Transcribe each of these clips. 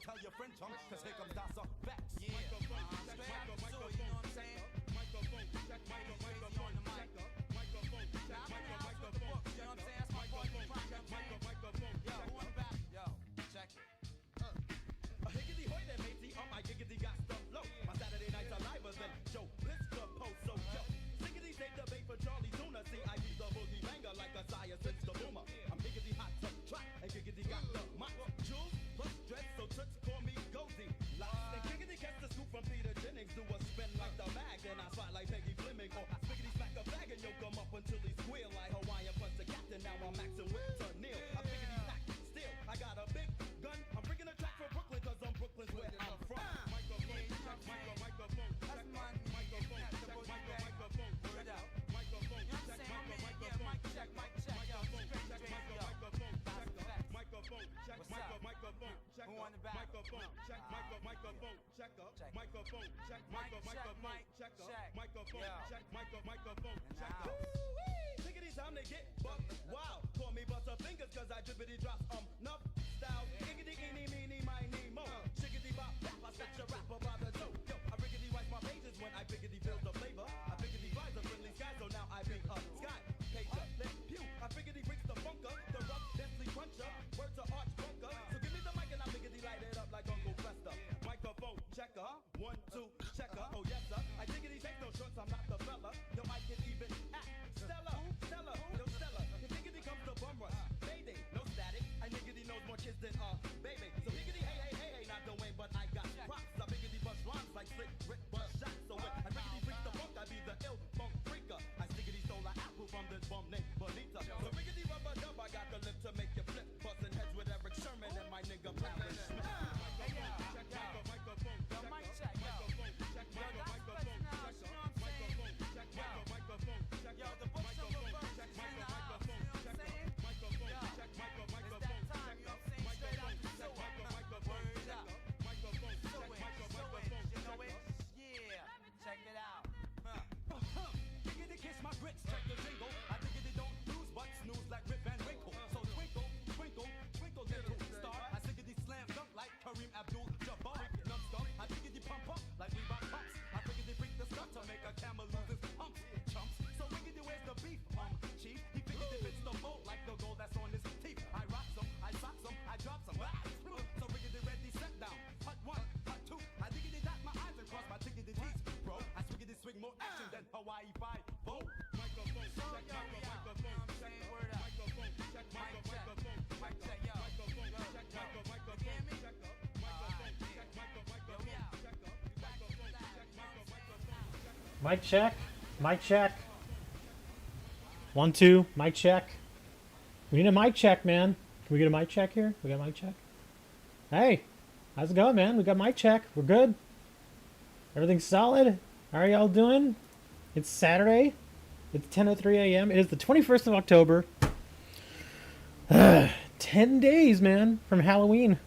tell your friend chum, cause here comes Dasa Vex. Yeah, straight out the sewer, you know what I'm saying? Microphone, check, microphone, on the mic. Microphone, check, microphone, you know what I'm saying? That's my boy, you know what I'm saying? Yo, who on the back? Yo, check it. A higgity hoy that matey, my giggity got stuff low. My Saturday nights are live than Joe Bliss Club post, so yo. Siggity take the bait for Charlie Tuna. See, I be the boogie banger like a sire since the boomer. I'm giggity hot to track, and giggity got the mic. Jules plus dress, so toots call me Goldie. And giggity catch the scoop from Peter Jennings. Do a spin like the bag, and I spot like Peggy Fleming. Or spiggity smack a bag and yoke him up until he squeal like Hawaiian punch the captain. Now I'm maxing with Neil. I'm giggity pack still. I got a big gun. I'm bringing a track from Brooklyn, cause I'm Brooklyn's where I'm from. Microphone, check, microphone, that's my microphone, microphone, word out. Microphone, check, microphone, mic check, yo, straight, yo. Microphone, check, microphone, check, who on the back? Microphone, check, microphone, check up. Microphone, check, microphone, check up. Microphone, check, microphone, check up. Tickety time to get bucked. Wow, call me Butterfingers, cause I drippity drops nuff style. Giggity eeny meeny miny mo. Shiggity bop bop, I snatch a rapper by the toe. Yo, I riggedy wipe my pages when I biggity feel the flavor. I biggity rise the friendly sky, so now I be a sky pager. Let pew, I biggity reach the bunker, the rough, deathly cruncher. Word to arch bunker. So give me the mic and I biggity light it up like Uncle Fester. Microphone checker, 1, 2, checker. Oh yes sir, I diggity take no shorts, I'm not the fella. Yo, I can even act. Stella, yo Stella. If diggity comes to bum rush, Mayday, no static. I niggity knows more kids than baby. So biggity hey, not the way, but I got props. I biggity bust rhymes like slick, rip, bust shots. So when I biggity freak the funk, I be the ill funk freaker. I stiggity stole an apple from this bum named Bonita. So biggity rubber dub, I got the lip to make you flip. Bustin' heads with Eric Sherman and my nigga Pamela Smith. Microphone, yo, mic check, yo. Yo, that's microphone, now, you know what I'm saying? Yo, the books of reverse is in the house, you know what I'm saying? Yo, it's that time, you know what I'm saying? Straight out the sewer. Word up. Sewage, you know it? Yeah, check it out. Diggity kiss my grits, check the jingle. I diggity don't lose, but snooze like Rip Van Winkle. So twinkle, twinkle, twinkle, little star. I diggity slam dunk like Kareem Abdul-Jabbar. Numbskull, I diggity pump up like Reebok pumps. I diggity freak the stuff to make a camel lose his humps. Chumps, so wiggity where's the beef? Chief, he figured if it's the bolt like the gold that's on his teeth. I rock some, I sock some, I drop some. So wiggity ready, set down. Hut 1, hut 2. I diggity dot my eyes and cross my tiggity teeth, bro. I swiggity swing more action than Hawaii 5. Microphone, check, microphone, check, word up. Microphone, check, microphone, mic check, yo. Microphone, check, microphone, check up. Microphone, check, microphone, check up. Mic check. Mic check. 1, 2. Mic check. We need a mic check, man. Can we get a mic check here? We got a mic check? Hey, how's it going, man? We got mic check. We're good. Everything's solid. How are y'all doing? It's Saturday. It's 10:03 a.m. It is the 21st of October. 10 days, man, from Halloween.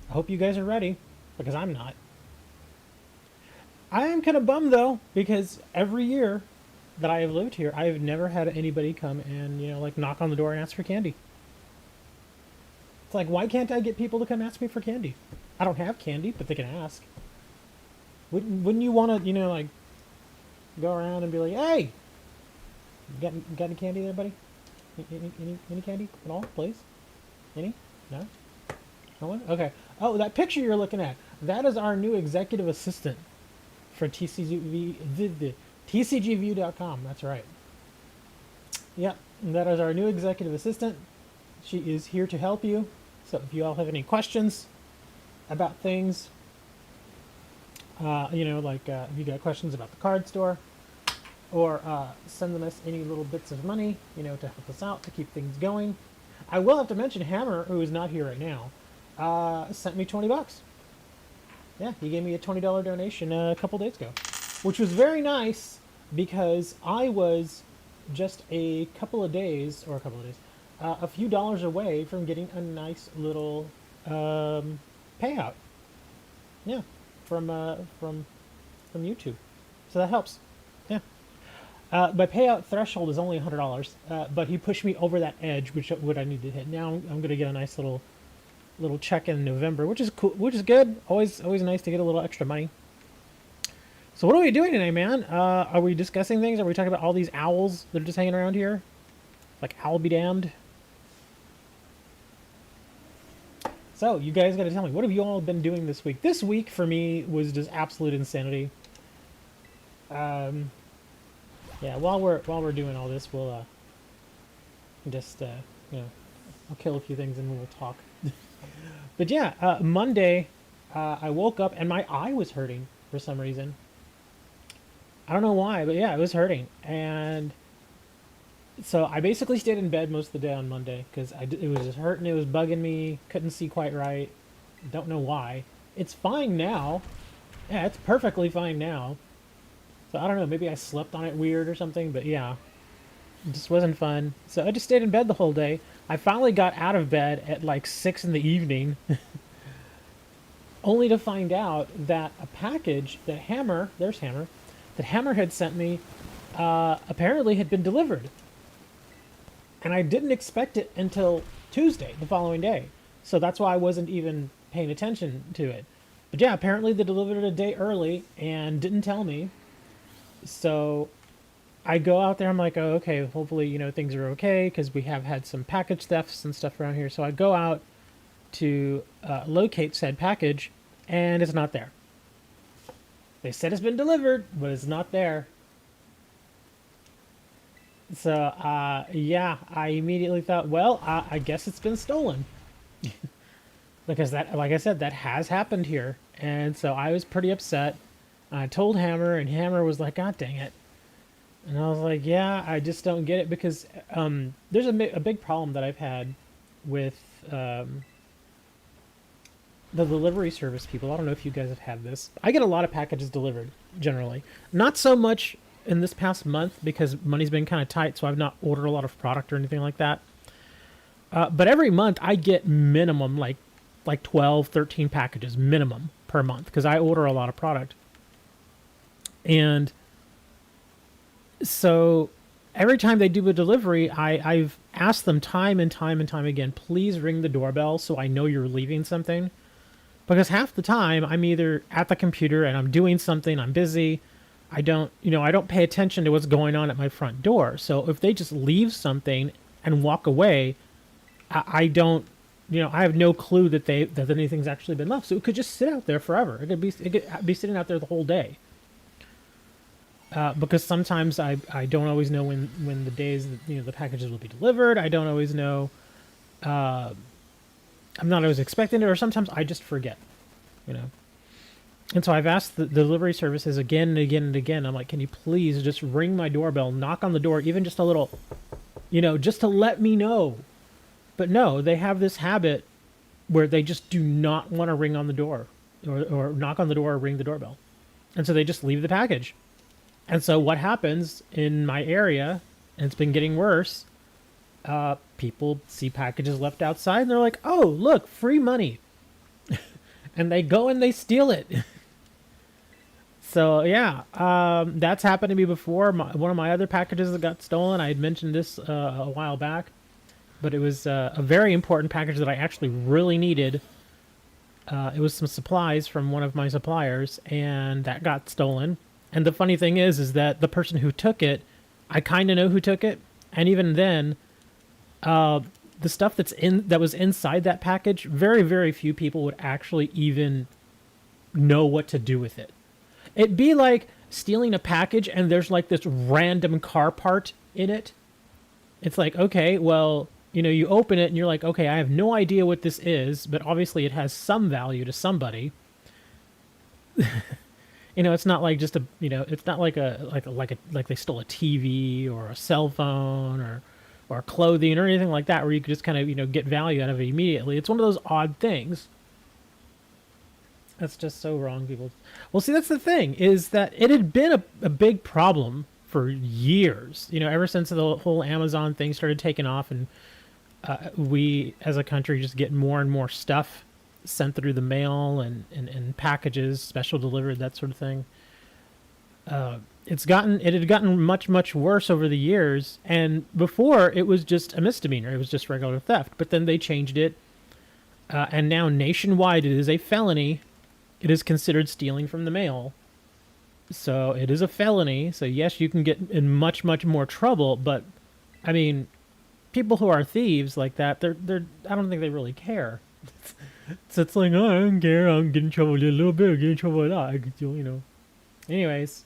I hope you guys are ready, because I'm not. I am kind of bummed, though, because every year that I have lived here, I have never had anybody come and, like knock on the door and ask for candy. It's like, why can't I get people to come ask me for candy? I don't have candy, but they can ask. Wouldn't you want to, like, go around and be like, hey, you got any candy there, buddy? Any candy at all, please? Any? No? No one? Okay. Oh, that picture you're looking at, that is our new executive assistant for TCGView.com. That's right. Yep, that is our new executive assistant. She is here to help you. So if you all have any questions about things, if you got questions about the card store, or send us any little bits of money, to help us out, to keep things going. I will have to mention Hammer, who is not here right now, sent me $20. Yeah, he gave me a $20 donation a couple days ago, which was very nice because I was just a few dollars away from getting a nice little payout. Yeah, from YouTube, so that helps. Yeah, my payout threshold is only $100, but he pushed me over that edge, which what I need to hit. Now I'm going to get a nice little little check in November, which is cool, which is good. Always nice to get a little extra money. So what are we doing today, man? Are we discussing things? Are we talking about all these owls that are just hanging around here? Like, owl be damned. So, you guys got to tell me, what have you all been doing this week? This week, for me, was just absolute insanity. Yeah, while we're doing all this, we'll, just, you know, I'll kill a few things and we'll talk. But yeah, Monday, I woke up and my eye was hurting for some reason. I don't know why, but yeah, it was hurting. And so I basically stayed in bed most of the day on Monday because it was just hurting. It was bugging me. Couldn't see quite right. Don't know why. It's fine now. Yeah, it's perfectly fine now. So I don't know. Maybe I slept on it weird or something. But yeah, it just wasn't fun. So I just stayed in bed the whole day. I finally got out of bed at like 6 in the evening. Only to find out that a package that Hammer had sent me apparently had been delivered. And I didn't expect it until Tuesday, the following day. So that's why I wasn't even paying attention to it. But yeah, apparently they delivered it a day early and didn't tell me. So I go out there, I'm like, oh, okay, hopefully, you know, things are okay, because we have had some package thefts and stuff around here. So I go out to locate said package, and it's not there. They said it's been delivered, but it's not there. So, yeah, I immediately thought, well, I guess it's been stolen. Because that, like I said, that has happened here. And so I was pretty upset. I told Hammer, and Hammer was like, God dang it. And I was like, yeah, I just don't get it, because there's a big problem that I've had with the delivery service people. I don't know if you guys have had this. I get a lot of packages delivered, generally. Not so much in this past month, because money's been kind of tight, so I've not ordered a lot of product or anything like that. But every month I get minimum like 12, 13 packages minimum per month, because I order a lot of product. And so every time they do a delivery, I've asked them time and time and time again, please ring the doorbell so I know you're leaving something. Because half the time I'm either at the computer and I'm doing something, I'm busy. I don't pay attention to what's going on at my front door. So if they just leave something and walk away, I don't, I have no clue that anything's actually been left. So it could just sit out there forever. It could be sitting out there the whole day. Because sometimes I don't always know when the days that, the packages will be delivered. I don't always know. I'm not always expecting it, or sometimes I just forget, And so I've asked the delivery services again and again and again. I'm like, can you please just ring my doorbell, knock on the door, even just a little, just to let me know. But no, they have this habit where they just do not want to ring on the door or knock on the door or ring the doorbell. And so they just leave the package. And so what happens in my area, and it's been getting worse, people see packages left outside and they're like, oh, look, free money. And they go and they steal it. So, yeah, that's happened to me before. One of my other packages that got stolen, I had mentioned this a while back, but it was a very important package that I actually really needed. It was some supplies from one of my suppliers, and that got stolen. And the funny thing is that the person who took it, I kind of know who took it, and even then, the stuff that was inside that package, very, very few people would actually even know what to do with it. It'd be like stealing a package and there's like this random car part in it. It's like, okay, well, you open it and you're like, okay, I have no idea what this is, but obviously it has some value to somebody. It's not like just it's not like they stole a TV or a cell phone or clothing or anything like that, where you could just kind of, get value out of it immediately. It's one of those odd things. That's just so wrong, people. Well, see, that's the thing, is that it had been a big problem for years, ever since the whole Amazon thing started taking off, and we as a country just get more and more stuff sent through the mail and packages, special delivered, that sort of thing. It had gotten much, much worse over the years, and before it was just a misdemeanor. It was just regular theft, but then they changed it And now nationwide it is a felony. It is considered stealing from the mail. So it is a felony. So yes, you can get in much, much more trouble. But, I mean, people who are thieves like that, they're I don't think they really care. So it's like, oh, I don't care. I'm getting in trouble with a little bit. I'm getting in trouble with that. You know. Anyways.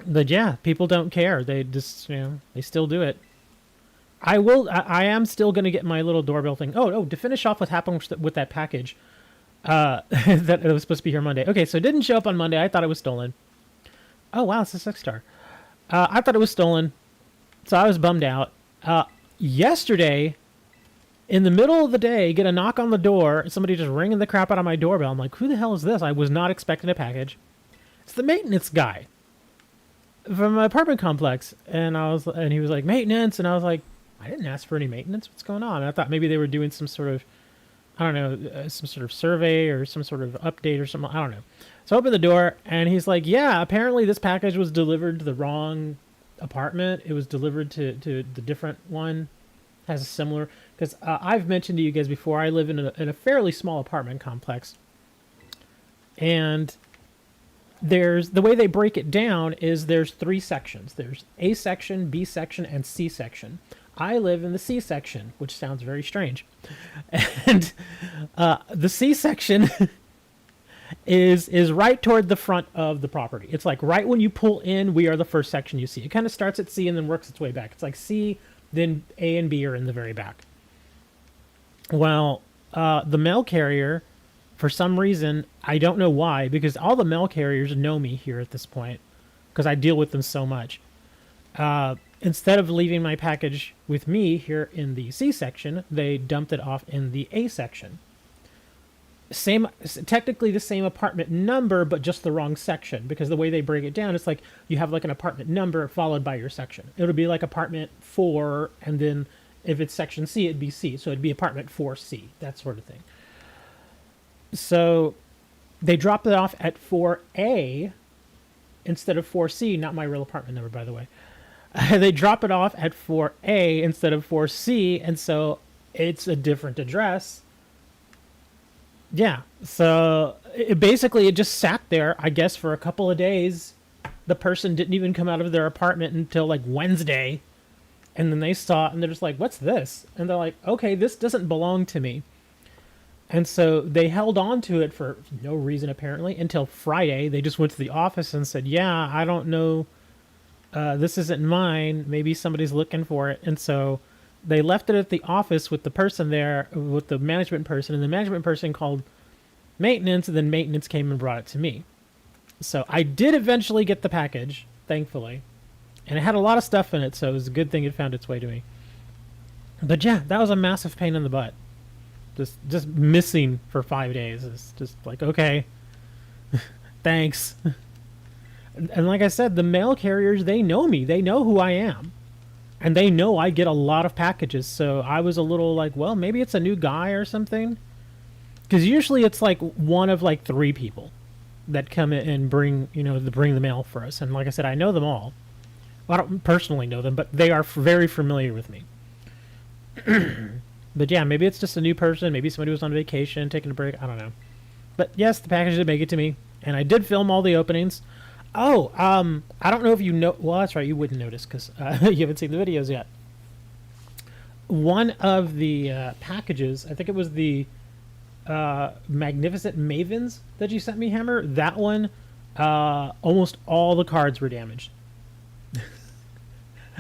But yeah, people don't care. They just, you know, they still do it. I am still going to get my little doorbell thing. Oh, to finish off what happened with that package. That it was supposed to be here Monday. Okay, so it didn't show up on Monday. I thought it was stolen. Oh, wow, it's a 6-star. I thought it was stolen. So I was bummed out. Yesterday, in the middle of the day, get a knock on the door. Somebody just ringing the crap out of my doorbell. I'm like, who the hell is this? I was not expecting a package. It's the maintenance guy from my apartment complex. And he was like, maintenance. And I was like, I didn't ask for any maintenance. What's going on? And I thought maybe they were doing some sort of, I don't know, some sort of survey or some sort of update or something. I don't know. So I opened the door, and he's like, yeah, apparently this package was delivered to the wrong apartment. It was delivered to the different one. Has a similar, because I've mentioned to you guys before, I live in a fairly small apartment complex. And the way they break it down is there's 3 sections. There's A section, B section, and C section. I live in the C section, which sounds very strange. And the C section is right toward the front of the property. It's like right when you pull in, we are the first section you see. It kind of starts at C and then works its way back. It's like C, then A and B are in the very back. Well, the mail carrier, for some reason, I don't know why, because all the mail carriers know me here at this point, because I deal with them so much. Instead of leaving my package with me here in the C section, they dumped it off in the A section. Technically the same apartment number, but just the wrong section, because the way they break it down, it's like you have like an apartment number followed by your section. It would be like apartment 4, and then if it's section C, it'd be C. So it'd be apartment 4C, that sort of thing. So they dropped it off at 4A instead of 4C, not my real apartment number, by the way. They drop it off at 4A instead of 4C, and so it's a different address. Yeah, so it just sat there, I guess, for a couple of days. The person didn't even come out of their apartment until like Wednesday, and then they saw it, and they're just like, what's this? And they're like, okay, this doesn't belong to me. And so they held on to it for no reason, apparently, until Friday. They just went to the office and said, yeah, I don't know. This isn't mine. Maybe somebody's looking for it. And so they left it at the office with the person there, with the management person, and the management person called maintenance, and then maintenance came and brought it to me. So I did eventually get the package, thankfully. And it had a lot of stuff in it, so it was a good thing it found its way to me. But yeah, that was a massive pain in the butt. Just missing for 5 days. It's just like, okay, thanks. And like I said, the mail carriers, they know me. They know who I am. And they know I get a lot of packages. So I was a little like, well, maybe it's a new guy or something. Because usually it's like one of like 3 people that come in and bring the mail for us. And like I said, I know them all. Well, I don't personally know them, but they are very familiar with me. But yeah, maybe it's just a new person. Maybe somebody was on vacation, taking a break. I don't know. But yes, the package did make it to me. And I did film all the openings. Oh, I don't know if you know. Well, that's right. You wouldn't notice because you haven't seen the videos yet. One of the packages, I think it was the Magnificent Mavens that you sent me, Hammer. That one, almost all the cards were damaged.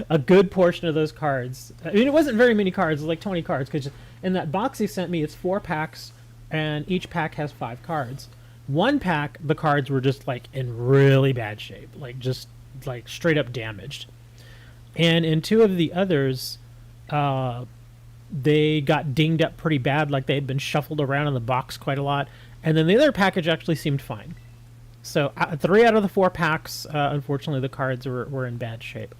A good portion of those cards. I mean, it wasn't very many cards. It was like 20 cards. Because in that box he sent me, it's 4 packs, and each pack has 5 cards. One pack, the cards were just like in really bad shape, like just like straight up damaged. And in 2 of the others, they got dinged up pretty bad, like they had been shuffled around in the box quite a lot. And then the other package actually seemed fine. So 3 out of the 4 packs, unfortunately, the cards were in bad shape.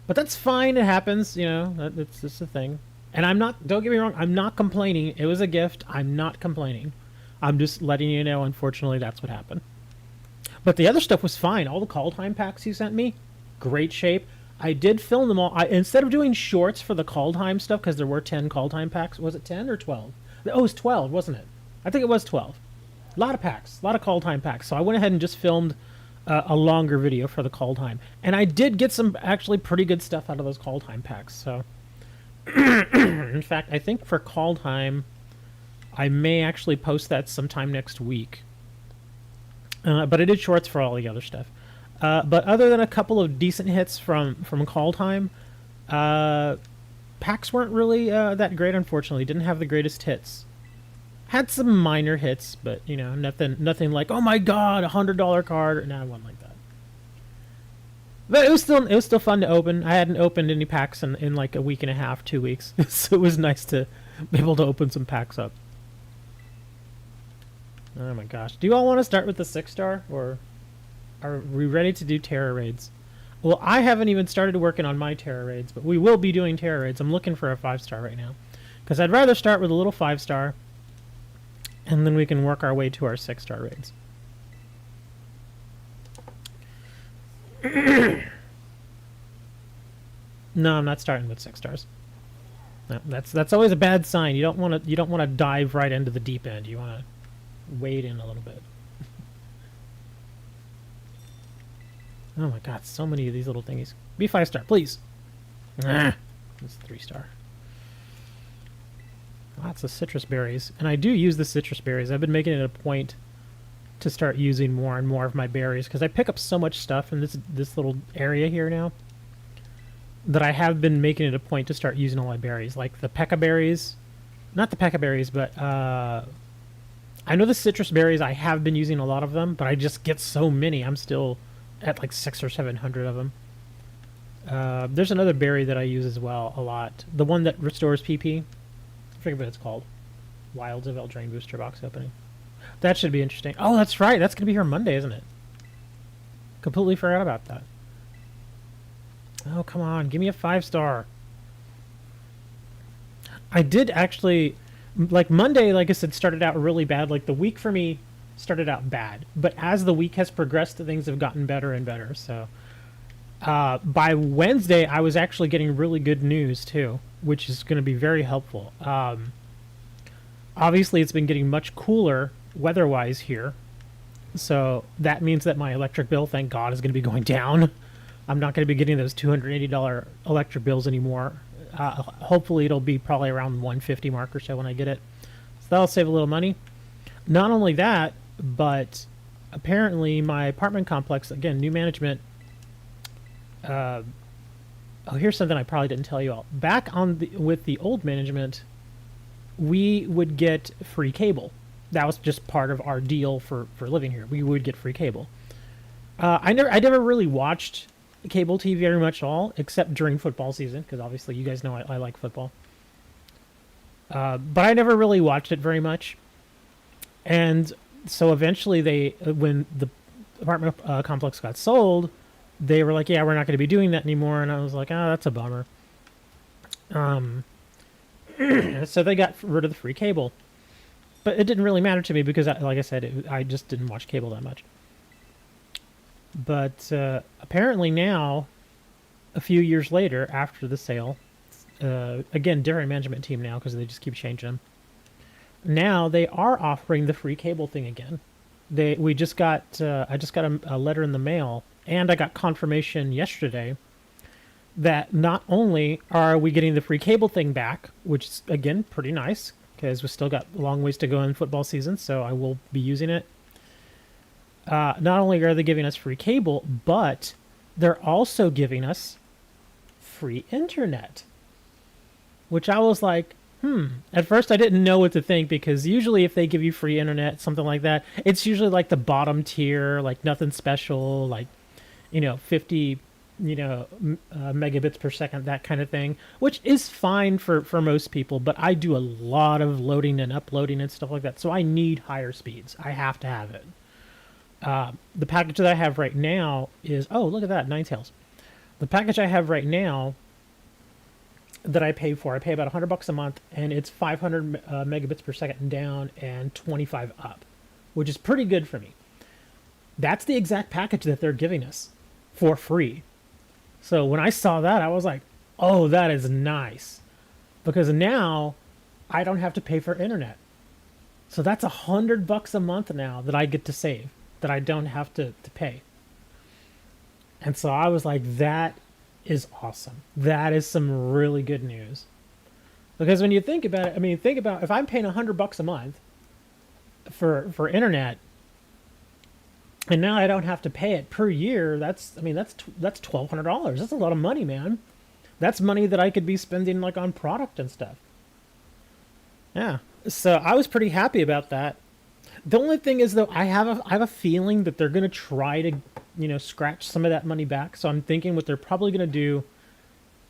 But that's fine. It happens, it's just a thing. And don't get me wrong, I'm not complaining. It was a gift. I'm not complaining. I'm just letting you know, unfortunately, that's what happened. But the other stuff was fine. All the call time packs you sent me, great shape. I did film them all. Instead of doing shorts for the call time stuff, because there were 10 call time packs. Was it 10 or 12? Oh, it was 12, wasn't it? I think it was 12. A lot of packs, a lot of call time packs. So I went ahead and just filmed a longer video for the call time. And I did get some actually pretty good stuff out of those call time packs. So, in fact, I think for call time, I may actually post that sometime next week. But I did shorts for all the other stuff. But other than a couple of decent hits from call time, packs weren't really that great, unfortunately. Didn't have the greatest hits. Had some minor hits, but, you know, nothing like, oh my god, $100 card. No, it wasn't like that. But it was still fun to open. I hadn't opened any packs in like a week and a half, 2 weeks. So it was nice to be able to open some packs up. Oh my gosh. Do you all want to start with the 6-star, or are we ready to do Terror Raids? Well, I haven't even started working on my Terror Raids, but we will be doing Terror Raids. I'm looking for a 5-star right now, because I'd rather start with a little 5-star, and then we can work our way to our 6-star raids. No, I'm not starting with 6 stars. No, that's always a bad sign. You don't want to dive right into the deep end. You want to wade in a little bit. Oh my god, so many of these little thingies. Be 5-star, please. Nah, it's 3-star. Lots of citrus berries. And I do use the citrus berries. I've been making it a point to start using more and more of my berries, because I pick up so much stuff in this little area here now that I have been making it a point to start using all my berries. Like the pekka berries. Not the pekka berries, but I know the citrus berries, I have been using a lot of them, but I just get so many. I'm still at like 600 or 700 of them. There's another berry that I use as well a lot. The one that restores PP. I forget what it's called. Wilds of Eldraine booster box opening. That should be interesting. Oh, that's right. That's going to be here Monday, isn't it? Completely forgot about that. Oh, come on. Give me a 5-star. I did actually... Like, Monday, like I said, started out really bad. Like, the week for me started out bad. But as the week has progressed, things have gotten better and better. So, by Wednesday, I was actually getting really good news, too, which is going to be very helpful. Obviously, it's been getting much cooler weather-wise here. So, that means that my electric bill, thank God, is going to be going down. I'm not going to be getting those $280 electric bills anymore. Hopefully it'll be probably around $150 mark or so when I get it. So that'll save a little money. Not only that, but apparently my apartment complex, again, new management. Oh, here's something I probably didn't tell you all. Back on with the old management, we would get free cable. That was just part of our deal for living here. We would get free cable. I never really watched cable TV very much at all, except during football season, because obviously you guys know I like football. But I never really watched it very much. And so eventually when the apartment complex got sold, they were like, yeah, we're not going to be doing that anymore. And I was like, oh, that's a bummer. So they got rid of the free cable. But it didn't really matter to me because, like I said, I just didn't watch cable that much. But apparently now, a few years later, after the sale, again, different management team now because they just keep changing them. Now they are offering the free cable thing again. I just got a letter in the mail, and I got confirmation yesterday that not only are we getting the free cable thing back, which is again pretty nice because we still got a long ways to go in football season, so I will be using it. Not only are they giving us free cable, but they're also giving us free internet. Which I was like, At first I didn't know what to think, because usually if they give you free internet, something like that, it's usually like the bottom tier, like nothing special, like, 50, megabits per second, that kind of thing, which is fine for most people, but I do a lot of loading and uploading and stuff like that, so I need higher speeds. I have to have it. The package that I have right now is... Oh, look at that, Ninetales. The package I have right now that I pay for, I pay about $100 a month, and it's 500 megabits per second down and 25 up, which is pretty good for me. That's the exact package that they're giving us for free. So when I saw that, I was like, oh, that is nice. Because now I don't have to pay for internet. So that's $100 a month now that I get to save, that I don't have to pay. And so I was like, that is awesome. That is some really good news. Because when you think about it, I mean, think about if I'm paying $100 a month for internet, and now I don't have to pay it per year. That's $1,200. That's a lot of money, man. That's money that I could be spending like on product and stuff. Yeah. So I was pretty happy about that. The only thing is though, I have a feeling that they're gonna try to, scratch some of that money back. So I'm thinking what they're probably gonna do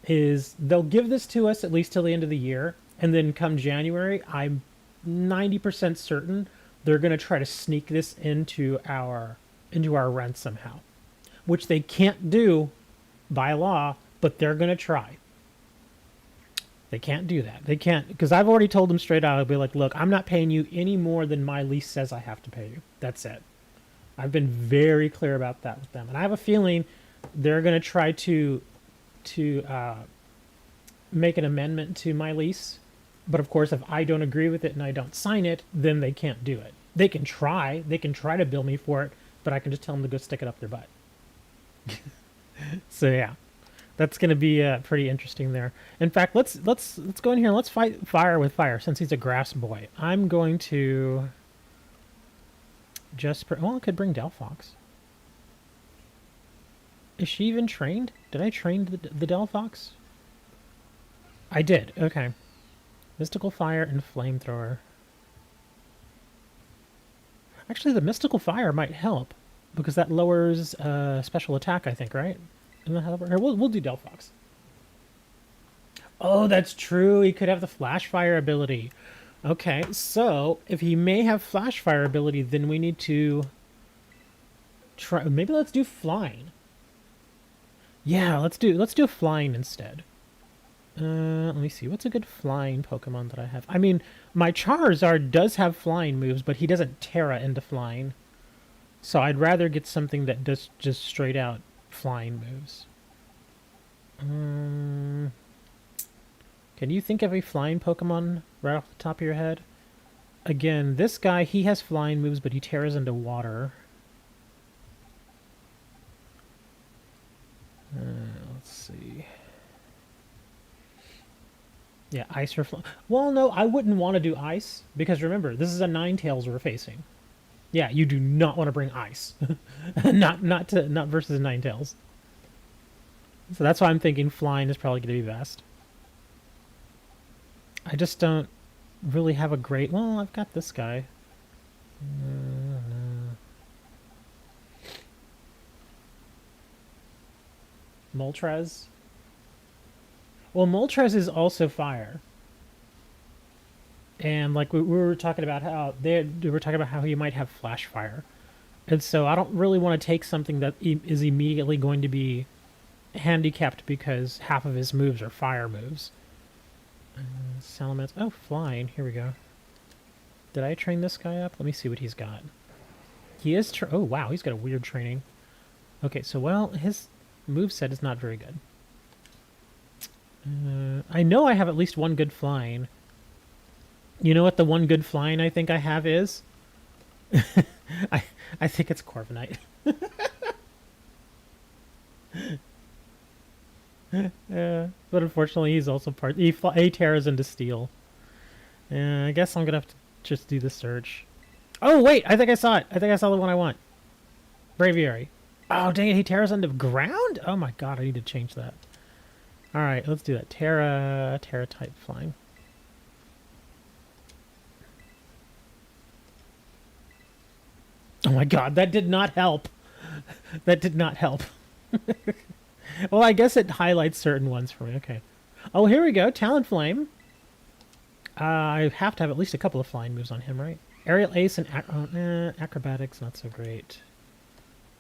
is they'll give this to us at least till the end of the year, and then come January, I'm 90% certain they're gonna try to sneak this into our rent somehow, which they can't do by law, but they're gonna try. They can't do that. They can't, because I've already told them straight out. I'll be like, look, I'm not paying you any more than my lease says I have to pay you. That's it. I've been very clear about that with them. And I have a feeling they're going to try to make an amendment to my lease. But of course, if I don't agree with it and I don't sign it, then they can't do it. They can try. They can try to bill me for it, but I can just tell them to go stick it up their butt. So yeah. That's going to be pretty interesting there. In fact, let's go in here and let's fight fire with fire since he's a grass boy. I'm going to just... well, I could bring Delphox. Is she even trained? Did I train the Delphox? I did. Okay. Mystical fire and flamethrower. Actually, the mystical fire might help because that lowers special attack, I think, right? And we'll do Delphox. Oh, that's true. He could have the flash fire ability. Okay, so if he may have flash fire ability, then we need to try. Maybe let's do flying. Yeah, let's do flying instead. Let me see. What's a good flying Pokemon that I have? I mean, my Charizard does have flying moves, but he doesn't Terra into flying. So I'd rather get something that does just straight out flying moves. Can you think of a flying Pokemon right off the top of your head? Again, this guy, he has flying moves, but he tears into water. Let's see. Yeah, ice or flying. Well, no, I wouldn't want to do ice, because remember, this is a Ninetales we're facing. Yeah, you do not want to bring ice. not versus Ninetales. So that's why I'm thinking flying is probably going to be best. I just don't really have a great... well, I've got this guy. Moltres? Well, Moltres is also fire. And like we were talking about how he might have flash fire, and so I don't really want to take something that is immediately going to be handicapped because half of his moves are fire moves. Salamence. Oh, flying. Here we go. Did I train this guy up? Let me see what he's got. He is. Oh wow, he's got a weird training. Okay, so well, his moveset is not very good. I know I have at least one good flying. You know what the one good flying I think I have is? I think it's Corviknight. But unfortunately he's also part... he tears into steel. I guess I'm gonna have to just do the search. Oh wait, I think I saw it. I think I saw the one I want. Braviary. Oh dang it, he tears into ground? Oh my god, I need to change that. Alright, let's do that. Terra type flying. Oh my god, that did not help. That did not help. Well, I guess it highlights certain ones for me. Okay. Oh, here we go. Talonflame. I have to have at least a couple of flying moves on him, right? Aerial Ace and Acrobatics, not so great.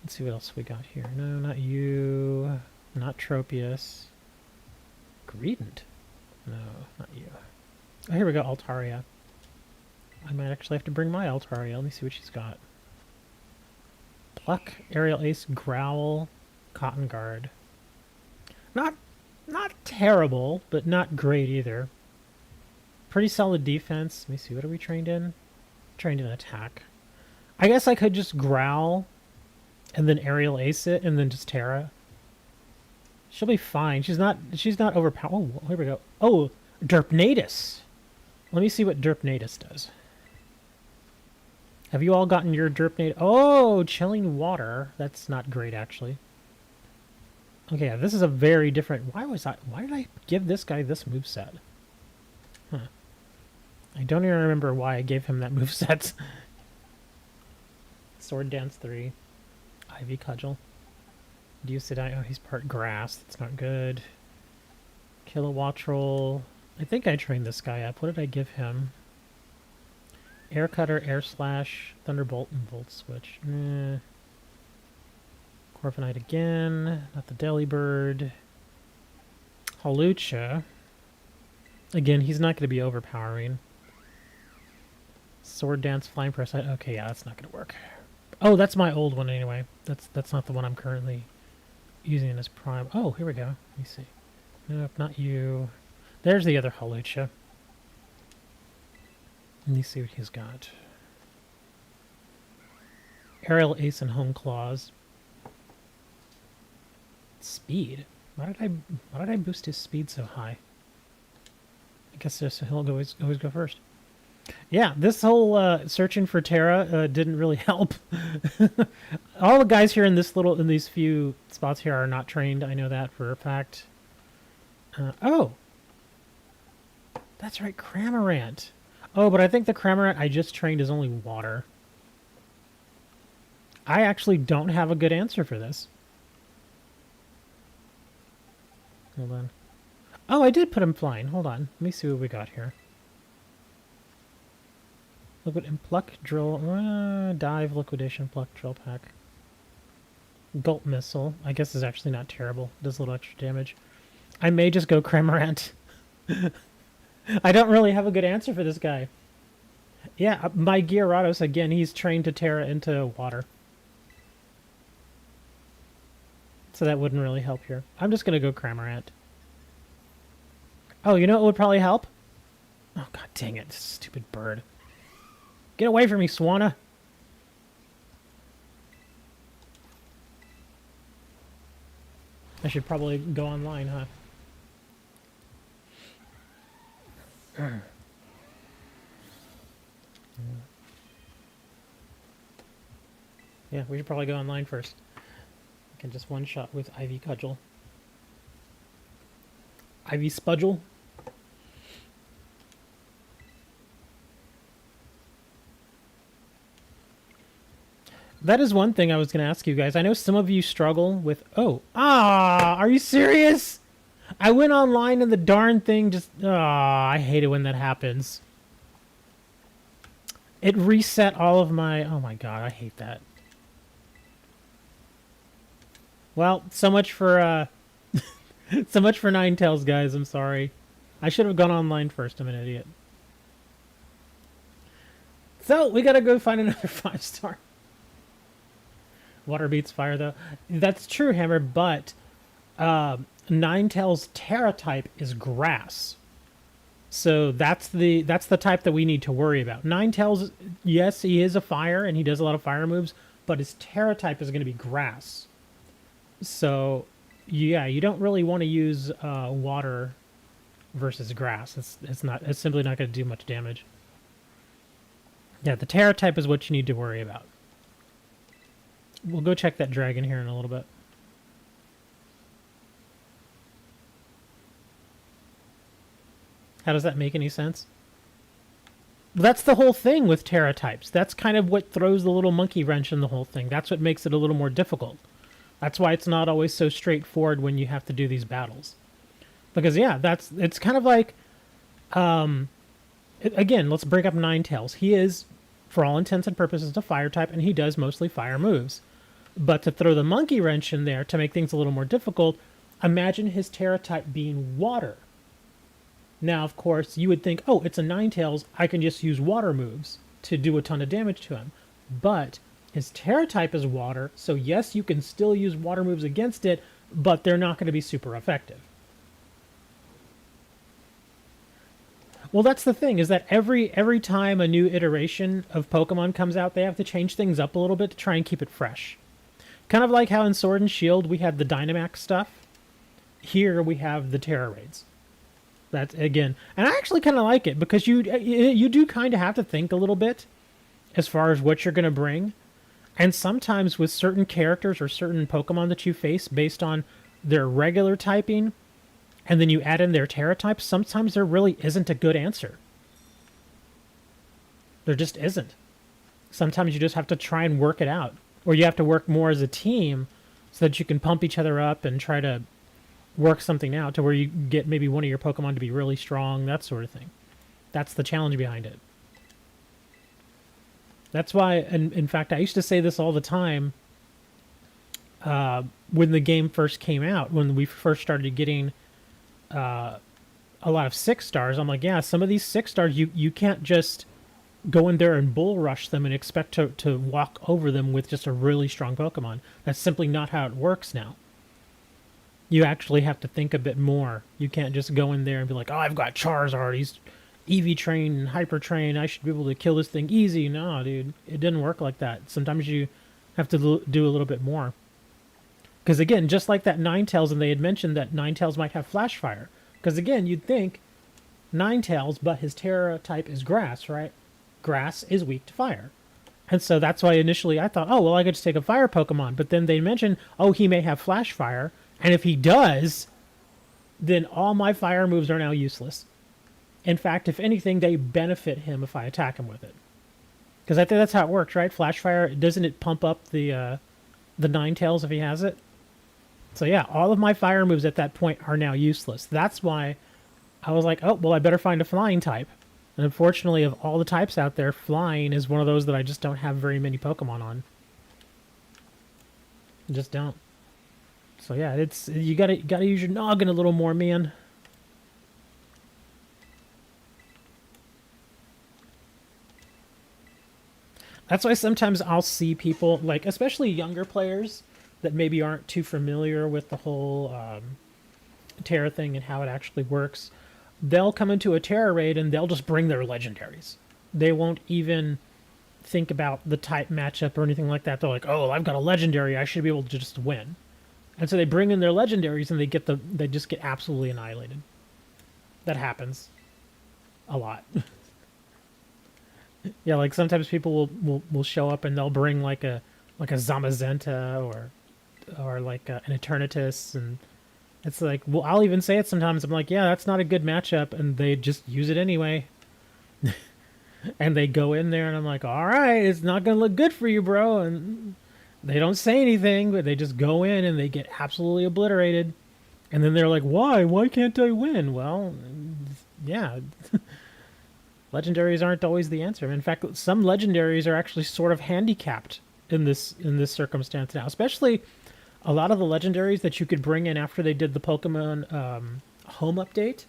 Let's see what else we got here. No, not you. Not Tropius. Greedent. No, not you. Oh, here we go. Altaria. I might actually have to bring my Altaria. Let me see what she's got. Pluck, Aerial Ace, Growl, Cotton Guard. Not not terrible, but not great either. Pretty solid defense. Let me see, what are we trained in? Trained in attack. I guess I could just growl and then aerial ace it and then just Terra. She'll be fine. She's not overpowered. Oh, here we go. Oh, Derpnatus. Let me see what Derpnatus does. Have you all gotten your Derpnatus? Oh, chilling water. That's not great, actually. Okay, yeah, this is a very different... Why did I give this guy this moveset? Huh. I don't even remember why I gave him that moveset. Sword Dance 3. Ivy Cudgel. Deusodite. Oh, he's part grass. That's not good. Kilowattrel. I think I trained this guy up. What did I give him? Air Cutter, Air Slash, Thunderbolt, and Volt Switch. Corviknight again. Not the Delibird. Hawlucha. Again, he's not going to be overpowering. Sword Dance, Flying Press. Okay, yeah, that's not going to work. Oh, that's my old one anyway. That's not the one I'm currently using as prime. Oh, here we go. Let me see. Nope, not you. There's the other Hawlucha. Let me see what he's got. Aerial Ace and Home Claws. Speed? Why did I boost his speed so high? I guess he'll always go first. Yeah, this whole searching for Terra didn't really help. All the guys here in these few spots here are not trained. I know that for a fact. Oh, that's right, Cramorant. Oh, but I think the Cramorant I just trained is only water. I actually don't have a good answer for this. Hold on. Oh, I did put him flying. Hold on. Let me see what we got here. Liquid and Pluck, Drill, Dive, Liquidation, Pluck, Drill Pack. Gulp Missile. I guess is actually not terrible. Does a little extra damage. I may just go Cramorant. I don't really have a good answer for this guy. Yeah, my Gyarados, again, he's trained to Terra into water. So that wouldn't really help here. I'm just going to go Cramorant. Oh, you know what would probably help? Oh, god dang it. This stupid bird. Get away from me, Swanna. I should probably go online, huh? Yeah, we should probably go online first. I can just one-shot with Ivy Cudgel. Ivy Spudgel. That is one thing I was going to ask you guys. I know some of you struggle with... Oh. Ah! Are you serious? I went online and the darn thing just... Ah! I hate it when that happens. It reset all of my... Oh my god, I hate that. Well, so much for... so much for Ninetales, guys. I'm sorry. I should have gone online first. I'm an idiot. So, we gotta go find another 5-star. Water beats fire, though. That's true, Hammer, but Ninetales Terra type is grass. So that's the type that we need to worry about. Ninetales, yes, he is a fire, and he does a lot of fire moves, but his Terra type is going to be grass. So, yeah, you don't really want to use water versus grass. It's simply not going to do much damage. Yeah, the Terra type is what you need to worry about. We'll go check that dragon here in a little bit. How does that make any sense? That's the whole thing with Terra types. That's kind of what throws the little monkey wrench in the whole thing. That's what makes it a little more difficult. That's why it's not always so straightforward when you have to do these battles. Because, yeah, it's kind of like... again, let's break up Ninetales. He is, for all intents and purposes, a fire type, and he does mostly fire moves. But to throw the monkey wrench in there to make things a little more difficult, imagine his Terra type being water. Now, of course, you would think, oh, it's a Ninetales, I can just use water moves to do a ton of damage to him. But his Terra type is water, so yes, you can still use water moves against it, but they're not going to be super effective. Well, that's the thing, is that every time a new iteration of Pokemon comes out, they have to change things up a little bit to try and keep it fresh. Kind of like how in Sword and Shield we had the Dynamax stuff. Here we have the Terra Raids. That's, again, and I actually kind of like it, because you do kind of have to think a little bit as far as what you're going to bring. And sometimes with certain characters or certain Pokemon that you face based on their regular typing, and then you add in their Terra type, sometimes there really isn't a good answer. There just isn't. Sometimes you just have to try and work it out. Or you have to work more as a team so that you can pump each other up and try to work something out to where you get maybe one of your Pokemon to be really strong, that sort of thing. That's the challenge behind it. That's why, and in fact, I used to say this all the time when the game first came out, when we first started getting a lot of 6-stars. I'm like, yeah, some of these 6-stars, you can't just go in there and bull rush them and expect to walk over them with just a really strong Pokemon. That's simply not how it works now. You actually have to think a bit more. You can't just go in there and be like, oh, I've got Charizard, he's EV trained and hyper trained, I should be able to kill this thing easy. No, dude, it didn't work like that. Sometimes you have to do a little bit more. Because again, just like that Ninetales, and they had mentioned that Ninetales might have Flash Fire. Because again, you'd think Ninetales, but his Terra type is Grass, right? Grass is weak to fire. And so that's why initially I thought, oh, well, I could just take a fire Pokemon. But then they mentioned, oh, he may have Flash Fire. And if he does, then all my fire moves are now useless. In fact, if anything, they benefit him if I attack him with it. Because I think that's how it works, right? Flash Fire, doesn't it pump up the Ninetales if he has it? So yeah, all of my fire moves at that point are now useless. That's why I was like, oh, well, I better find a flying type. And unfortunately, of all the types out there, flying is one of those that I just don't have very many Pokemon on. I just don't. So yeah, it's you gotta use your noggin a little more, man. That's why sometimes I'll see people, like, especially younger players that maybe aren't too familiar with the whole Terra thing and how it actually works. They'll come into a Terra raid and they'll just bring their legendaries. They won't even think about the type matchup or anything like that. They're like, oh, I've got a legendary, I should be able to just win. And so they bring in their legendaries and they just get absolutely annihilated. That happens a lot. Yeah, like sometimes people will show up and they'll bring like a Zamazenta or like an Eternatus, and it's like, well, I'll even say it sometimes. I'm like, yeah, that's not a good matchup, and they just use it anyway. And they go in there and I'm like, all right, it's not gonna look good for you, bro. And they don't say anything, but they just go in and they get absolutely obliterated. And then they're like, why can't I win? Well, yeah. Legendaries aren't always the answer. In fact, some legendaries are actually sort of handicapped in this circumstance now. Especially a lot of the legendaries that you could bring in after they did the Pokemon Home update.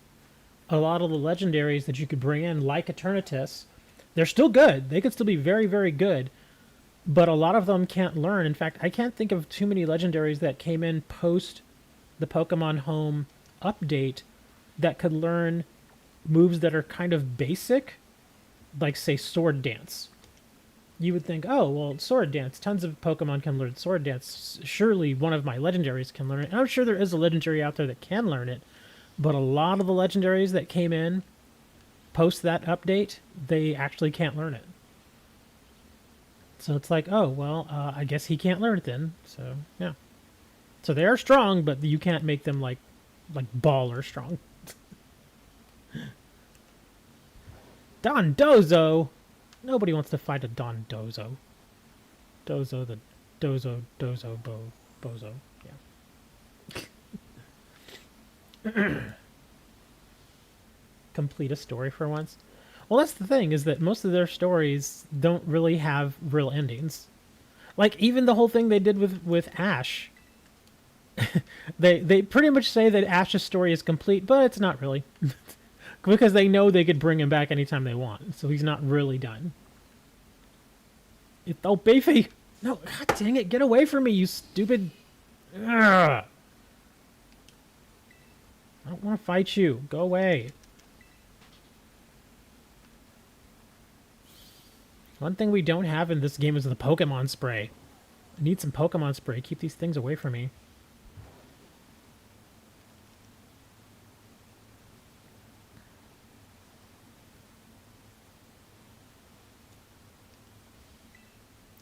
A lot of the legendaries that you could bring in, like Eternatus, they're still good. They could still be very, very good. But a lot of them can't learn. In fact, I can't think of too many legendaries that came in post the Pokemon Home update that could learn moves that are kind of basic, like, say, Sword Dance. You would think, oh, well, Sword Dance, tons of Pokemon can learn Sword Dance. Surely one of my legendaries can learn it. And I'm sure there is a legendary out there that can learn it, but a lot of the legendaries that came in post that update, they actually can't learn it. So it's like, oh, well, I guess he can't learn it then. So, yeah. So they are strong, but you can't make them like baller strong. Dondozo! Nobody wants to fight a Dondozo. Dozo, the Dozo, Bozo. Yeah. Complete a story for once. Well, that's the thing, is that most of their stories don't really have real endings. Like, even the whole thing they did with Ash. they pretty much say that Ash's story is complete, but it's not really. Because they know they could bring him back anytime they want. So he's not really done. Oh, Beefy! No, god dang it, get away from me, you stupid... Ugh. I don't want to fight you. Go away. One thing we don't have in this game is the Pokemon spray. I need some Pokemon spray. Keep these things away from me.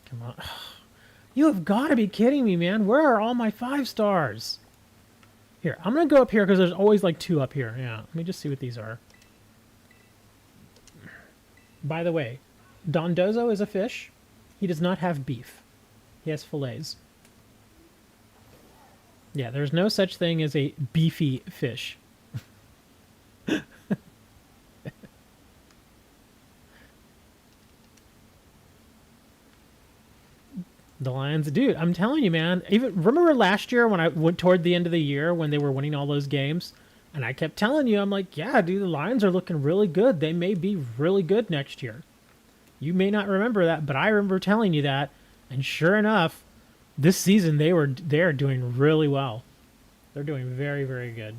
Come on. You have got to be kidding me, man. Where are all my 5 stars? Here, I'm going to go up here because there's always like 2 up here. Yeah, let me just see what these are. By the way, Dondozo is a fish. He does not have beef. He has fillets. Yeah, there's no such thing as a beefy fish. The Lions, dude, I'm telling you, man. Even remember last year when I went toward the end of the year when they were winning all those games, and I kept telling you, I'm like, yeah, dude, the Lions are looking really good. They may be really good next year. You may not remember that, but I remember telling you that, and sure enough, this season they're doing really well. They're doing very, very good.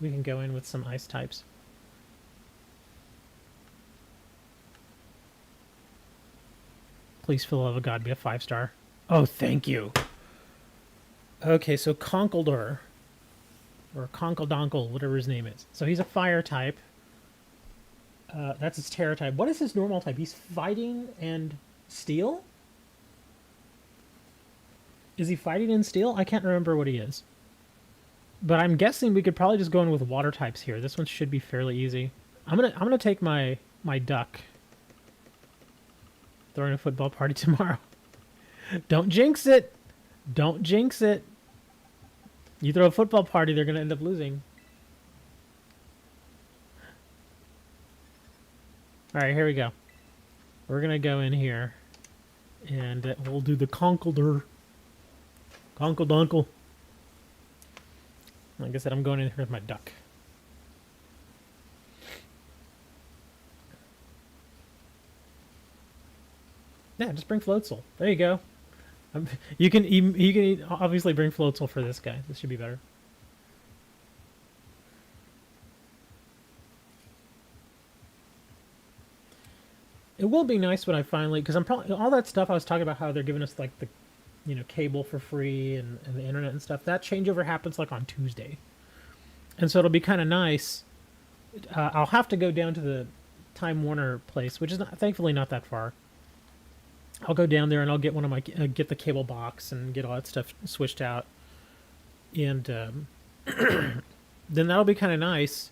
We can go in with some ice types. Please, for the love of God, be a 5-star. Oh, thank you. Okay, so Conkeldor, or Conkeldonkel, whatever his name is. So he's a fire type. That's his terror type. What is his normal type? He's fighting and steel? Is he fighting and steel? I can't remember what he is. But I'm guessing we could probably just go in with water types here. This one should be fairly easy. I'm gonna take my duck. Throwing a football party tomorrow. Don't jinx it. Don't jinx it. You throw a football party, they're going to end up losing. All right, here we go. We're going to go in here. And we'll do the Conkeldor. Conkeldonkel. Like I said, I'm going in here with my duck. Yeah, just bring Floatzel. There you go. You can obviously bring Floatzel for this guy. This should be better. It will be nice when I finally, because I'm probably all that stuff I was talking about, how they're giving us like the, cable for free and the internet and stuff. That changeover happens like on Tuesday, and so it'll be kind of nice. I'll have to go down to the Time Warner place, which is thankfully not that far. I'll go down there and I'll get one of my get the cable box and get all that stuff switched out, and then that'll be kind of nice,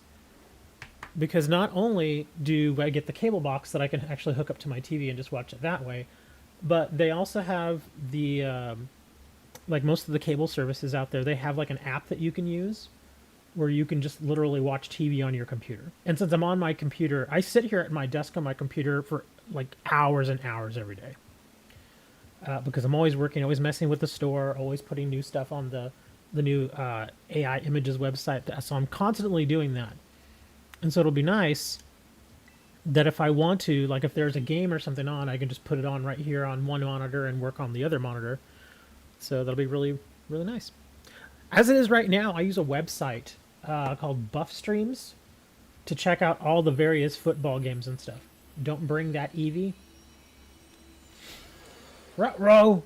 because not only do I get the cable box that I can actually hook up to my TV and just watch it that way, but they also have the like most of the cable services out there, they have like an app that you can use where you can just literally watch TV on your computer. And since I'm on my computer, I sit here at my desk on my computer for like hours and hours every day. Because I'm always working, always messing with the store, always putting new stuff on the new AI images website. So I'm constantly doing that. And so it'll be nice that if I want to, like if there's a game or something on, I can just put it on right here on one monitor and work on the other monitor. So that'll be really, really nice. As it is right now, I use a website called Buff Streams to check out all the various football games and stuff. Don't bring that Eevee. Ruh-roh!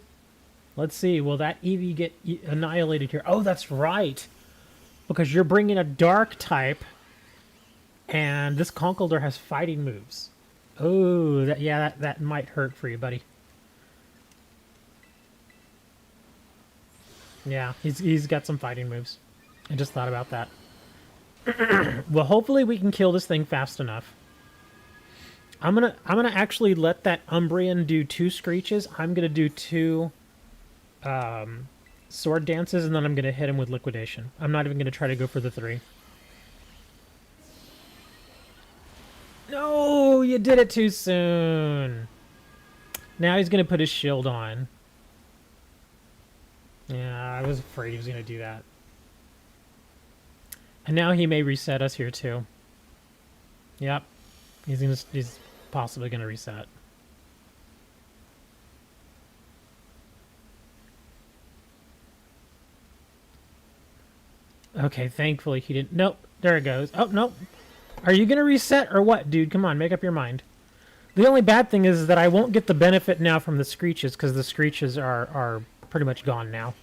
Let's see, will that Eevee get annihilated here? Oh, that's right! Because you're bringing a dark type, and this Conkeldor has fighting moves. Oh, that might hurt for you, buddy. Yeah, he's got some fighting moves. I just thought about that. Well, hopefully we can kill this thing fast enough. I'm gonna actually let that Umbreon do 2 screeches. I'm gonna do 2 sword dances, and then I'm gonna hit him with liquidation. I'm not even gonna try to go for the 3. No, you did it too soon. Now he's gonna put his shield on. Yeah, I was afraid he was gonna do that. And now he may reset us here too. Yep, he's possibly gonna reset. Okay, thankfully he didn't. Nope, there it goes. Oh, nope. Are you going to reset or what, dude? Come on, make up your mind. The only bad thing is that I won't get the benefit now from the screeches, because the screeches are pretty much gone now.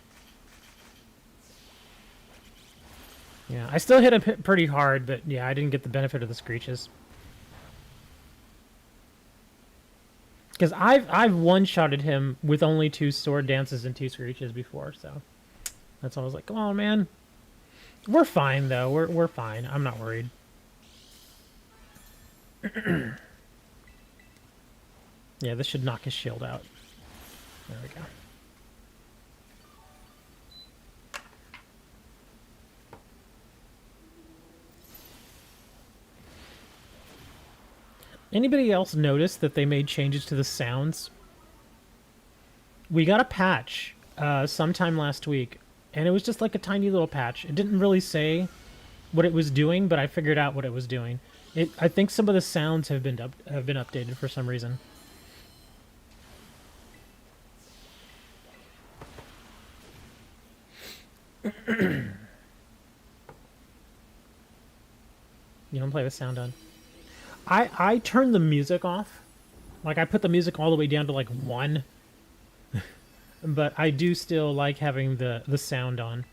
Yeah, I still hit him pretty hard, but yeah, I didn't get the benefit of the screeches. Because I've one-shotted him with only 2 sword dances and 2 screeches before, so that's why I was like, come on, man. We're fine though. We're fine. I'm not worried. Yeah, this should knock his shield out. There we go. Anybody else notice that they made changes to the sounds? We got a patch sometime last week, and it was just like a tiny little patch. It didn't really say what it was doing, but I figured out what it was doing. I think some of the sounds have been updated for some reason. You don't play with sound on. I turned the music off. Like, I put the music all the way down to like 1. But I do still like having the sound on.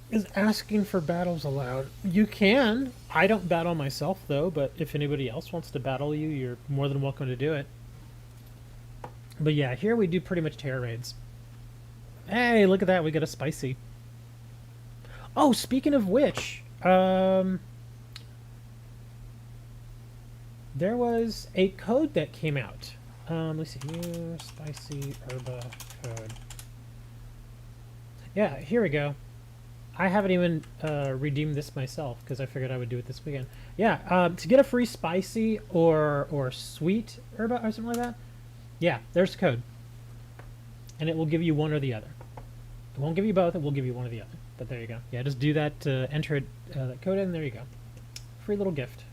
Is asking for battles allowed? You can. I don't battle myself though, but if anybody else wants to battle you, you're more than welcome to do it. But yeah, here we do pretty much terror raids. Hey, look at that, we got a spicy. Oh, speaking of which, there was a code that came out. Let's see here, spicy herba code. Yeah, here we go. I haven't even redeemed this myself because I figured I would do it this weekend. Yeah, to get a free spicy or sweet herba or something like that. Yeah, there's the code. And it will give you one or the other. It won't give you both, it will give you one or the other. But there you go. Yeah, just do that, enter that code in, there you go. Free little gift.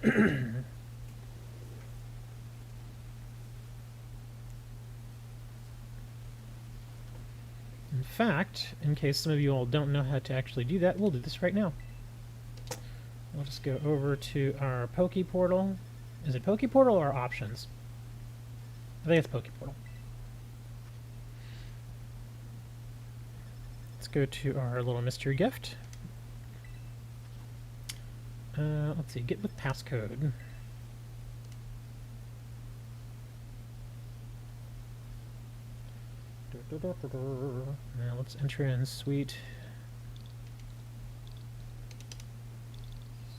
In fact, in case some of you all don't know how to actually do that, we'll do this right now. We'll just go over to our Poke Portal. Is it Poke Portal or Options? I think it's Poke Portal. Let's go to our little mystery gift. Let's see, get with passcode. Now let's enter in sweet.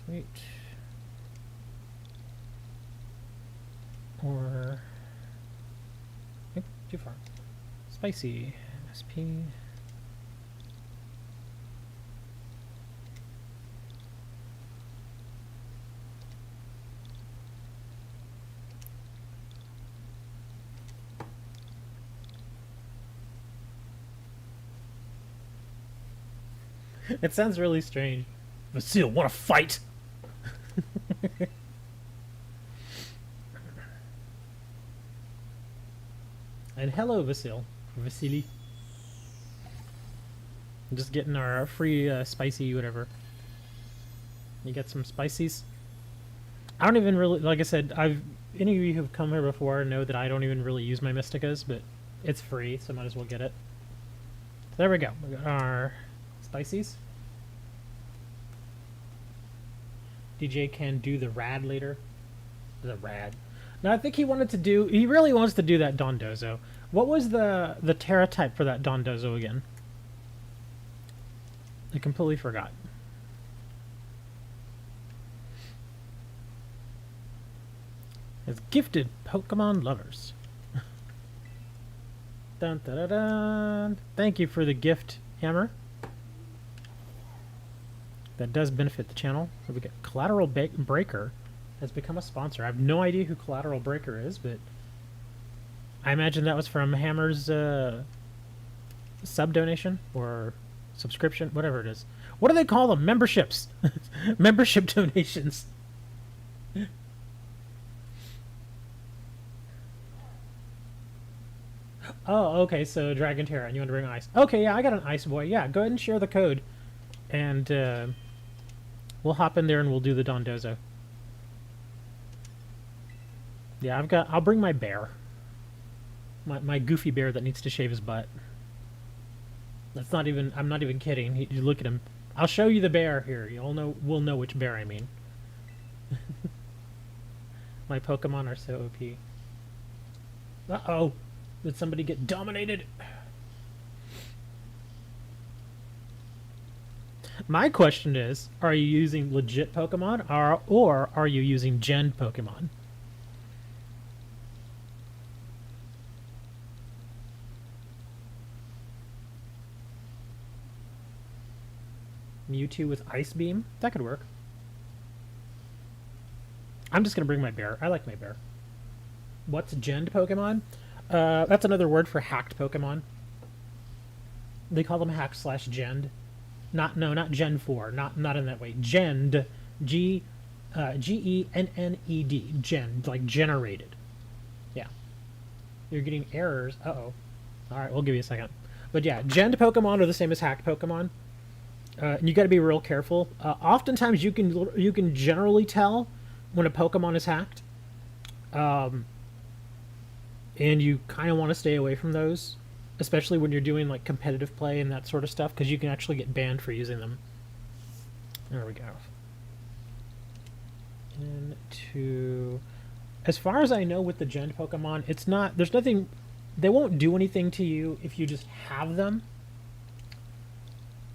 Sweet. Or nope, too far. Spicy. SP. It sounds really strange. Vasil, wanna fight? And hello, Vasily. I'm just getting our free spicy whatever. You got some spices? I don't even really, like I said, any of you who've come here before know that I don't even really use my Mysticas, but it's free, so might as well get it. There we go. We got our spices. DJ can do the rad later. The rad. Now I think he really wants to do that Dondozo. What was the Terra type for that Dondozo again? I completely forgot. It's gifted Pokemon lovers. Dun, dun, dun, dun. Thank you for the gift, Hammer. That does benefit the channel. So we got Collateral Breaker has become a sponsor. I have no idea who Collateral Breaker is, but I imagine that was from Hammer's sub donation, or subscription, whatever it is. What do they call them? Memberships. Membership donations. Oh, okay, so Dragon Terra, and you want to bring ice. Okay, yeah, I got an ice boy. Yeah, go ahead and share the code. And we'll hop in there and we'll do the Dondozo. Yeah, I'll bring my bear. My goofy bear that needs to shave his butt. That's not even, I'm not even kidding. You look at him. I'll show you the bear here. We'll know which bear I mean. My Pokemon are so OP. Uh-oh. Did somebody get dominated? My question is, are you using legit Pokemon or are you using gen Pokemon? Mewtwo with Ice Beam? That could work. I'm just going to bring my bear. I like my bear. What's gen Pokemon? That's another word for hacked Pokemon. They call them hacked / gen. Not Gen 4. Not in that way. Genned. G-E-N-N-E-D. Gen. Like generated. Yeah. You're getting errors. Uh-oh. Alright, we'll give you a second. But yeah, genned Pokemon are the same as hacked Pokemon. And you got to be real careful. Oftentimes you can generally tell when a Pokemon is hacked. And you kind of want to stay away from those, especially when you're doing like competitive play and that sort of stuff, because you can actually get banned for using them. There we go. Into, as far as I know with the gen Pokemon, it's not, there's nothing, they won't do anything to you if you just have them.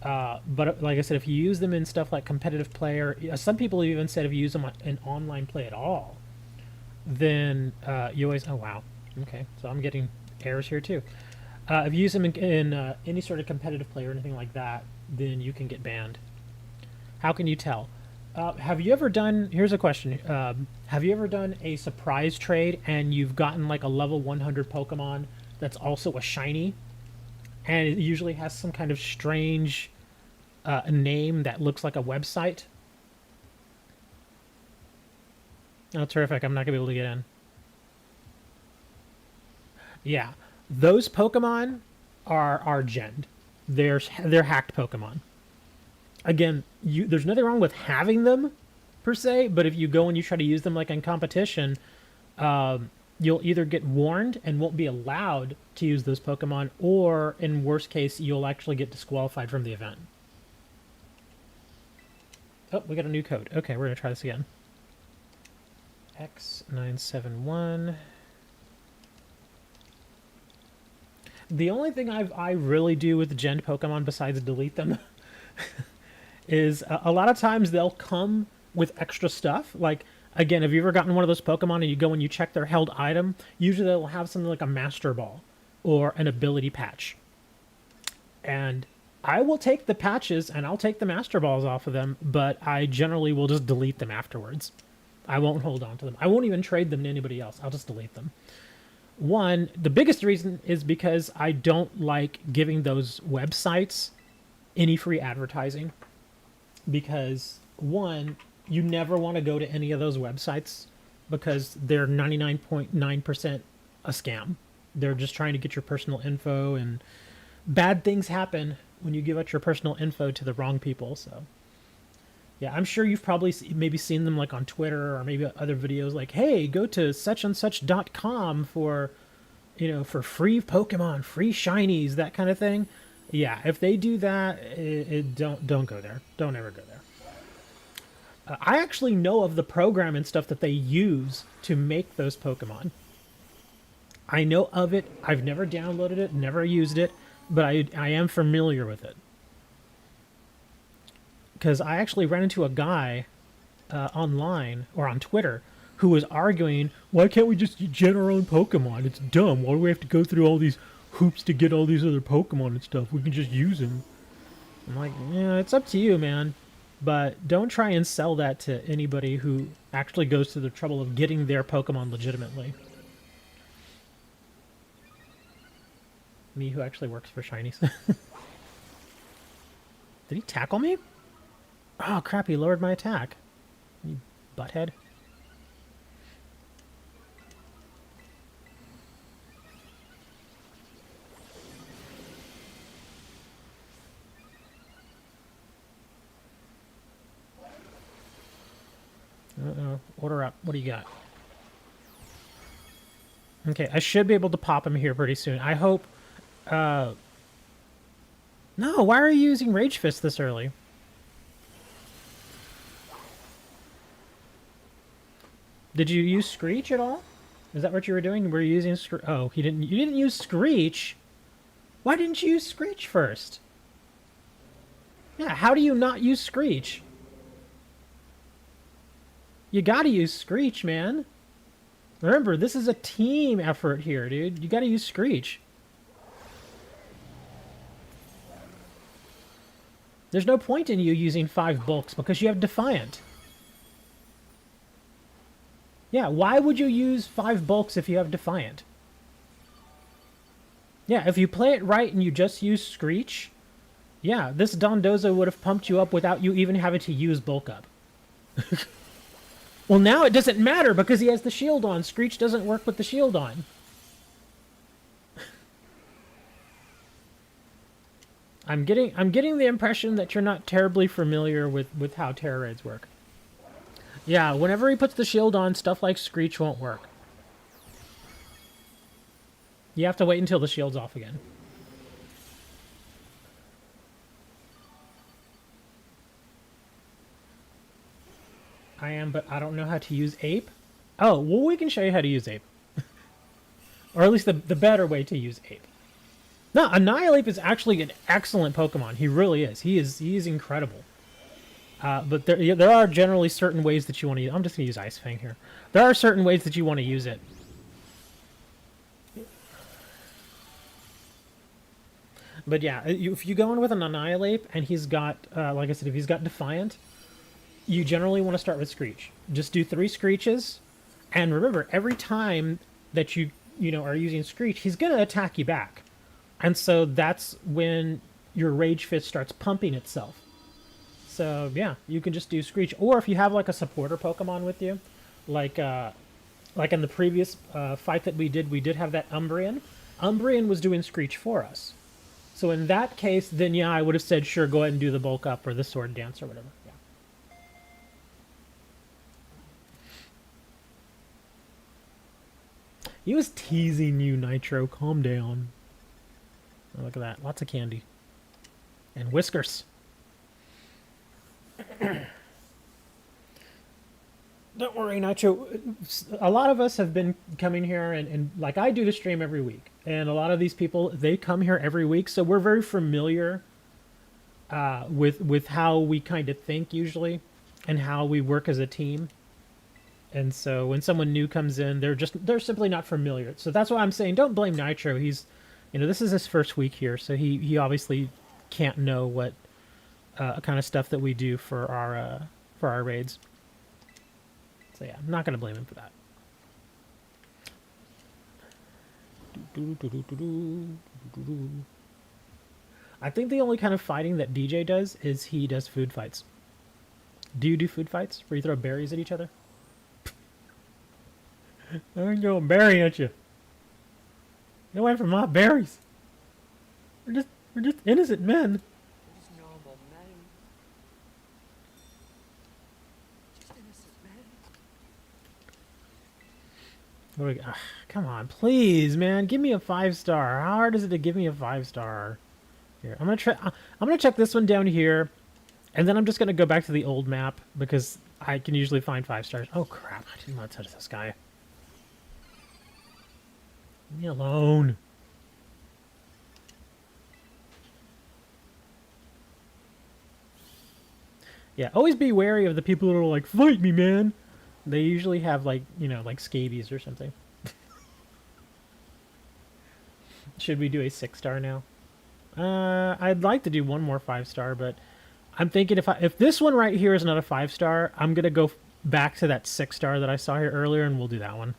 But like I said, if you use them in stuff like competitive play, or some people even said if you use them in online play at all, then you always, oh wow. Okay, so I'm getting errors here too. If you use them in any sort of competitive play or anything like that, then you can get banned. How can you tell? Have you ever done, here's a question, have you ever done a surprise trade and you've gotten like a level 100 Pokemon that's also a shiny? And it usually has some kind of strange name that looks like a website? Oh, terrific, I'm not going to be able to get in. Yeah, those Pokemon are genned. They're hacked Pokemon. Again, there's nothing wrong with having them, per se, but if you go and you try to use them like in competition, you'll either get warned and won't be allowed to use those Pokemon, or in worst case, you'll actually get disqualified from the event. Oh, we got a new code. Okay, we're going to try this again. X971... The only thing I really do with the gen Pokemon besides delete them is a lot of times they'll come with extra stuff. Like, again, have you ever gotten one of those Pokemon and you go and you check their held item? Usually they'll have something like a Master Ball or an ability patch. And I will take the patches and I'll take the Master Balls off of them, but I generally will just delete them afterwards. I won't hold on to them. I won't even trade them to anybody else. I'll just delete them. One, the biggest reason is because I don't like giving those websites any free advertising. Because, one, you never want to go to any of those websites because they're 99.9% a scam. They're just trying to get your personal info, and bad things happen when you give out your personal info to the wrong people. So, yeah, I'm sure you've probably maybe seen them like on Twitter or maybe other videos like, hey, go to suchandsuch.com for, for free Pokemon, free shinies, that kind of thing. Yeah, if they do that, don't go there. Don't ever go there. I actually know of the program and stuff that they use to make those Pokemon. I know of it. I've never downloaded it, never used it, but I am familiar with it. Because I actually ran into a guy online or on Twitter who was arguing, why can't we just gen our own Pokemon? It's dumb. Why do we have to go through all these hoops to get all these other Pokemon and stuff? We can just use them. I'm like, yeah, it's up to you, man. But don't try and sell that to anybody who actually goes to the trouble of getting their Pokemon legitimately. Me, who actually works for Shinies. Did he tackle me? Oh, crap, he lowered my attack. You butthead. Uh-oh. Order up. What do you got? Okay, I should be able to pop him here pretty soon. I hope... No, why are you using Rage Fist this early? Did you use Screech at all? Is that what you were doing? Were you using Screech? Oh, you didn't use Screech? Why didn't you use Screech first? Yeah, how do you not use Screech? You gotta use Screech, man. Remember, this is a team effort here, dude. You gotta use Screech. There's no point in you using 5 bulks because you have Defiant. Yeah, why would you use 5 bulks if you have Defiant? Yeah, if you play it right and you just use Screech, yeah, this Dondozo would have pumped you up without you even having to use bulk up. Well, now it doesn't matter because he has the shield on. Screech doesn't work with the shield on. I'm getting the impression that you're not terribly familiar with how Terror Raids work. Yeah, whenever he puts the shield on, stuff like Screech won't work. You have to wait until the shield's off again. I am, but I don't know how to use Ape. Oh, well, we can show you how to use Ape. Or at least the better way to use Ape. No, Annihilate is actually an excellent Pokemon. He really is. He is incredible. But there are generally certain ways that you want to use. I'm just going to use Ice Fang here. There are certain ways that you want to use it. But yeah, if you go in with an Annihilate and he's got, like I said, if he's got Defiant, you generally want to start with Screech. Just do 3 Screeches, and remember, every time that you are using Screech, he's going to attack you back. And so that's when your Rage Fist starts pumping itself. So yeah, you can just do Screech. Or if you have like a supporter Pokemon with you, like in the previous fight that we did have that Umbreon. Umbreon was doing Screech for us. So in that case, then yeah, I would have said, sure, go ahead and do the bulk up or the sword dance or whatever. Yeah. He was teasing you, Nitro. Calm down. Oh, look at that. Lots of candy. And whiskers. Don't worry, Nitro. A lot of us have been coming here, and like I do the stream every week. And a lot of these people, they come here every week, so we're very familiar with how we kind of think usually and how we work as a team. And so when someone new comes in, they're simply not familiar. So that's why I'm saying don't blame Nitro. He's, this is his first week here, so he obviously can't know what kind of stuff that we do for our raids. So yeah, I'm not going to blame him for that. I think the only kind of fighting that DJ does is he does food fights. Do you do food fights where you throw berries at each other? I'm going berry at you. Get away from my berries. We're just innocent men. We're just normal men. Just innocent men. Come on, please, man. Give me a 5-star. How hard is it to give me a 5-star? Here, I'm gonna check this one down here, and then I'm just gonna go back to the old map because I can usually find 5 stars. Oh crap! I didn't want to touch this guy. Leave me alone. Yeah, always be wary of the people that are like, fight me, man. They usually have like scabies or something. Should we do a 6-star now? I'd like to do one more 5-star, but I'm thinking if this one right here is not a 5-star, I'm gonna go back to that 6-star that I saw here earlier, and we'll do that one.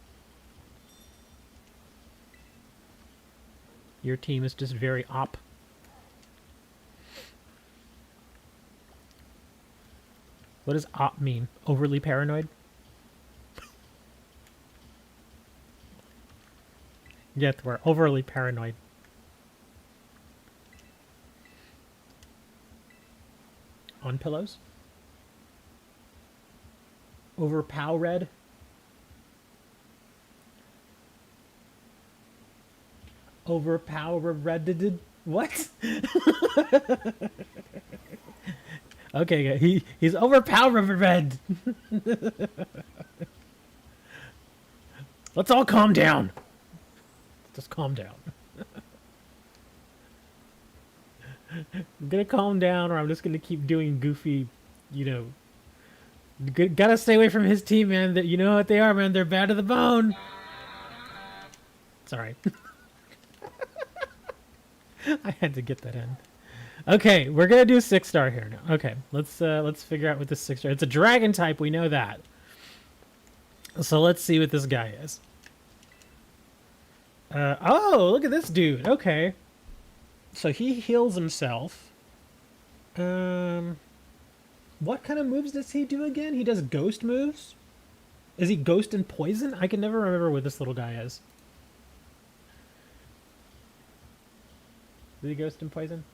Your team is just very op. What does op mean? Overly paranoid? Yes, we're overly paranoid. On pillows? Overpowered? Overpowered? What? Okay, he's overpowered. Let's all calm down. Just calm down. I'm gonna calm down, or I'm just gonna keep doing goofy, you know. Gotta stay away from his team, man. That you know what they are, man. They're bad to the bone. Sorry. I had to get that in. Okay, we're gonna do 6-star here now. Okay, let's figure out what this 6-star. It's a dragon type. We know that. So let's see what this guy is. Oh, look at this dude. Okay. So he heals himself. What kind of moves does he do again? He does ghost moves? Is he ghost and poison? I can never remember what this little guy is. Is he ghost and poison?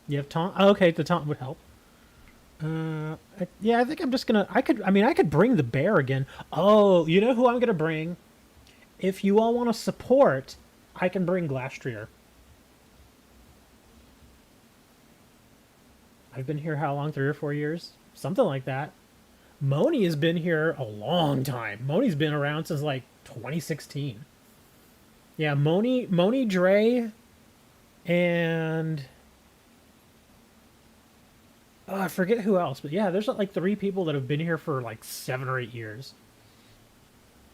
You have taunt? Oh, okay, the taunt would help. Yeah, I think I'm just gonna... I could bring the bear again. Oh, you know who I'm gonna bring? If you all want to support, I can bring Glastrier. I've been here how long? 3 or 4 years? Something like that. Moni has been here a long time. Moni's been around since like 2016. Yeah, Moni, Dre, and... Oh, I forget who else. But yeah, there's like 3 people that have been here for like 7 or 8 years.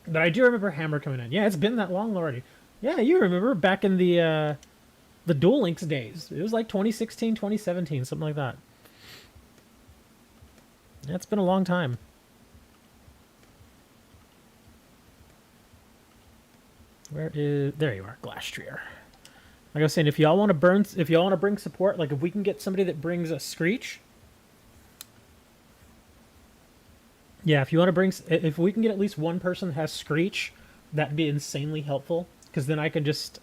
But I do remember Hammer coming in. Yeah, it's been that long already. Yeah, you remember back in the Duel Links days. It was like 2016, 2017, something like that. Yeah, it's been a long time. Where is... There you are, Glastrier. Like I was saying, if y'all want to bring support, like if we can get somebody that brings a Screech... Yeah, if you want to bring... If we can get at least one person that has Screech, that'd be insanely helpful. Because then I can just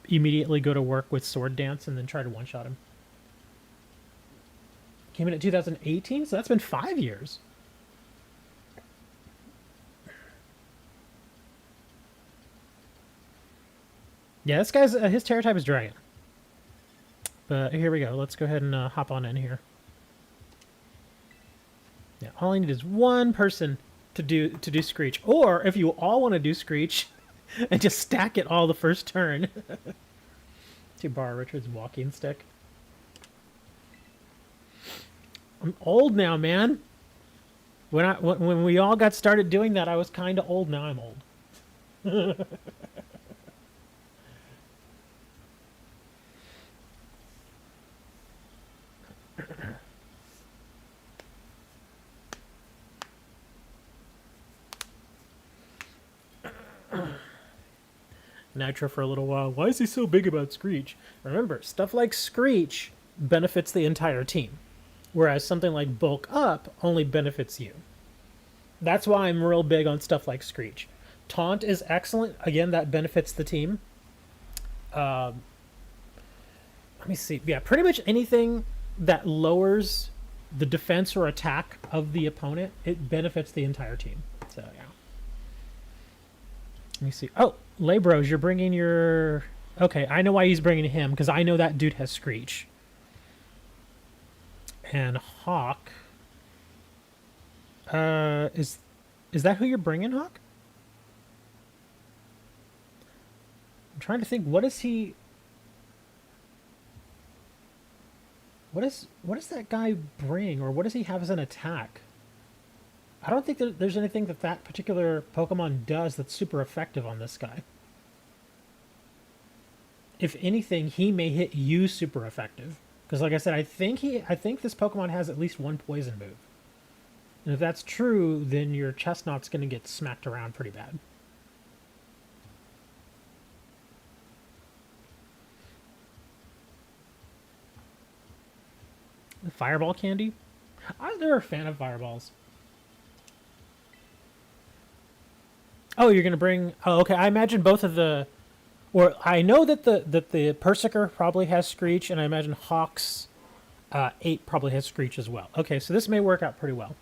immediately go to work with Sword Dance and then try to one-shot him. Came in at 2018, so that's been 5 years. Yeah, this guy's... his Terror type is Dragon. But here we go. Let's go ahead and hop on in here. Yeah, all I need is one person to do Screech. Or if you all want to do Screech and just stack it all the first turn. To borrow Richard's walking stick. I'm old now, man. When we all got started doing that, I was kind of old. Now I'm old. Nitro for a little while. Why is he so big about Screech? Remember, stuff like Screech benefits the entire team, whereas something like Bulk Up only benefits you. That's why I'm real big on stuff like Screech. Taunt is excellent. Again, that benefits the team. Let me see. Yeah, pretty much anything that lowers the defense or attack of the opponent, it benefits the entire team. So, yeah. Let me see. Oh, Labros, you're bringing your... Okay, I know why he's bringing him, because I know that dude has Screech. And Hawk... Is that who you're bringing, Hawk? I'm trying to think, what is he... What does that guy bring, or what does he have as an attack? I don't think there's anything that particular Pokemon does that's super effective on this guy. If anything, he may hit you super effective. Because like I said, I think this Pokemon has at least one poison move. And if that's true, then your Chestnut's going to get smacked around pretty bad. The Fireball candy? I was never a fan of fireballs. Oh, you're gonna bring... Oh, okay. I imagine both of the... Or I know that the Persiker probably has Screech, and I imagine Hawk's 8 probably has Screech as well. Okay, so this may work out pretty well.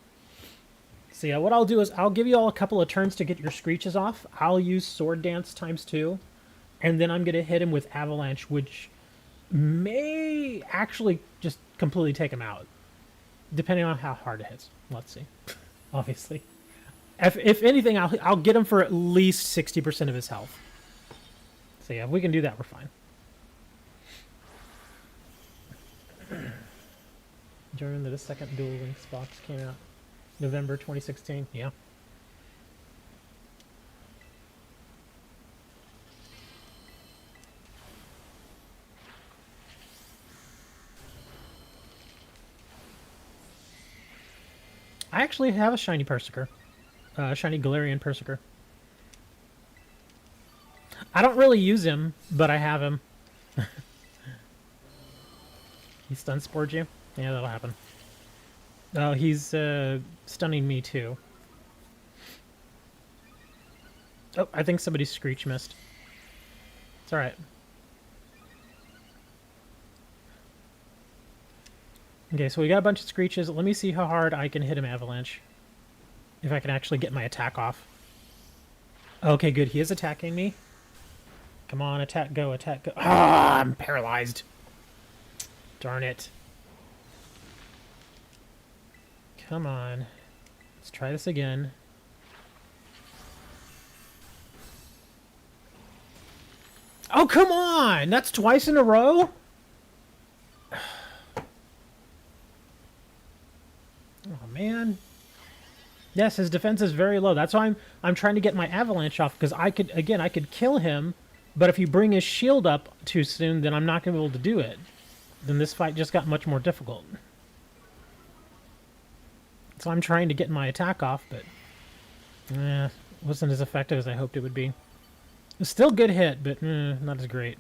So yeah, what I'll do is I'll give you all a couple of turns to get your Screeches off. I'll use Sword Dance ×2, and then I'm going to hit him with Avalanche, which may actually just completely take him out, depending on how hard it hits. Let's see. Obviously. If anything, I'll get him for at least 60% of his health. So yeah, if we can do that, we're fine. During the second Duel Links box came out. November 2016, yeah. I actually have a shiny Persiker. Shiny Galarian Persiker. I don't really use him, but I have him. He stun spored you? Yeah, that'll happen. Oh, he's stunning me too. Oh, I think somebody's Screech missed. It's alright. Okay, so we got a bunch of Screeches. Let me see how hard I can hit him Avalanche. If I can actually get my attack off. Okay, good. He is attacking me. Come on, attack, go, attack, go. Ah, I'm paralyzed. Darn it. Come on. Let's try this again. Oh, come on! That's twice in a row? Oh, man. Yes, his defense is very low. That's why I'm trying to get my Avalanche off, because I could kill him, but if you bring his shield up too soon, then I'm not going to be able to do it. Then this fight just got much more difficult. So I'm trying to get my attack off, but wasn't as effective as I hoped it would be. It's still a good hit, but not as great.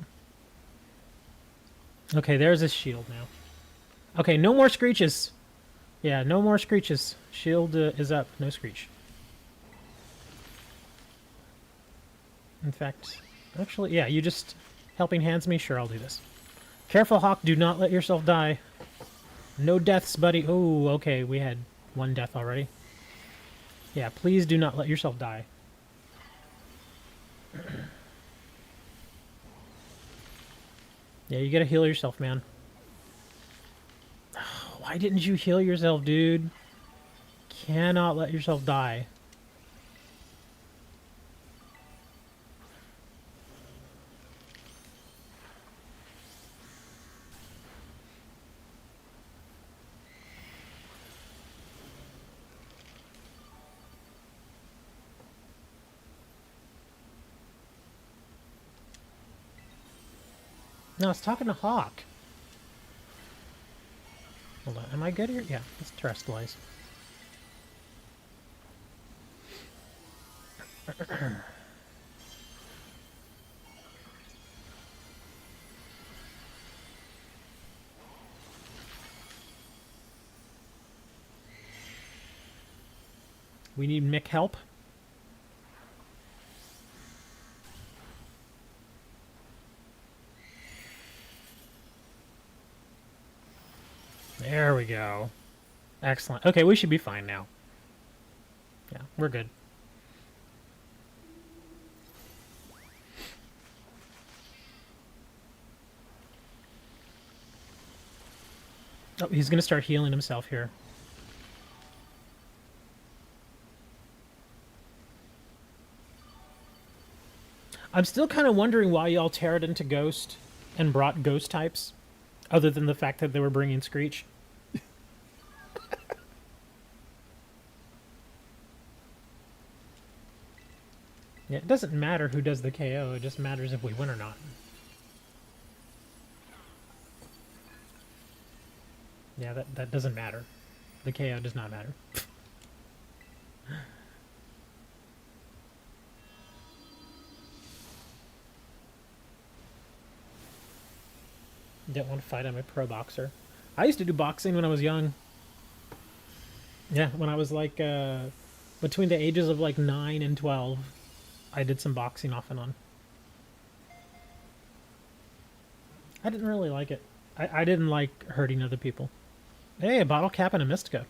Okay, there's his shield now. Okay, no more Screeches. Yeah, no more Screeches. Shield is up. No Screech. In fact, actually, yeah, you just helping hands me? Sure, I'll do this. Careful, Hawk. Do not let yourself die. No deaths, buddy. Oh, okay, we had one death already. Yeah, please do not let yourself die. Yeah, you gotta heal yourself, man. Why didn't you heal yourself, dude? Cannot let yourself die. No, I was talking to Hawk. Hold on, am I good here? Yeah, let's terrestrialize. We need Mick help. There we go. Excellent. Okay, we should be fine now. Yeah, we're good. Oh, he's going to start healing himself here. I'm still kind of wondering why y'all teared into Ghost and brought Ghost types, other than the fact that they were bringing Screech. Yeah, it doesn't matter who does the KO, it just matters if we win or not. Yeah, that doesn't matter. The KO does not matter. Don't want to fight. I'm a pro boxer. I used to do boxing when I was young. Yeah, when I was like between the ages of like 9 and 12, I did some boxing off and on. I didn't really like it. I didn't like hurting other people. Hey, a bottle cap and a Mystica.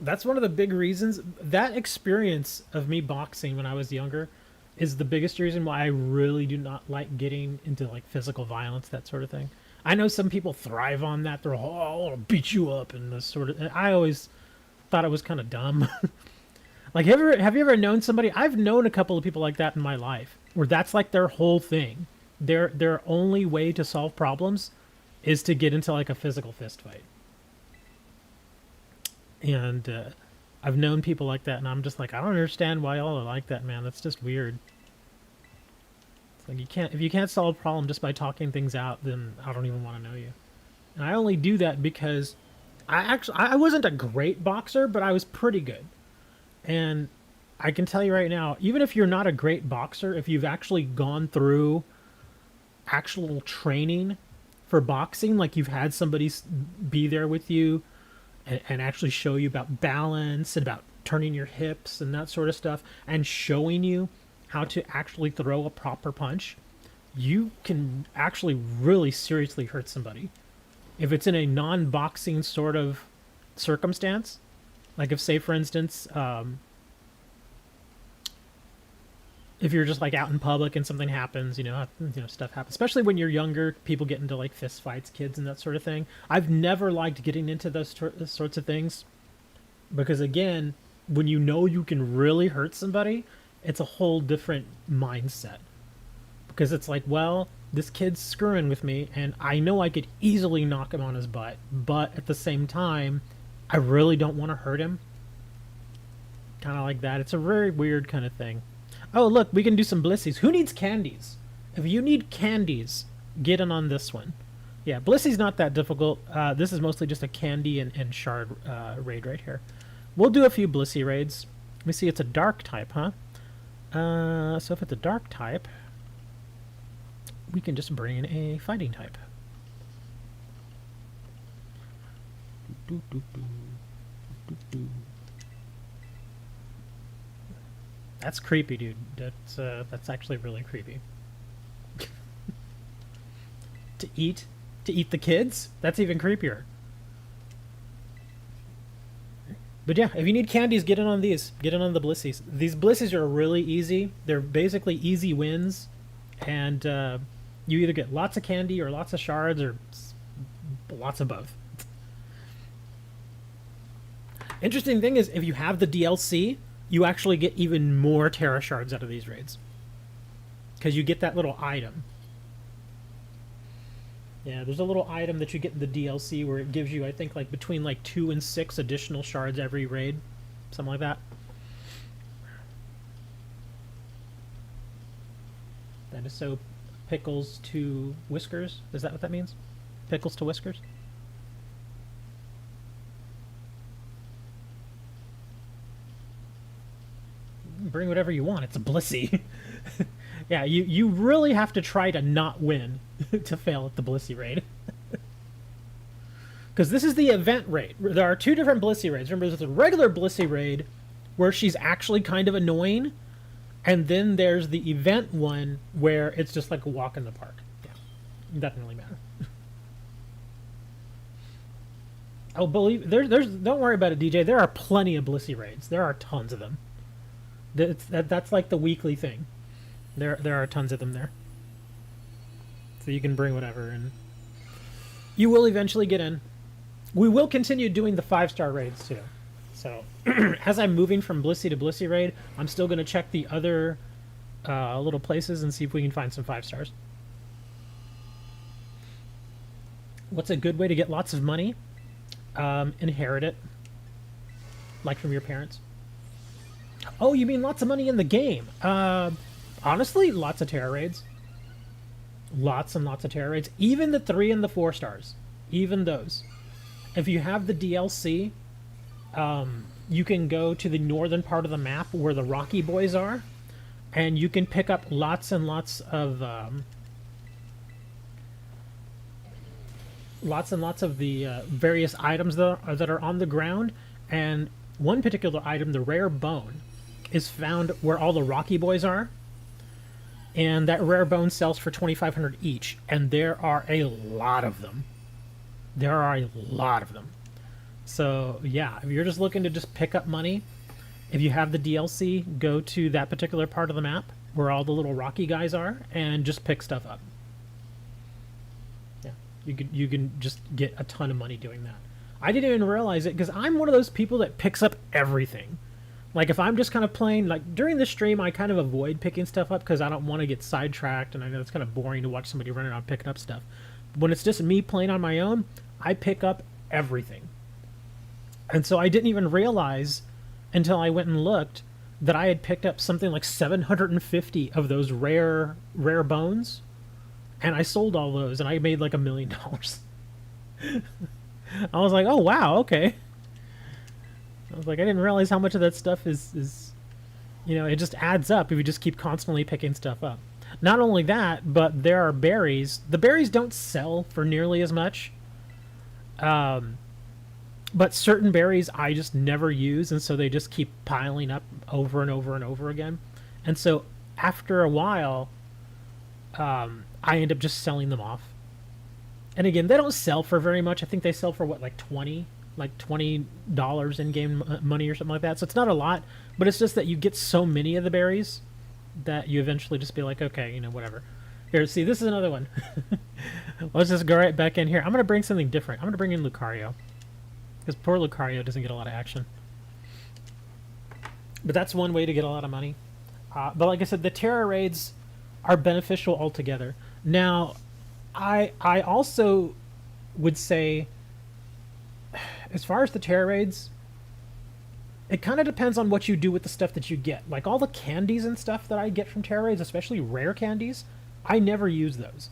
That's one of the big reasons. That experience of me boxing when I was younger is the biggest reason why I really do not like getting into like physical violence, that sort of thing. I know some people thrive on that. They're all, oh, I want to beat you up and this sort of. I always thought it was kind of dumb. Like, have you ever known somebody? I've known a couple of people like that in my life, where that's like their whole thing. Their only way to solve problems is to get into like a physical fist fight. And I've known people like that, and I'm just like, I don't understand why y'all are like that, man. That's just weird. It's like if you can't solve a problem just by talking things out, then I don't even want to know you. And I only do that because I wasn't a great boxer, but I was pretty good. And I can tell you right now, even if you're not a great boxer, if you've actually gone through actual training for boxing, like you've had somebody be there with you and actually show you about balance and about turning your hips and that sort of stuff, and showing you how to actually throw a proper punch, you can actually really seriously hurt somebody. If it's in a non-boxing sort of circumstance, like if, say, for instance, if you're just like out in public and something happens, stuff happens. Especially when you're younger, people get into like fist fights, kids and that sort of thing. I've never liked getting into those sorts of things because, again, when you know you can really hurt somebody, it's a whole different mindset. Because it's like, well, this kid's screwing with me, and I know I could easily knock him on his butt, but at the same time, I really don't want to hurt him. Kind of like that. It's a very weird kind of thing. Oh, look, we can do some Blissies. Who needs candies? If you need candies, get in on this one. Yeah, Blissey's not that difficult. This is mostly just a candy and shard raid right here. We'll do a few Blissey raids. Let me see, it's a dark type, huh? So if it's a dark type, we can just bring in a fighting type. That's creepy, dude. That's actually really creepy. To eat the kids? That's even creepier. But yeah, if you need candies, get in on these. Get in on the Blissies. These Blissies are really easy. They're basically easy wins, and you either get lots of candy or lots of shards or lots of both. Interesting thing is, if you have the DLC, you actually get even more Terra Shards out of these raids. Because you get that little item. Yeah, there's a little item that you get in the DLC where it gives you, I think, like between like 2 and 6 additional shards every raid. Something like that. That is so pickles to whiskers. Is that what that means? Pickles to whiskers? Bring whatever you want. It's a Blissey. Yeah, you really have to try to not win to fail at the Blissey raid. Because this is the event raid. There are 2 different Blissey raids. Remember, there's a regular Blissey raid where she's actually kind of annoying, and then there's the event one where it's just like a walk in the park. Yeah, it doesn't really matter. Oh, there's don't worry about it, DJ. There are plenty of Blissey raids. There are tons of them. That's like the weekly thing. There are tons of them there. So you can bring whatever, and you will eventually get in. We will continue doing the 5-star raids too. So as I'm moving from Blissey to Blissey raid, I'm still going to check the other little places and see if we can find some 5 stars. What's a good way to get lots of money? Inherit it, like from your parents. Oh, you mean lots of money in the game? Honestly, lots of Terra raids. Lots and lots of Terra raids. Even the 3 and the 4 stars. Even those. If you have the DLC, you can go to the northern part of the map where the Rocky Boys are, and you can pick up lots and lots of lots and lots of the various items that are on the ground, and one particular item, the rare bone, is found where all the Rocky Boys are, and that rare bone sells for 2,500 each, and there are a lot of them. There are a lot of them. So yeah, if you're just looking to just pick up money, if you have the DLC, go to that particular part of the map where all the little Rocky guys are, and just pick stuff up. Yeah, you can just get a ton of money doing that. I didn't even realize it because I'm one of those people that picks up everything. Like if I'm just kind of playing, like during the stream, I kind of avoid picking stuff up because I don't want to get sidetracked, and I know it's kind of boring to watch somebody running around picking up stuff. When it's just me playing on my own, I pick up everything. And so I didn't even realize until I went and looked that I had picked up something like 750 of those rare bones, and I sold all those, and I made like $1 million. I was like, oh wow, okay. I was like, I didn't realize how much of that stuff is you know, it just adds up if you just keep constantly picking stuff up. Not only that, but there are berries. The berries don't sell for nearly as much. But certain berries I just never use, and so they just keep piling up over and over and over again. And so after a while, I end up just selling them off. And again, they don't sell for very much. I think they sell for what, like $20 in-game money or something like that. So it's not a lot, but it's just that you get so many of the berries that you eventually just be like, okay, you know, whatever. Here, see, this is another one. Let's just go right back in here. I'm going to bring something different. I'm going to bring in Lucario, because poor Lucario doesn't get a lot of action. But that's one way to get a lot of money. But like I said, the Terra raids are beneficial altogether. Now, I also would say, as far as the Terra raids, it kind of depends on what you do with the stuff that you get. Like all the candies and stuff that I get from Terra raids, especially rare candies, I never use those.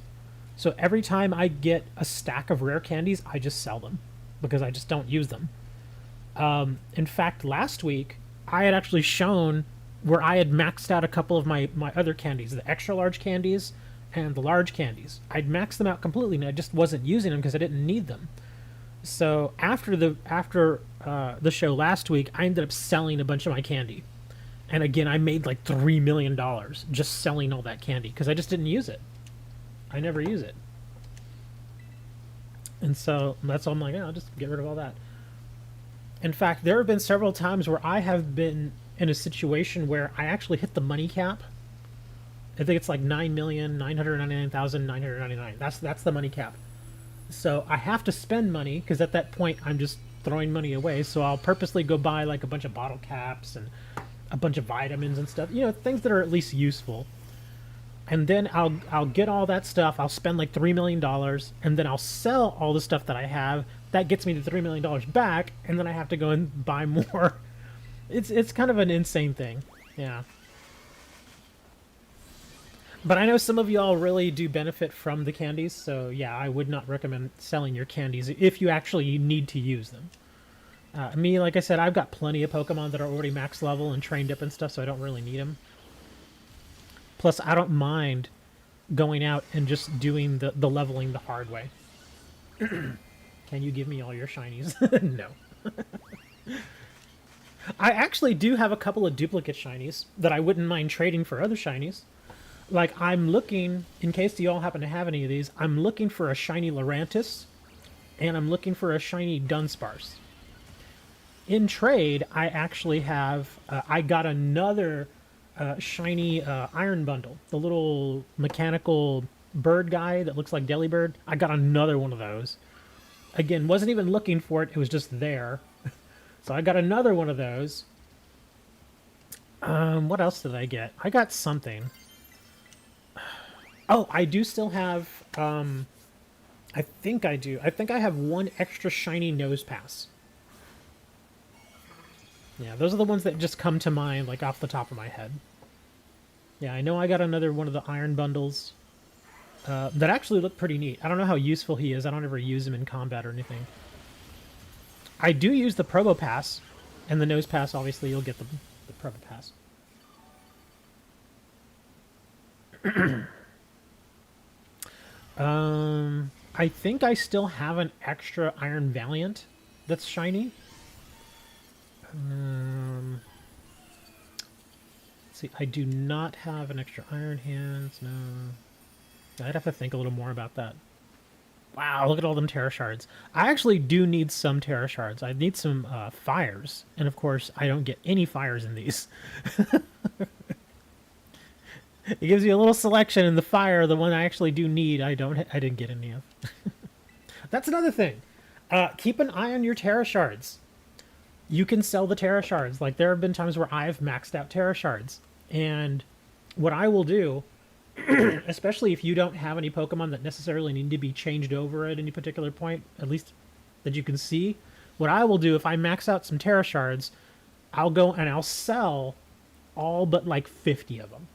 So every time I get a stack of rare candies, I just sell them, because I just don't use them. In fact, last week, I had actually shown where I had maxed out a couple of my other candies, the extra large candies and the large candies. I'd maxed them out completely, and I just wasn't using them because I didn't need them. So after the show last week, I ended up selling a bunch of my candy. And again, I made like $3 million just selling all that candy because I just didn't use it. I never use it. And so that's all I'm like, I'll just get rid of all that. In fact, there have been several times where I have been in a situation where I actually hit the money cap. I think it's like 9,999,999. That's the money cap. So I have to spend money because at that point I'm just throwing money away. So I'll purposely go buy like a bunch of bottle caps and a bunch of vitamins and stuff. You know, things that are at least useful. And then I'll get all that stuff. I'll spend like $3 million, and then I'll sell all the stuff that I have. That gets me the $3 million back, and then I have to go and buy more. It's kind of an insane thing. Yeah. But I know some of y'all really do benefit from the candies, so yeah, I would not recommend selling your candies if you actually need to use them. Me, like I said, I've got plenty of Pokemon that are already max level and trained up and stuff, so I don't really need them. Plus, I don't mind going out and just doing the leveling the hard way. Can you give me all your shinies? No. I actually do have a couple of duplicate shinies that I wouldn't mind trading for other shinies. Like, I'm looking, in case you all happen to have any of these, I'm looking for a shiny Lurantis, and I'm looking for a shiny Dunsparce. In trade, I actually have, I got another shiny iron bundle, the little mechanical bird guy that looks like Delibird. I got another one of those. Again, wasn't even looking for it, it was just there. So I got another one of those. What else did I get? I got something. Oh, I do still have, I think I do. I think I have one extra shiny nose pass. Yeah, those are the ones that just come to mind, like, off the top of my head. Yeah, I know I got another one of the iron bundles that actually look pretty neat. I don't know how useful he is. I don't ever use him in combat or anything. I do use the Probo Pass, and the Nose Pass, obviously, you'll get the Probo Pass. I think I still have an extra Iron Valiant that's shiny. Let's see, I do not have an extra Iron Hands, no. I'd have to think a little more about that. Wow, look at all them Terra Shards. I actually do need some Terra Shards. I need some fires. And of course, I don't get any fires in these. It gives you a little selection in the fire. The one I actually do need, I didn't get any of. That's another thing. Keep an eye on your Terra Shards. You can sell the Terra Shards. Like, there have been times where I've maxed out Terra Shards. And what I will do, especially if you don't have any Pokemon that necessarily need to be changed over at any particular point, at least that you can see, what I will do if I max out some Terra Shards, I'll go and I'll sell all but like 50 of them.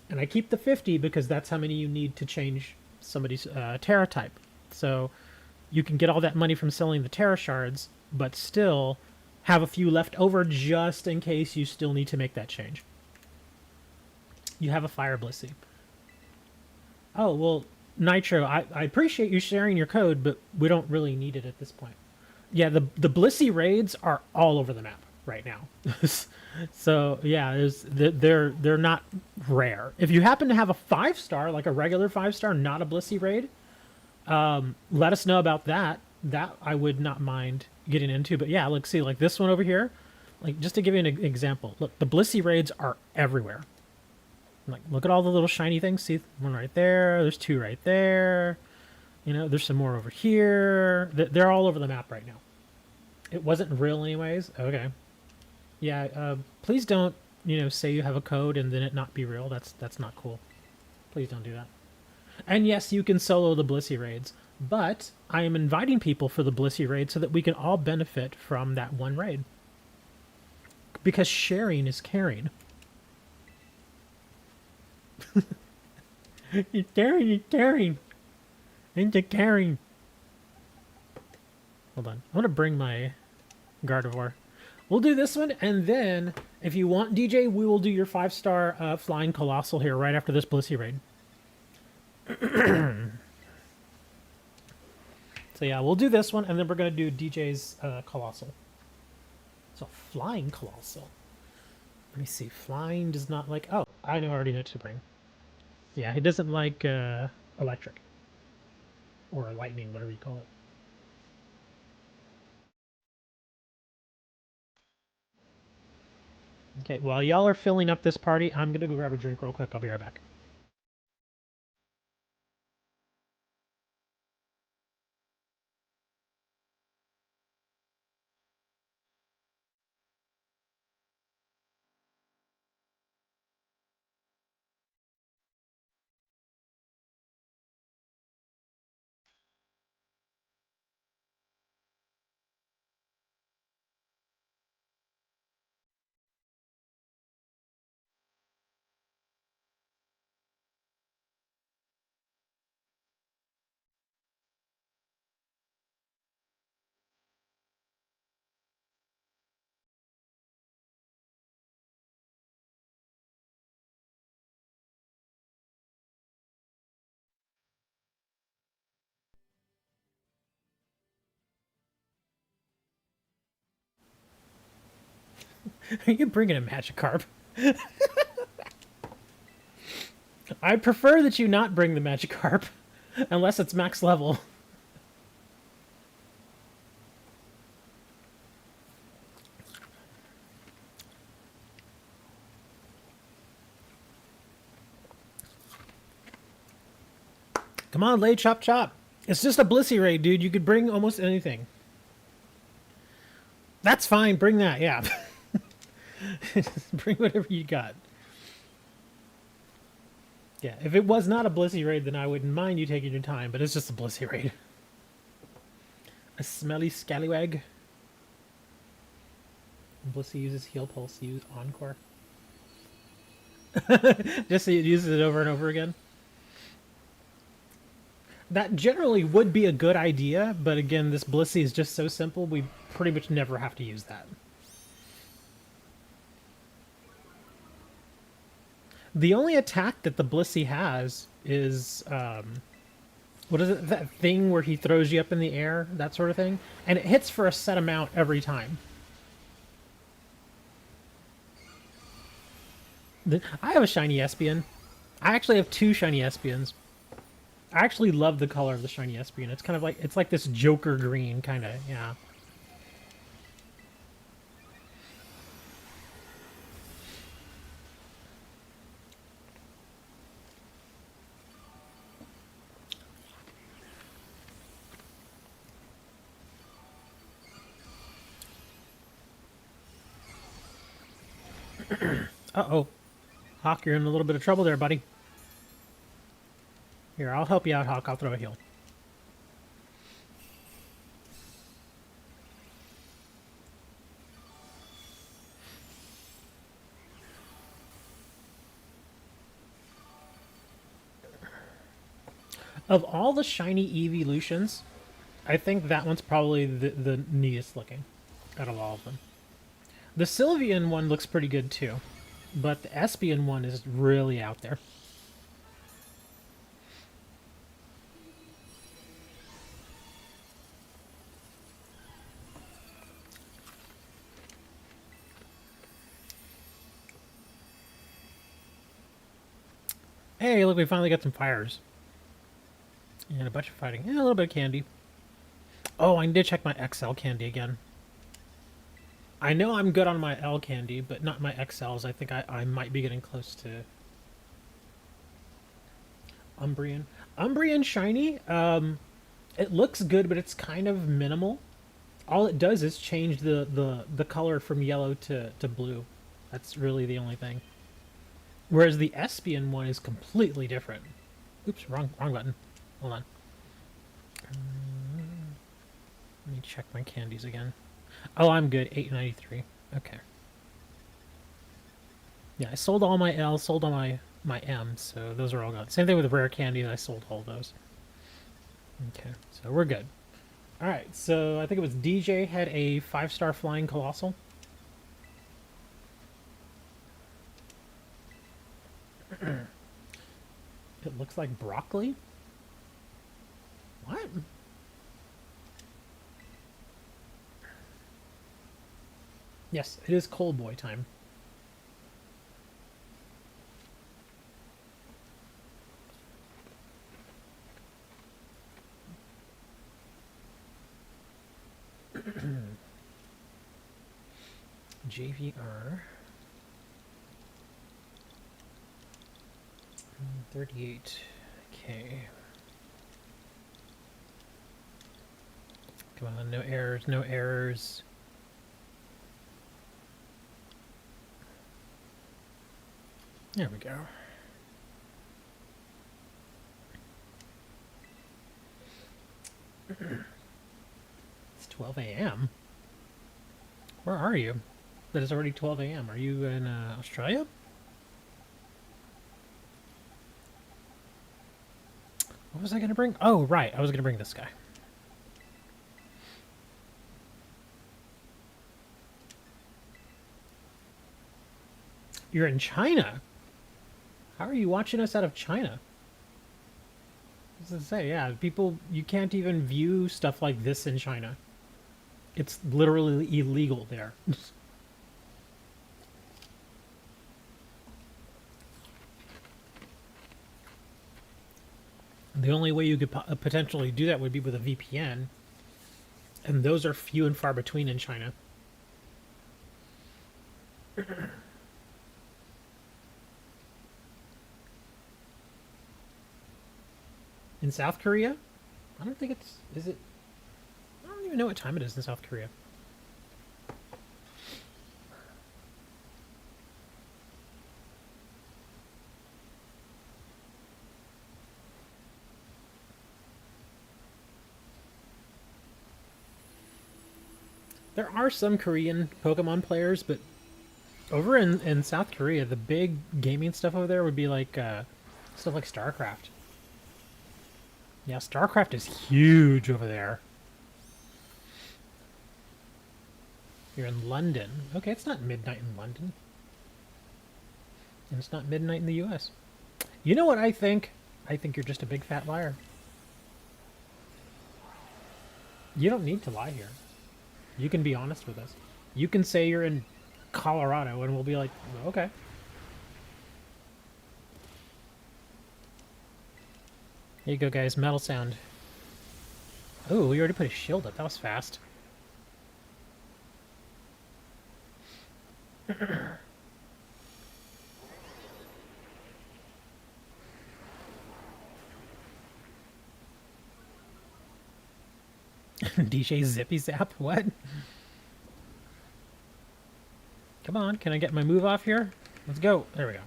And I keep the 50 because that's how many you need to change somebody's Terra type. So you can get all that money from selling the Terra Shards, but still have a few left over just in case you still need to make that change. You have a Fire Blissey. Oh, well, Nitro, I appreciate you sharing your code, but we don't really need it at this point. Yeah, the Blissey raids are all over the map right now. So, yeah, they're not rare. If you happen to have a 5-star, like a regular 5-star, not a Blissey raid, let us know about that. That I would not mind getting into. But yeah, look, see, like this one over here, like just to give you an example, look, the Blissey raids are everywhere. Like, look at all the little shiny things. See, one right there. There's 2 right there. You know, there's some more over here. They're all over the map right now. It wasn't real anyways. Okay. Yeah, please don't, you know, say you have a code and then it not be real. That's not cool. Please don't do that. And yes, you can solo the Blissey raids, but I am inviting people for the Blissey raid so that we can all benefit from that one raid. Because sharing is caring. You're caring. Into caring. Hold on. I want to bring my Gardevoir. We'll do this one, and then, if you want, DJ, we will do your 5-star Flying Colossal here right after this Blissey raid. So yeah, we'll do this one, and then we're going to do DJ's Colossal. So, Flying Colossal. Let me see. Flying does not like... Oh, I already know what to bring. Yeah, he doesn't like electric. Or lightning, whatever you call it. Okay, while y'all are filling up this party, I'm going to go grab a drink real quick. I'll be right back. Are you bringing a Magikarp? I prefer that you not bring the Magikarp, unless it's max level. Come on, Lay Chop Chop. It's just a Blissey raid, dude. You could bring almost anything. That's fine. Bring that, yeah. Bring whatever you got. Yeah, if it was not a Blissey raid, then I wouldn't mind you taking your time, but it's just a Blissey raid. A smelly scallywag. Blissey uses Heal Pulse, use Encore. Just so it uses it over and over again. That generally would be a good idea, but again, this Blissey is just so simple, we pretty much never have to use that. The only attack that the Blissey has is What is it? That thing where he throws you up in the air, that sort of thing, and it hits for a set amount every time. I have a shiny Espion. I actually have 2 shiny Espions. I actually love the color of the shiny Espion. It's kind of like, it's like this Joker green, kind of, yeah. Uh-oh. Hawk, you're in a little bit of trouble there, buddy. Here, I'll help you out, Hawk. I'll throw a heal. Of all the shiny evolutions, I think that one's probably the neatest looking out of all of them. The Sylveon one looks pretty good too, but the Espion one is really out there. Hey, look, we finally got some fires. And a bunch of fighting. Yeah, a little bit of candy. Oh, I need to check my XL candy again. I know I'm good on my L candy, but not my XLs. I think I might be getting close to Umbreon. Umbreon shiny, it looks good, but it's kind of minimal. All it does is change the color from yellow to blue. That's really the only thing. Whereas the Espion one is completely different. Oops, wrong button. Hold on. Let me check my candies again. Oh, I'm good. 893. Okay. Yeah, I sold all my L, sold all my M, so those are all gone. Same thing with the rare candies. I sold all those. Okay, so we're good. All right, so I think it was DJ had a 5-star flying colossal. It looks like broccoli. What? Yes, it is Cold Boy time. JVR 38K. Come on, no errors, no errors. There we go. It's 12 a.m. Where are you? That is already 12 a.m. Are you in Australia? What was I going to bring? Oh, right. I was going to bring this guy. You're in China? How are you watching us out of China? What does it say? Yeah, people, you can't even view stuff like this in China. It's literally illegal there. The only way you could potentially do that would be with a VPN. And those are few and far between in China. In South Korea? I don't think it's... Is it... I don't even know what time it is in South Korea. There are some Korean Pokemon players, but over in South Korea, the big gaming stuff over there would be like stuff like StarCraft. Yeah, StarCraft is huge over there. You're in London. Okay, it's not midnight in London. And it's not midnight in the US. You know what I think? I think you're just a big fat liar. You don't need to lie here. You can be honest with us. You can say you're in Colorado and we'll be like, okay. Here you go, guys. Metal sound. Oh, we already put a shield up. That was fast. DJ Zippy Zap? What? Come on, can I get my move off here? Let's go. There we go.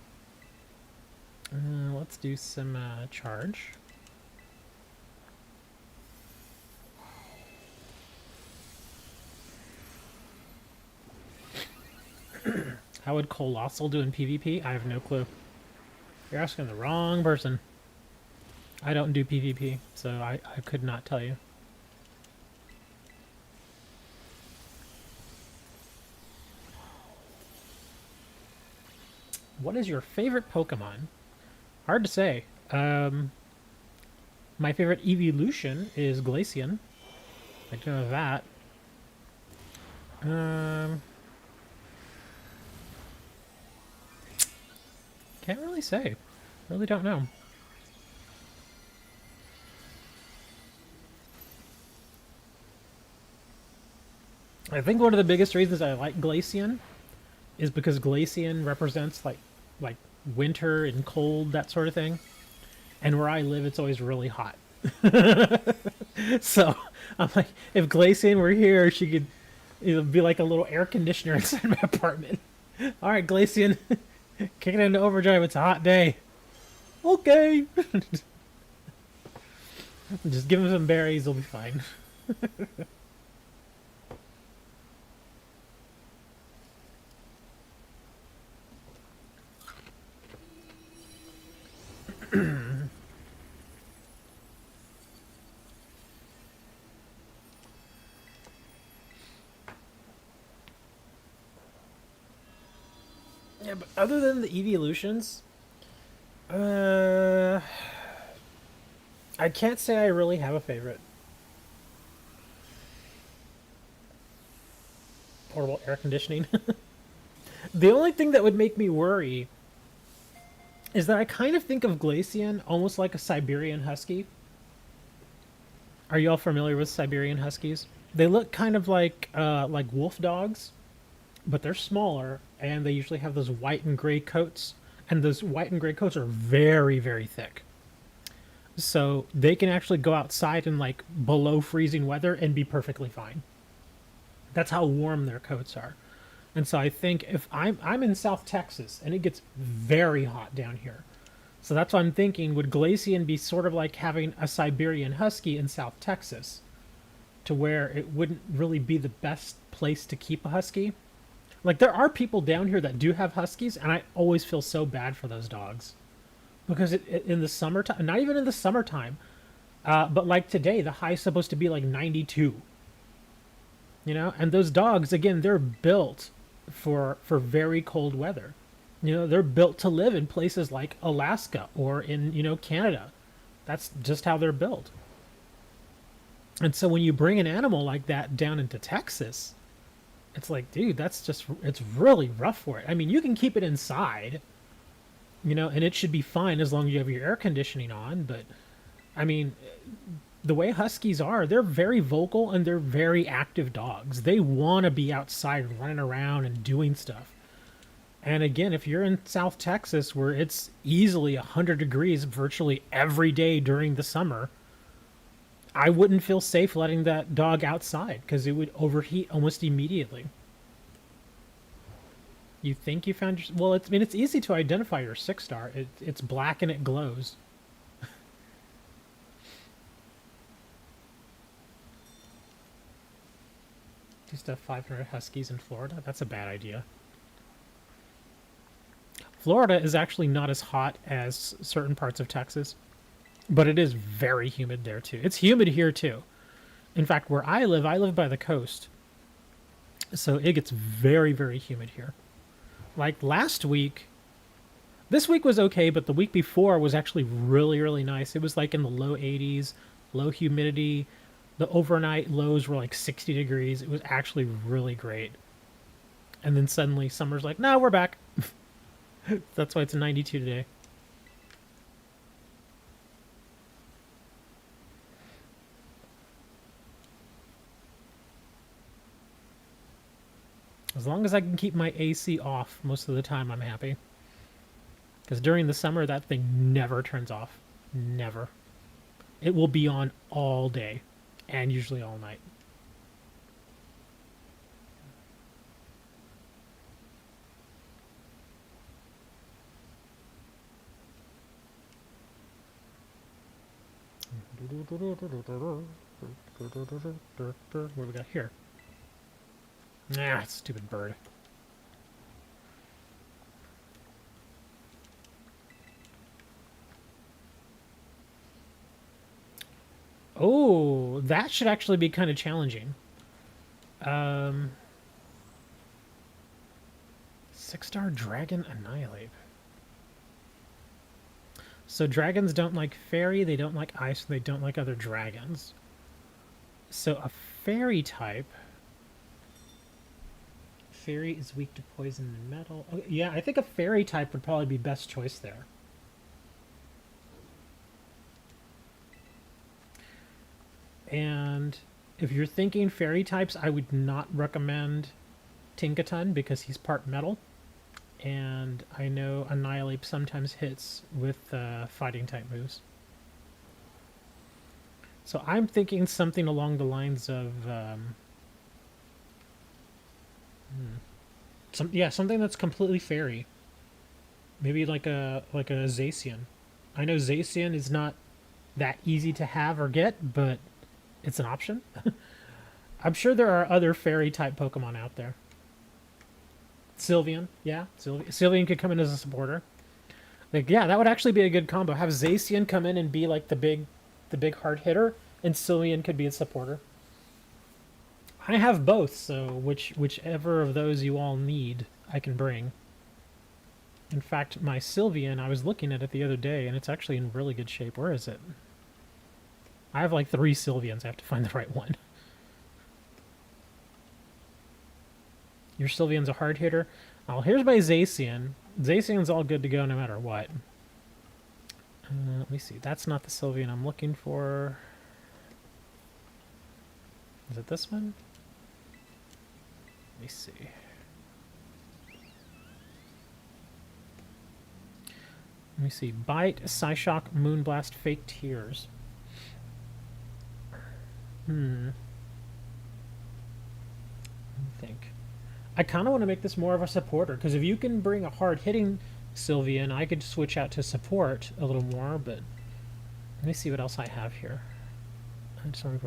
Let's do some charge. How would Colossal do in PvP? I have no clue. You're asking the wrong person. I don't do PvP, so I could not tell you. What is your favorite Pokemon? Hard to say. My favorite evolution is Glaceon. I do know that. Can't really say. Really don't know. I think one of the biggest reasons I like Glaceon is because Glaceon represents like winter and cold, that sort of thing. And where I live, it's always really hot. So I'm like, if Glaceon were here, she could be like a little air conditioner inside my apartment. All right, Glaceon, kick it into overdrive. It's a hot day. Okay. Just give him some berries. He'll be fine. Yeah, but other than the evolutions, I can't say I really have a favorite. Portable air conditioning. The only thing that would make me worry is that I kind of think of Glaceon almost like a Siberian Husky. Are you all familiar with Siberian Huskies? They look kind of like wolf dogs, but they're smaller, and they usually have those white and gray coats, and those white and gray coats are very, very thick. So they can actually go outside in like below freezing weather and be perfectly fine. That's how warm their coats are. And so I think if I'm in South Texas and it gets very hot down here. So that's what I'm thinking, would Glaceon be sort of like having a Siberian Husky in South Texas, to where it wouldn't really be the best place to keep a Husky? Like, there are people down here that do have Huskies, and I always feel so bad for those dogs. Because in the summertime, not even in the summertime, but like today, the high's supposed to be like 92. You know, and those dogs, again, they're built for very cold weather. You know, they're built to live in places like Alaska or in, you know, Canada. That's just how they're built. And so when you bring an animal like that down into Texas, it's like, dude, it's really rough for it. I mean, you can keep it inside, you know, and it should be fine as long as you have your air conditioning on. But, I mean, the way Huskies are, they're very vocal and they're very active dogs. They want to be outside running around and doing stuff. And again, if you're in South Texas where it's easily 100 degrees virtually every day during the summer, I wouldn't feel safe letting that dog outside because it would overheat almost immediately. You think you found your... Well, it's easy to identify your 6-star. It's black and it glows. Used to have 500 Huskies in Florida? That's a bad idea. Florida is actually not as hot as certain parts of Texas, but it is very humid there too. It's humid here too. In fact, where I live by the coast, so it gets very, very humid here. Like last week, this week was okay, but the week before was actually really, really nice. It was like in the low 80s, low humidity, The overnight lows were like 60 degrees. It was actually really great. And then suddenly summer's like, no, we're back. That's why it's 92 today. As long as I can keep my AC off most of the time, I'm happy. Because during the summer, that thing never turns off. Never. It will be on all day. And usually all night. What do we got here? Ah, stupid bird. Oh, that should actually be kind of challenging. 6-star Dragon Annihilate. So dragons don't like fairy, they don't like ice, they don't like other dragons. So a fairy type... Fairy is weak to poison and metal. Okay, yeah, I think a fairy type would probably be best choice there. And if you're thinking fairy types, I would not recommend Tinkaton because he's part metal. And I know Annihilate sometimes hits with fighting type moves. So I'm thinking something along the lines of... something that's completely fairy. Maybe like a Zacian. I know Zacian is not that easy to have or get, but it's an option. I'm sure there are other fairy type Pokemon out there. Sylveon, yeah, Sylveon could come in as a supporter. Like, yeah, that would actually be a good combo. Have Zacian come in and be like the big hard hitter, and Sylveon could be a supporter. I have both, so whichever of those you all need, I can bring. In fact, my Sylveon, I was looking at it the other day, and it's actually in really good shape. Where is it? I have like 3 Sylveons. I have to find the right one. Your Sylveon's a hard hitter. Well, here's my Zacian. Zacian's all good to go no matter what. Let me see. That's not the Sylveon I'm looking for. Is it this one? Let me see. Let me see. Bite, Psyshock, Moonblast, Fake Tears. Let me think. I kind of want to make this more of a supporter, because if you can bring a hard-hitting Sylveon, I could switch out to support a little more, but let me see what else I have here. I'm sorry,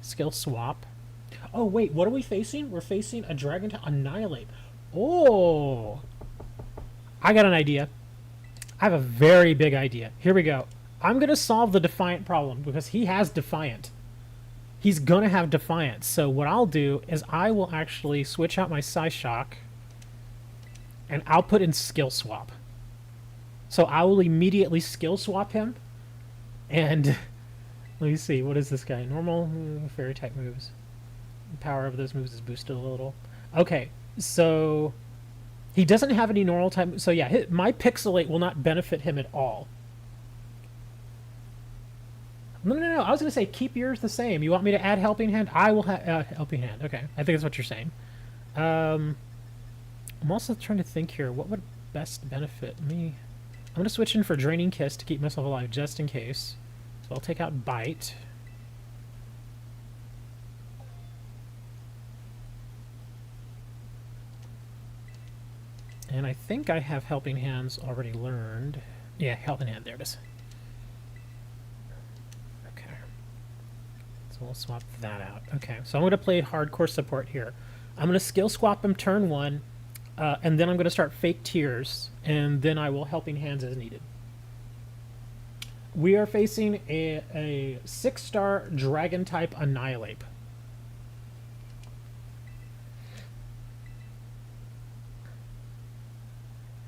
skill swap. Oh, wait, what are we facing? We're facing a Dragon to Annihilate. Oh! I got an idea. I have a very big idea. Here we go. I'm going to solve the Defiant problem, because he has Defiant. He's going to have Defiant. So what I'll do is I will actually switch out my Psyshock, and I'll put in Skill Swap. So I will immediately Skill Swap him, and let me see, what is this guy? Normal, fairy type moves. The power of those moves is boosted a little. Okay, so he doesn't have any normal type. So yeah, my Pixelate will not benefit him at all. No. I was going to say keep yours the same. You want me to add Helping Hand? I will have Helping Hand. Okay, I think that's what you're saying. I'm also trying to think here. What would best benefit me? I'm going to switch in for Draining Kiss to keep myself alive just in case. So I'll take out Bite. And I think I have Helping Hands already learned. Yeah, Helping Hand, there it is. Okay. So we'll swap that out. Okay, so I'm going to play Hardcore Support here. I'm going to Skill Swap him turn 1, and then I'm going to start Fake Tears, and then I will Helping Hands as needed. We are facing a 6-star Dragon type Annihilate.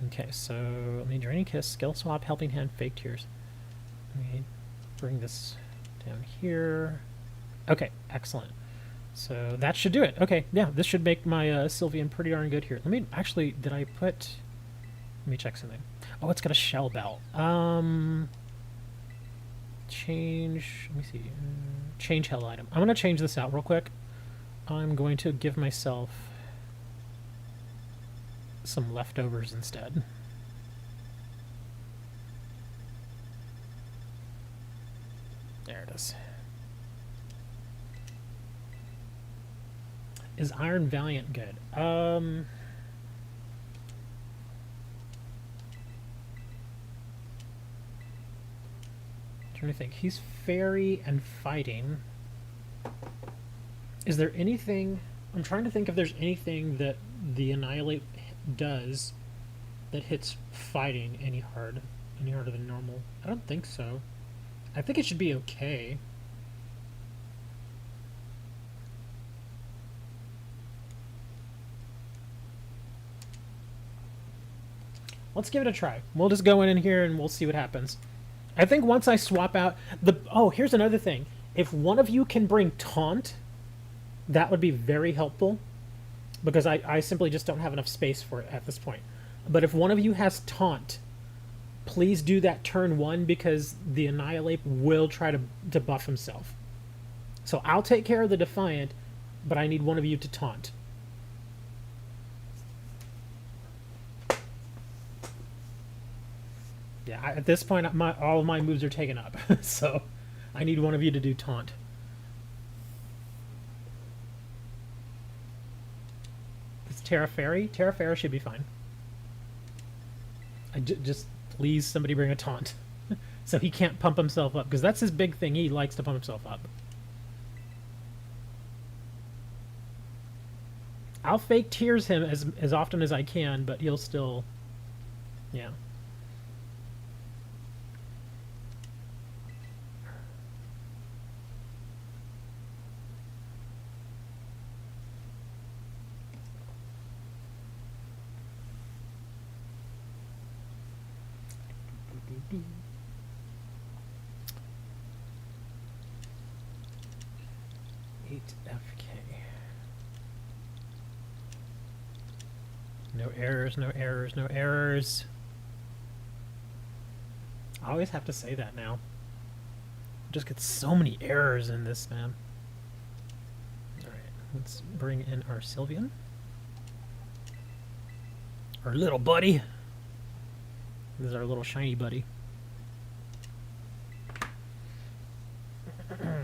Okay, so let me Draining Kiss, Skill Swap, Helping Hand, Fake Tears. Let me bring this down here. Okay, excellent. So that should do it. Okay, yeah, this should make my Sylveon pretty darn good here. Let me actually, did I put? Let me check something. Oh, it's got a shell belt. Change. Let me see. Change hell item. I'm gonna change this out real quick. I'm going to give myself some leftovers instead. There it is. Is Iron Valiant good? Trying to think. He's fairy and fighting. Is there anything... I'm trying to think if there's anything that the Annihilate does that hits fighting any harder than normal. I don't think so. I think it should be okay. Let's give it a try. We'll just go in here and we'll see what happens. I think once I swap out the... Oh, here's another thing. If one of you can bring Taunt, that would be very helpful. Because I simply just don't have enough space for it at this point. But if one of you has Taunt, please do that turn 1 because the Annihilate will try to buff himself. So I'll take care of the Defiant, but I need one of you to Taunt. Yeah, at this point, all of my moves are taken up. So I need one of you to do Taunt. Is Terra Fairy? Terra Fairy should be fine. Just please somebody bring a Taunt. So he can't pump himself up, because that's his big thing. He likes to pump himself up. I'll fake tears him as often as I can, but he'll still... Yeah. No errors, no errors, no errors. I always have to say that now. I just get so many errors in this, man. Alright, let's bring in our Sylveon. Our little buddy. This is our little shiny buddy. Okay,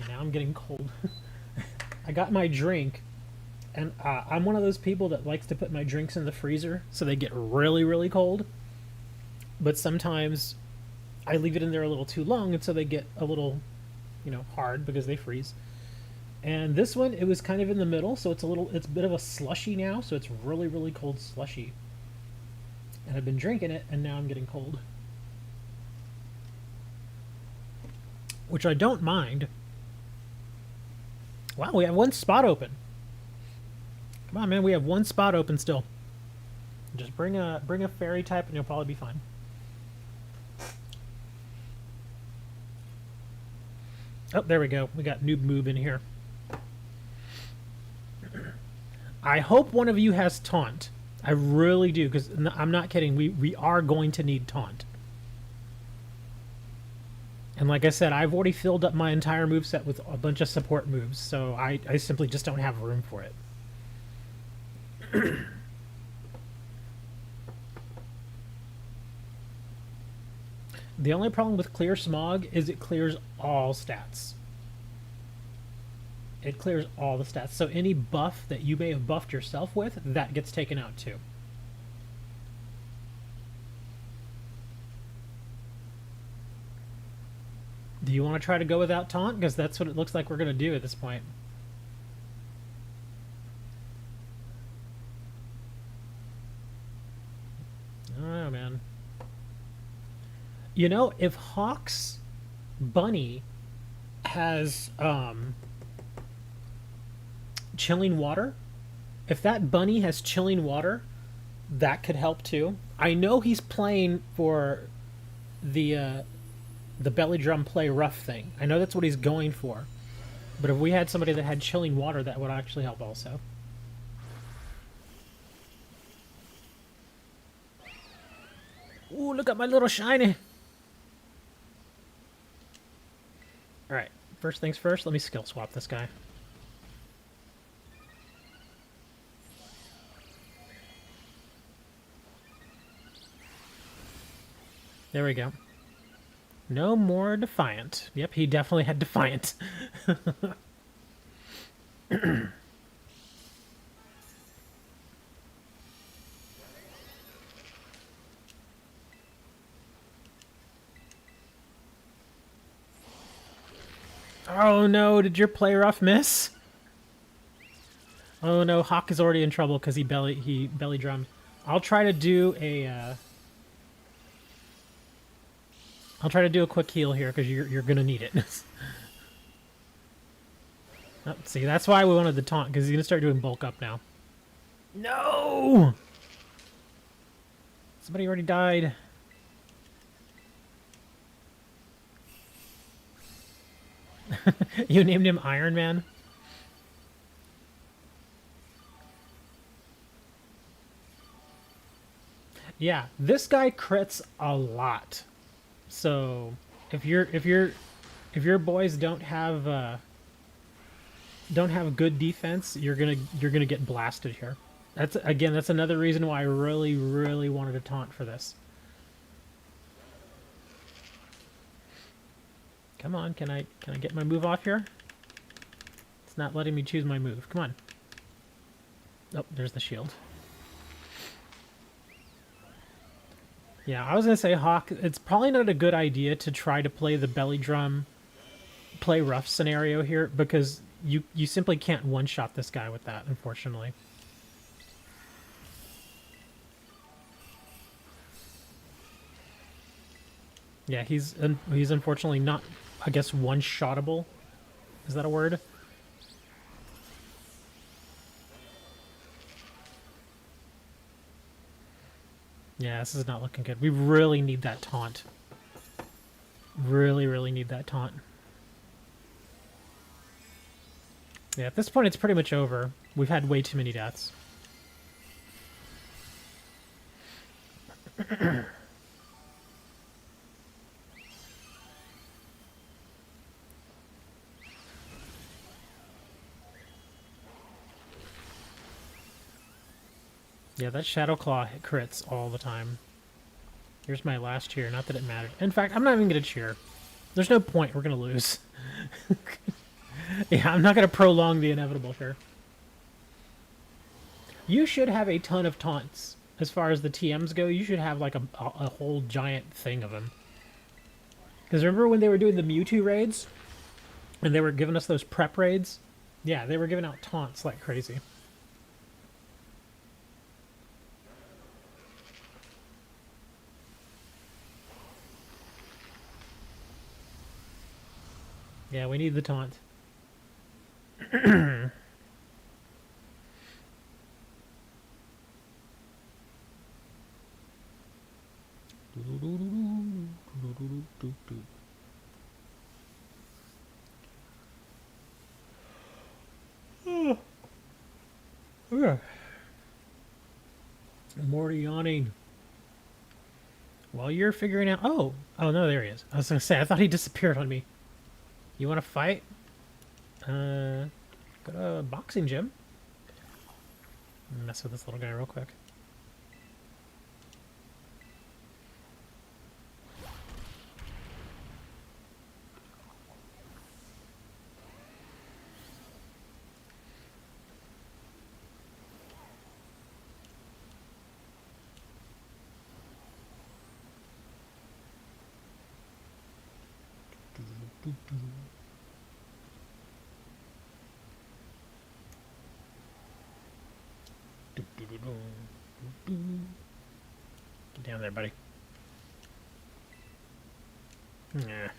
now I'm getting cold. I got my drink, and I'm one of those people that likes to put my drinks in the freezer so they get really, really cold. But sometimes I leave it in there a little too long, and so they get a little, hard because they freeze. And this one, it was kind of in the middle, so it's a bit of a slushy now, so it's really, really cold slushy. And I've been drinking it, and now I'm getting cold. Which I don't mind. Wow, we have one spot open. Come on, man, we have one spot open still. Just bring a fairy type and you'll probably be fine. Oh, there we go. We got Noob Moob in here. I hope one of you has Taunt. I really do, because I'm not kidding. We are going to need Taunt. And like I said, I've already filled up my entire moveset with a bunch of support moves, so I simply just don't have room for it. The only problem with Clear Smog is it clears all stats. It clears all the stats. So any buff that you may have buffed yourself with, that gets taken out too. Do you want to try to go without Taunt? Because that's what it looks like we're going to do at this point. I don't know, man. You know, if Hawk's bunny has chilling water, if that bunny has chilling water, that could help too. I know he's playing for the the belly drum play rough thing. I know that's what he's going for. But if we had somebody that had chilling water, that would actually help also. Ooh, look at my little shiny. Alright, first things first, let me skill swap this guy. There we go. No more Defiant. Yep, he definitely had Defiant. Oh no, did your play rough miss? Oh no, Hawk is already in trouble because he belly drummed. I'll try to do a quick heal here because you're gonna need it. Oh, see, that's why we wanted the taunt, because he's gonna start doing bulk up now. No! Somebody already died. You named him Iron Man? Yeah, this guy crits a lot. So if your boys don't have good defense, you're gonna get blasted here. That's another reason why I really wanted a taunt for this. Come on, can I get my move off here? It's not letting me choose my move. Come on. Oh, there's the shield. Yeah, I was gonna say, Hawk, it's probably not a good idea to try to play the belly drum play rough scenario here, because you simply can't one-shot this guy with that, unfortunately. Yeah, he's unfortunately not, I guess, one-shottable. Is that a word? Yeah, this is not looking good. We really need that taunt. Really need that taunt. Yeah, at this point it's pretty much over. We've had way too many deaths. Yeah, that Shadow Claw crits all the time. Here's my last cheer. Not that it mattered. In fact, I'm not even going to cheer. There's no point. We're going to lose. Yeah, I'm not going to prolong the inevitable here. You should have a ton of taunts. As far as the TMs go, you should have like a whole giant thing of them. Because remember when they were doing the Mewtwo raids? And they were giving us those prep raids? Yeah, they were giving out taunts like crazy. Yeah, we need the taunt. More yawning. While you're figuring out... Oh no, there he is. I was going to say, I thought he disappeared on me. You want to fight? Go to a boxing gym. Mess with this little guy real quick. Get down there, buddy. Nah.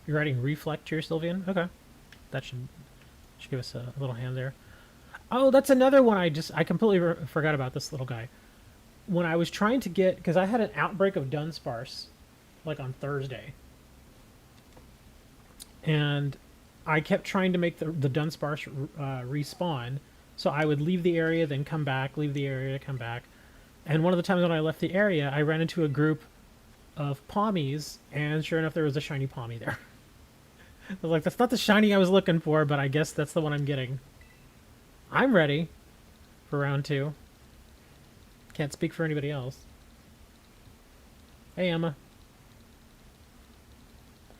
You're writing reflect here, Sylvian? Okay. That should give us a little hand there. Oh, that's another one I completely forgot about this little guy. when I was trying to get, because I had an outbreak of Dunsparce, like on Thursday, and I kept trying to make the Dunsparce respawn, so I would leave the area, then come back, leave the area, come back. And one of the times when I left the area, I ran into a group of Pommies, and sure enough, there was a shiny Pommy there. I was like, that's not the shiny I was looking for, but I guess that's the one I'm getting. I'm ready for round 2. Can't speak for anybody else. Hey, Emma.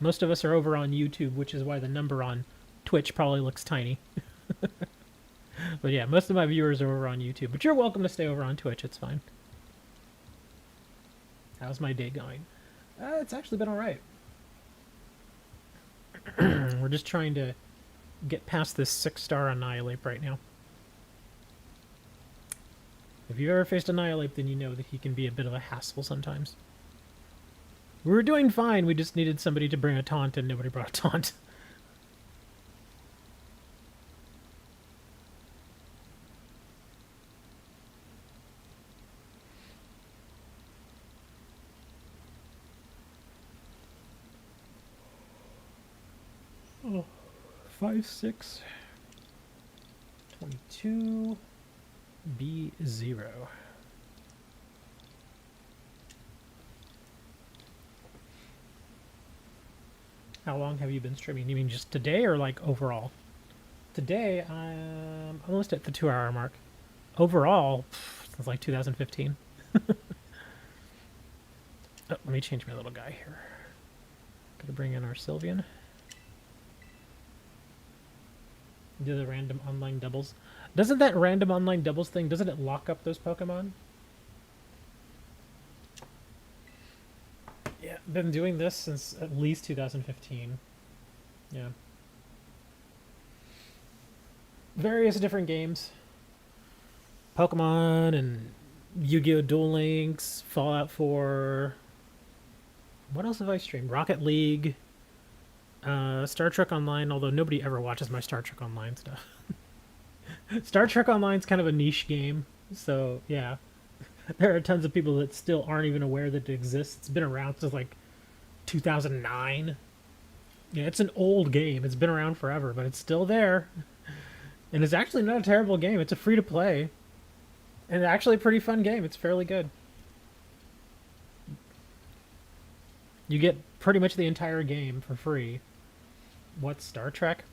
Most of us are over on YouTube, which is why the number on Twitch probably looks tiny. But yeah, most of my viewers are over on YouTube. But you're welcome to stay over on Twitch. It's fine. How's my day going? It's actually been alright. We're just trying to get past this 6-star Annihilate right now. If you've ever faced Annihilate, then you know that he can be a bit of a hassle sometimes. We were doing fine, we just needed somebody to bring a taunt, and nobody brought a taunt. Oh, 5, 6, 22, B0. How long have you been streaming? You mean just today or like overall? Today, I'm almost at the 2-hour mark. Overall, it's like 2015. Oh, let me change my little guy here. Gotta bring in our Sylveon. Do the random online doubles. Doesn't that random online doubles thing, doesn't it lock up those Pokemon? Yeah, been doing this since at least 2015. Yeah. Various different games. Pokemon and Yu-Gi-Oh! Duel Links, Fallout 4. What else have I streamed? Rocket League. Star Trek Online, although nobody ever watches my Star Trek Online stuff. Star Trek Online's kind of a niche game, so yeah. There are tons of people that still aren't even aware that it exists. It's been around since like 2009. Yeah, it's an old game. It's been around forever, but it's still there. And it's actually not a terrible game. It's a free-to-play. And it's actually a pretty fun game. It's fairly good. You get pretty much the entire game for free. What's Star Trek?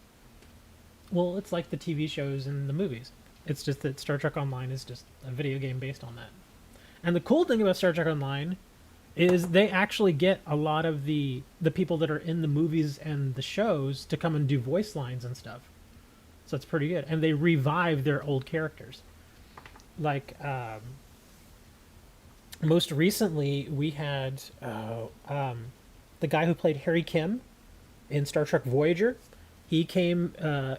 Well, it's like the TV shows and the movies. It's just that Star Trek Online is just a video game based on that. And the cool thing about Star Trek Online is they actually get a lot of the people that are in the movies and the shows to come and do voice lines and stuff. So it's pretty good. And they revive their old characters. Like, most recently we had the guy who played Harry Kim in Star Trek Voyager. He came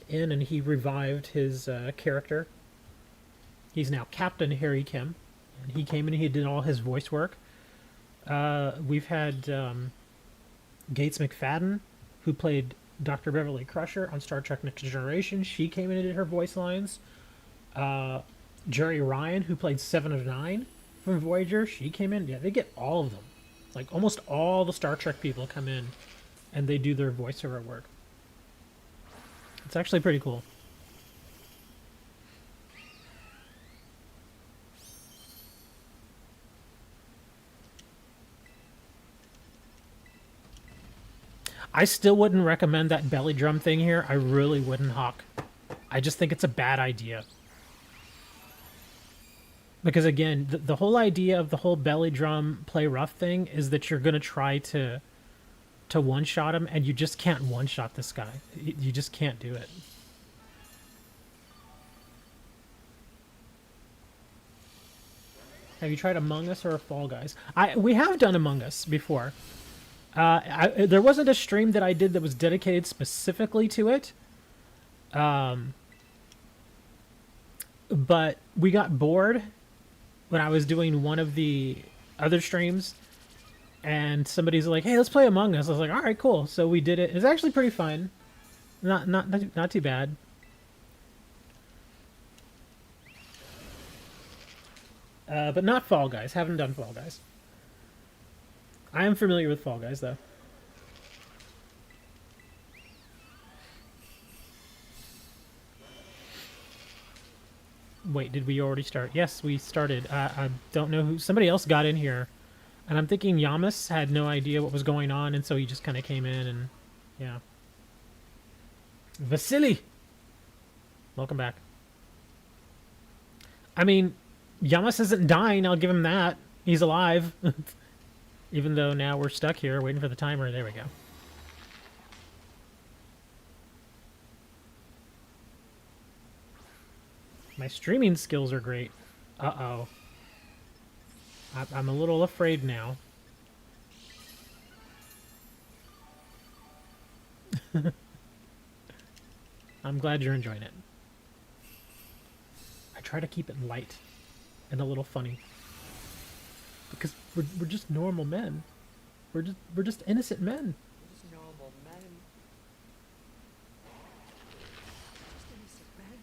in and he revived his character. He's now Captain Harry Kim. And he came in and he did all his voice work. We've had Gates McFadden, who played Dr. Beverly Crusher on Star Trek Next Generation. She came in and did her voice lines. Jerry Ryan, who played 7 of 9 from Voyager, she came in. Yeah, they get all of them. Like, almost all the Star Trek people come in and they do their voiceover work. It's actually pretty cool. I still wouldn't recommend that belly drum thing here. I really wouldn't, Hawk. I just think it's a bad idea. Because again, the whole idea of the whole belly drum play rough thing is that you're going to try to one-shot him, and you just can't one-shot this guy. You just can't do it. Have you tried Among Us or Fall Guys? We have done Among Us before. There wasn't a stream that I did that was dedicated specifically to it. But we got bored when I was doing one of the other streams, and somebody's like, "Hey, let's play Among Us." I was like, "All right, cool." So we did it. It was actually pretty fun. Not too bad. But not Fall Guys. Haven't done Fall Guys. I am familiar with Fall Guys, though. Wait, did we already start? Yes, we started. I don't know who... Somebody else got in here. And I'm thinking Yamas had no idea what was going on, and so he just kind of came in and... Yeah. Vasily! Welcome back. I mean, Yamas isn't dying, I'll give him that. He's alive. Even though now we're stuck here waiting for the timer. There we go. My streaming skills are great. Uh-oh. I'm a little afraid now. I'm glad you're enjoying it. I try to keep it light and a little funny. Because we're just normal men. We're just innocent men. Just normal men. Just innocent men.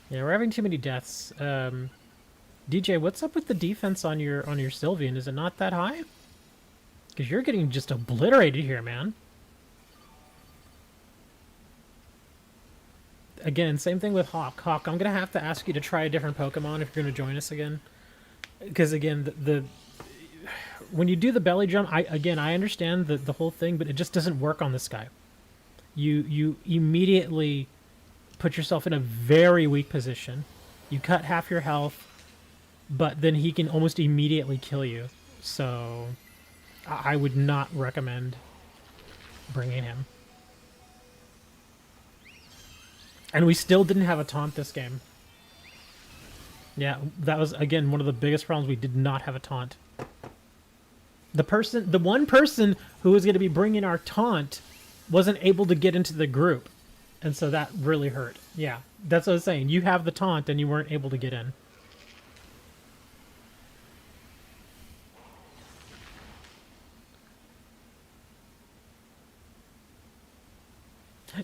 Yeah, we're having too many deaths. DJ, what's up with the defense on your Sylvian? Is it not that high? Because you're getting just obliterated here, man. Again, same thing with Hawk. Hawk, I'm going to have to ask you to try a different Pokemon if you're going to join us again. Because, again, when you do the belly drum, I understand the whole thing, but it just doesn't work on this guy. You immediately put yourself in a very weak position. You cut half your health, but then he can almost immediately kill you. So I would not recommend bringing him. And we still didn't have a taunt this game. Yeah, that was, again, one of the biggest problems. We did not have a taunt. The one person who was going to be bringing our taunt wasn't able to get into the group. And so that really hurt. Yeah, that's what I was saying. You have the taunt and you weren't able to get in.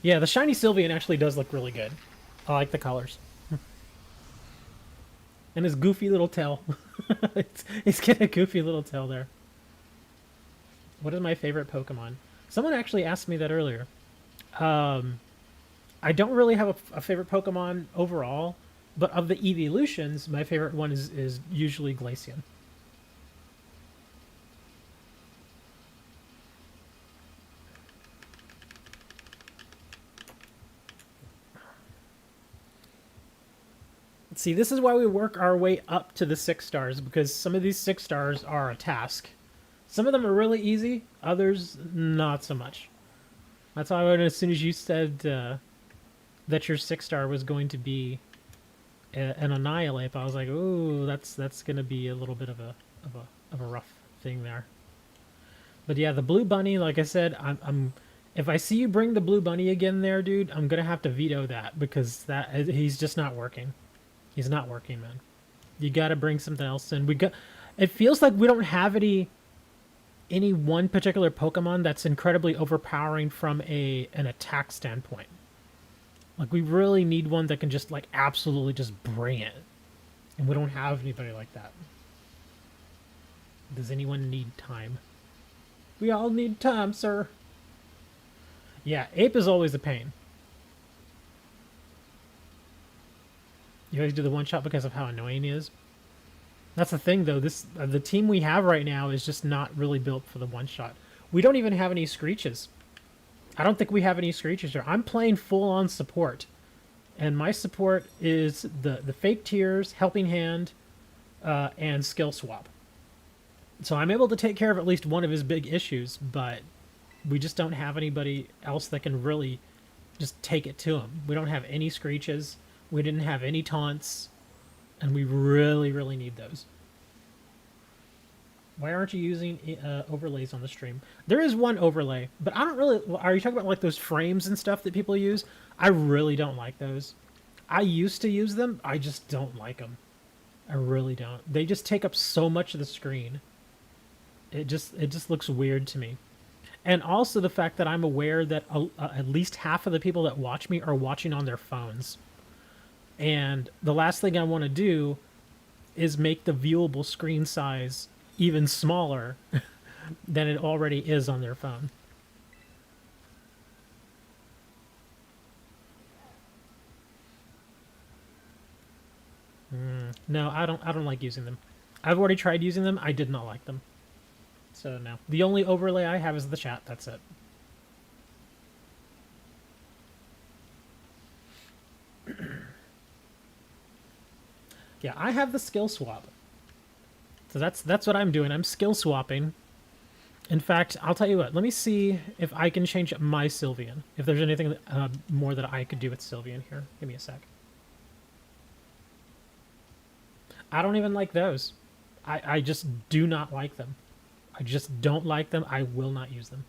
Yeah, the shiny Sylveon actually does look really good. I like the colors. And his goofy little tail. He's got a goofy little tail there. What is my favorite Pokemon? Someone actually asked me that earlier. I don't really have a favorite Pokemon overall, but of the evolutions, my favorite one is usually Glaceon. See, this is why we work our way up to the 6 stars, because some of these 6 stars are a task. Some of them are really easy, others not so much. That's why as soon as you said that your 6 star was going to be an Annihilate, I was like, ooh, that's going to be a little bit of a rough thing there. But yeah, the Blue Bunny, like I said, if I see you bring the Blue Bunny again there, dude, I'm gonna have to veto that, because he's just not working. He's not working, man. You got to bring something else in. It feels like we don't have any one particular Pokemon that's incredibly overpowering from an attack standpoint. Like, we really need one that can just, like, absolutely just bring it. And we don't have anybody like that. Does anyone need time? We all need time, sir. Yeah, Ape is always a pain. You always do the one-shot because of how annoying he is. That's the thing, though. The team we have right now is just not really built for the one-shot. We don't even have any Screeches. I don't think we have any Screeches here. I'm playing full-on support. And my support is the Fake Tears, Helping Hand, and Skill Swap. So I'm able to take care of at least one of his big issues, but we just don't have anybody else that can really just take it to him. We don't have any Screeches. We didn't have any taunts, and we really, really need those. Why aren't you using overlays on the stream? There is one overlay, but I don't really... Are you talking about like those frames and stuff that people use? I really don't like those. I used to use them. I just don't like them. I really don't. They just take up so much of the screen. It just looks weird to me. And also the fact that I'm aware that at least half of the people that watch me are watching on their phones. And the last thing I want to do is make the viewable screen size even smaller than it already is on their phone. No, I don't like using them. I've already tried using them. I did not like them. So no. The only overlay I have is the chat. That's it. Yeah, I have the skill swap. So that's what I'm doing. I'm skill swapping. In fact, I'll tell you what. Let me see if I can change my Sylveon. If there's anything more that I could do with Sylveon here. Give me a sec. I don't even like those. I just do not like them. I just don't like them. I will not use them.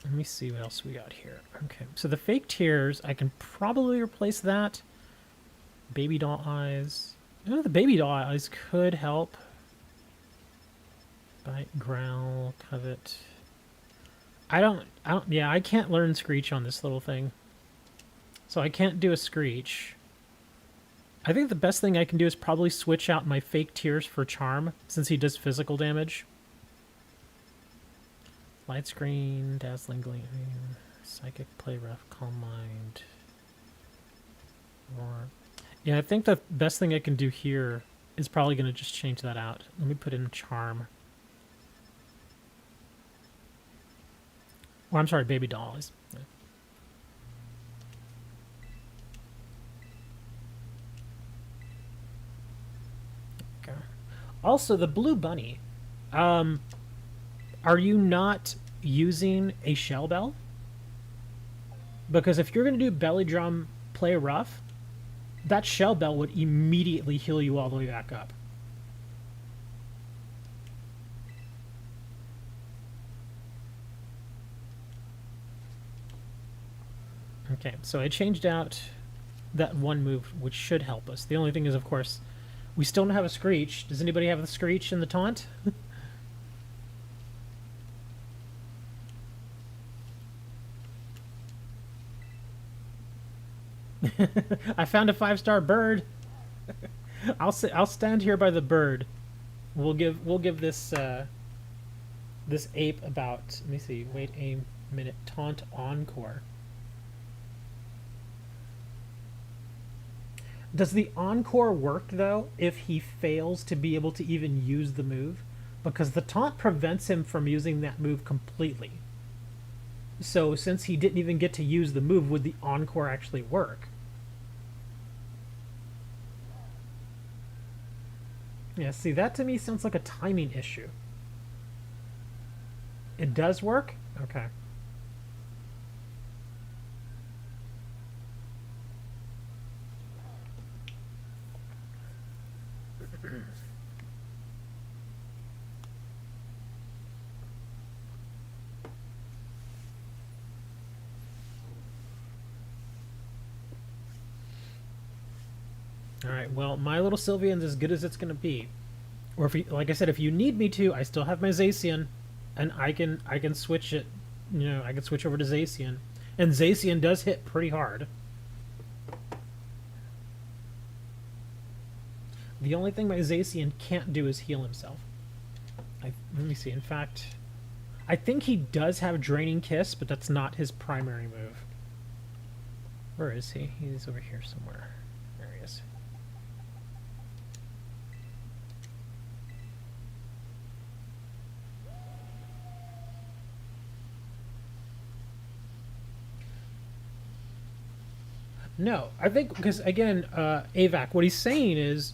Let me see what else we got here. Okay, so the fake tears, I can probably replace that. Baby doll eyes. Oh, the baby doll eyes could help. Bite, growl, covet. Yeah, I can't learn Screech on this little thing. So I can't do a Screech. I think the best thing I can do is probably switch out my fake tears for Charm, since he does physical damage. Light screen, dazzling gleam, psychic, play rough, calm mind. Roar. Yeah, I think the best thing I can do here is probably going to just change that out. Let me put in Charm. Oh, I'm sorry, baby dolls. Yeah. Okay. Also, the blue bunny. Are you not using a shell bell? Because if you're going to do belly drum play rough, that shell bell would immediately heal you all the way back up. Okay, so I changed out that one move, which should help us. The only thing is, of course, we still don't have a Screech. Does anybody have the Screech in the taunt? I found a 5-star bird. I'll stand here by the bird. We'll give this this ape about. Let me see. Wait a minute. Taunt encore. Does the encore work though if he fails to be able to even use the move? Because the taunt prevents him from using that move completely. So since he didn't even get to use the move, would the encore actually work? Yeah, see, that to me sounds like a timing issue. It does work? Okay. Alright, well, my little Sylveon's as good as it's going to be. Or, if you, like I said, if you need me to, I still have my Zacian, and I can switch it, you know, I can switch over to Zacian. And Zacian does hit pretty hard. The only thing my Zacian can't do is heal himself. Let me see, in fact, I think he does have Draining Kiss, but that's not his primary move. Where is he? He's over here somewhere. There he is. No, I think because again, Avac, what he's saying is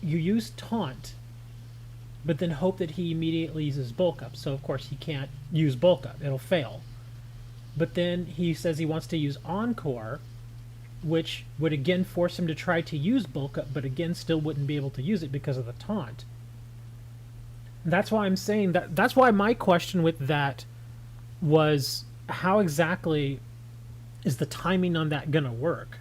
you use taunt, but then hope that he immediately uses bulk up. So of course he can't use bulk up; it'll fail. But then he says he wants to use encore, which would again force him to try to use bulk up, but again still wouldn't be able to use it because of the taunt. And that's why I'm saying that. That's why my question with that was how exactly is the timing on that gonna work?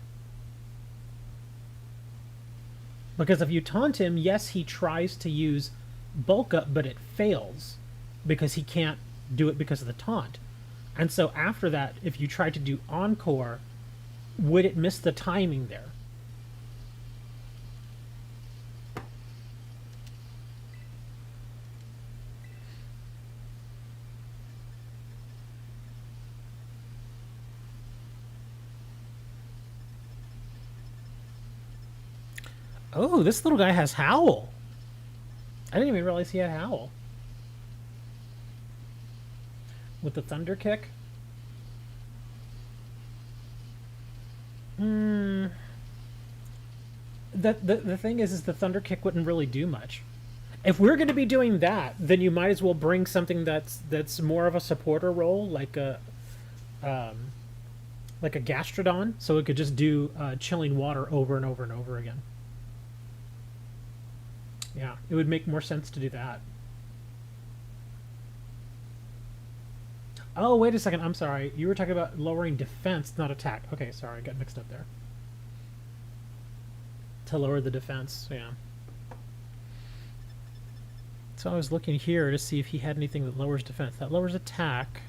Because if you taunt him, yes, he tries to use bulk up, but it fails because he can't do it because of the taunt. And so after that, if you try to do encore, would it miss the timing there? Oh, this little guy has Howl. I didn't even realize he had Howl. With the Thunder Kick? The thing is the Thunder Kick wouldn't really do much. If we're going to be doing that, then you might as well bring something that's more of a supporter role, like a Gastrodon, so it could just do chilling water over and over and over again. Yeah, it would make more sense to do that. Oh, wait a second. I'm sorry. You were talking about lowering defense, not attack. Okay, sorry. I got mixed up there. To lower the defense, yeah. So I was looking here to see if he had anything that lowers defense. That lowers attack.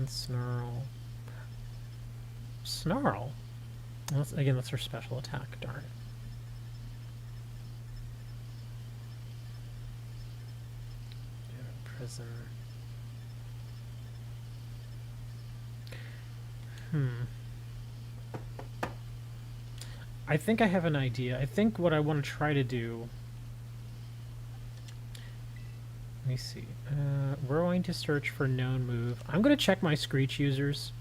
Snarl. Snarl? Again, that's her special attack, darn it. Prison. I think I have an idea. I think what I want to try to do... Let me see. We're going to search for known move. I'm going to check my Screech users.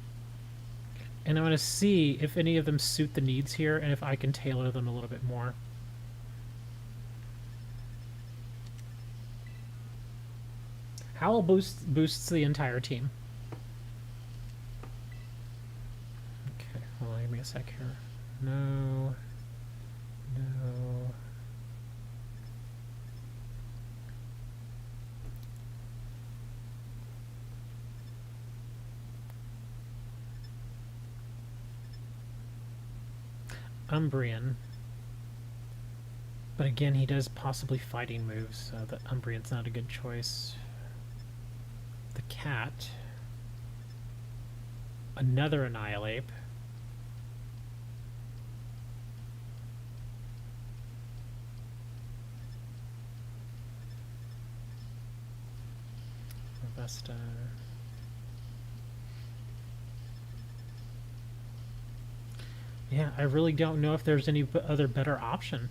And I'm going to see if any of them suit the needs here and if I can tailor them a little bit more. Howl boosts the entire team. Okay, hold on, give me a sec here. No. No. Umbreon. But again, he does possibly fighting moves, so that Umbreon's not a good choice. The cat. Another Annihilate. Vesta. Yeah, I really don't know if there's any other better option.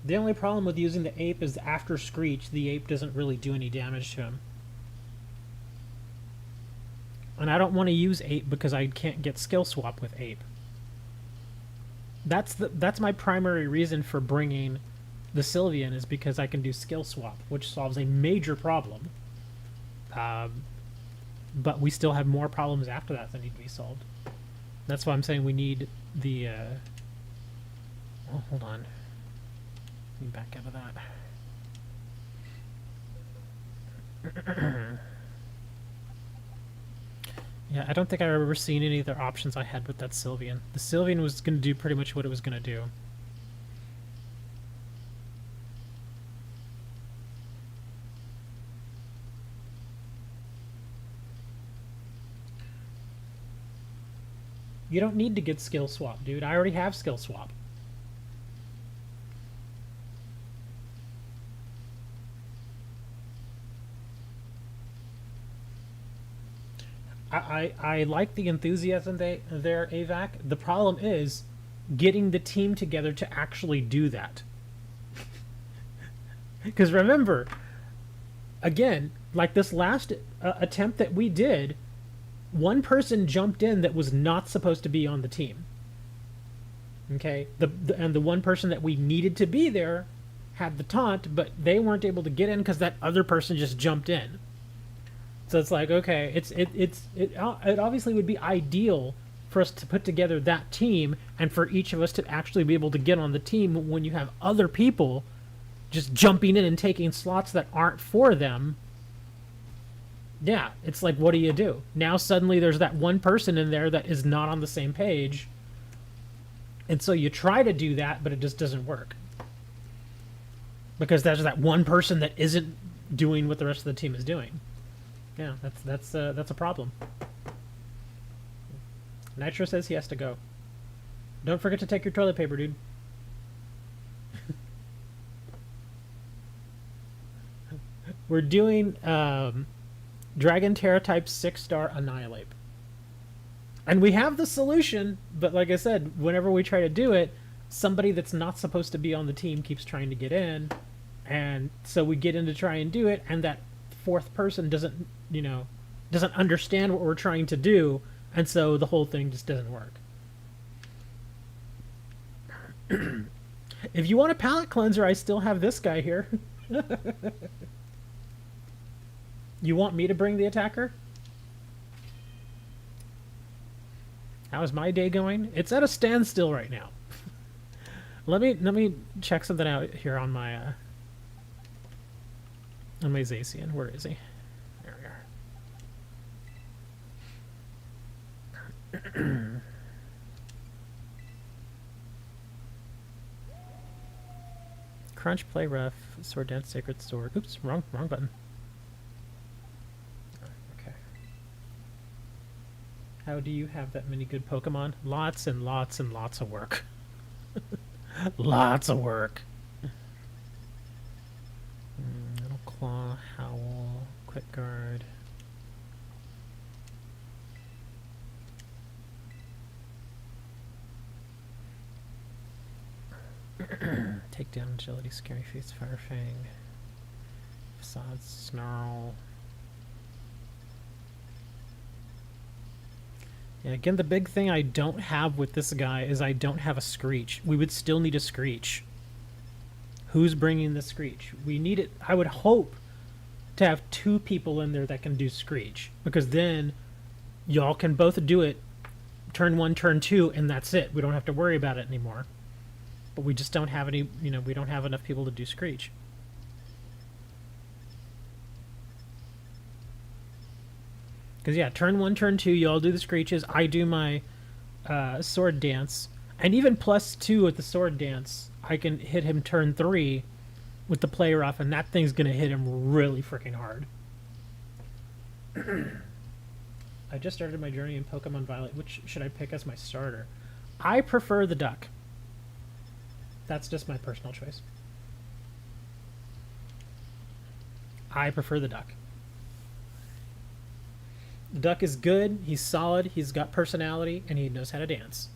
The only problem with using the ape is after Screech, the ape doesn't really do any damage to him. And I don't want to use ape because I can't get skill swap with ape. That's my primary reason for bringing the Sylveon, is because I can do skill swap, which solves a major problem. But we still have more problems after that that need to be solved. That's why I'm saying we need the... Oh, hold on. Let me back out of that. Yeah, I don't think I've ever seen any other options I had with that Sylveon. The Sylveon was going to do pretty much what it was going to do. You don't need to get skill swap, dude. I already have skill swap. I like the enthusiasm there, AVAC. The problem is getting the team together to actually do that. Because remember, again, like this last attempt that we did, one person jumped in that was not supposed to be on the team. Okay, and the one person that we needed to be there had the taunt, but they weren't able to get in because that other person just jumped in. So it's like, okay, it obviously would be ideal for us to put together that team and for each of us to actually be able to get on the team when you have other people just jumping in and taking slots that aren't for them. Yeah, it's like, what do you do? Now suddenly there's that one person in there that is not on the same page. And so you try to do that, but it just doesn't work. Because there's that one person that isn't doing what the rest of the team is doing. Yeah, that's a problem. Nitro says he has to go. Don't forget to take your toilet paper, dude. We're doing Dragon Terra type 6-star Annihilate. And we have the solution, but like I said, whenever we try to do it, somebody that's not supposed to be on the team keeps trying to get in, and so we get in to try and do it, and that fourth person doesn't understand what we're trying to do, and so the whole thing just doesn't work. If you want a palate cleanser, I still have this guy here. You want me to bring the attacker? How's my day going? It's at a standstill right now. Let me check something out here on my Zacian. Where is he? There we are. Crunch, play rough, sword dance, sacred sword. Oops, wrong button. How do you have that many good Pokemon? Lots and lots and lots of work. Lots of work. Little Claw, Howl, Quick Guard. Take down Agility, Scary Face, Fire Fang. Facade, Snarl. Yeah, again, the big thing I don't have with this guy is I don't have a Screech. We would still need a Screech. Who's bringing the Screech? We need it. I would hope to have two people in there that can do Screech, because then y'all can both do it turn 1, turn 2, and that's it. We don't have to worry about it anymore. But we just don't have any, we don't have enough people to do Screech. Because, yeah, turn 1, turn 2, you all do the Screeches. I do my Sword Dance. And even +2 with the Sword Dance, I can hit him turn 3 with the Play Rough, and that thing's going to hit him really freaking hard. I just started my journey in Pokemon Violet. Which should I pick as my starter? I prefer the Duck. That's just my personal choice. I prefer the Duck. The Duck is good, he's solid, he's got personality, and he knows how to dance.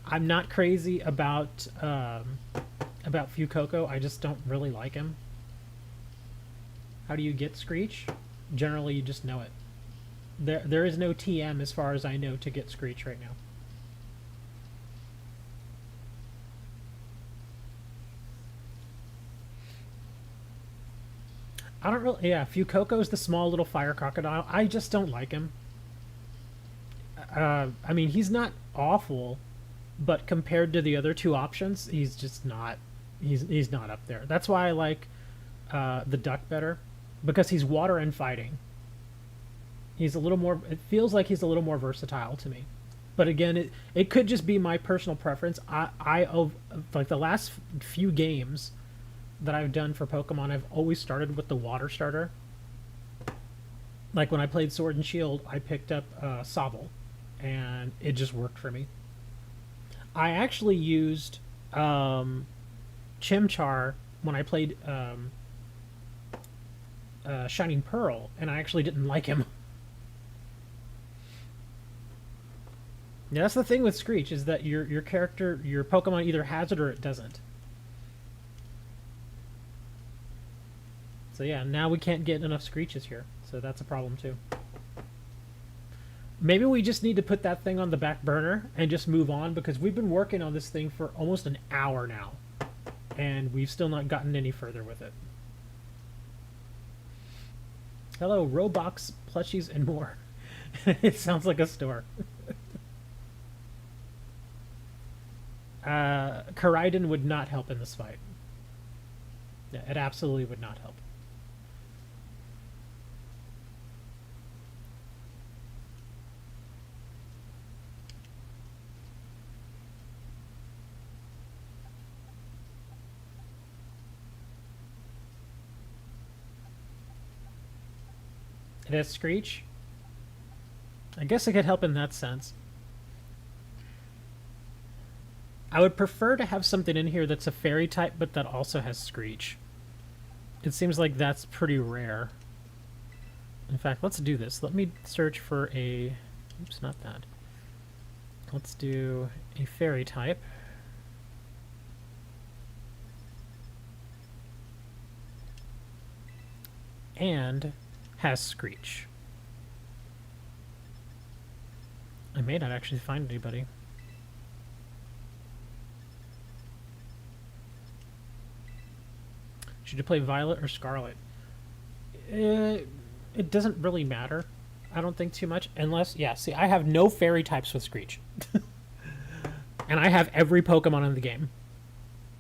I'm not crazy about Fuecoco. I just don't really like him. How do you get Screech? Generally, you just know it. There is no TM as far as I know to get Screech right now. I don't really... Yeah, Fuecoco is the small little fire crocodile. I just don't like him. I mean, he's not awful, but compared to the other two options, he's just not... He's not up there. That's why I like the Duck better, because he's water and fighting. He's a little more... It feels like he's a little more versatile to me. But again, it could just be my personal preference. Like the last few games that I've done for Pokemon, I've always started with the water starter. Like when I played Sword and Shield, I picked up Sobble, and it just worked for me. I actually used Chimchar when I played Shining Pearl, and I actually didn't like him. Yeah, that's the thing with Screech, is that your character, your Pokemon either has it or it doesn't. So yeah, now we can't get enough Screeches here, so that's a problem too. Maybe we just need to put that thing on the back burner and just move on, because we've been working on this thing for almost an hour now, and we've still not gotten any further with it. Hello, Roblox, plushies, and more. It sounds like a store. Koraidon would not help in this fight. Yeah, it absolutely would not help. It has Screech. I guess it could help in that sense. I would prefer to have something in here that's a fairy type, but that also has Screech. It seems like that's pretty rare. In fact, let's do this. Let me search for a... Oops, not that. Let's do a fairy type. And has Screech. I may not actually find anybody. Should you play Violet or Scarlet? It doesn't really matter. I don't think too much. Unless, yeah, see, I have no fairy types with Screech. And I have every Pokemon in the game.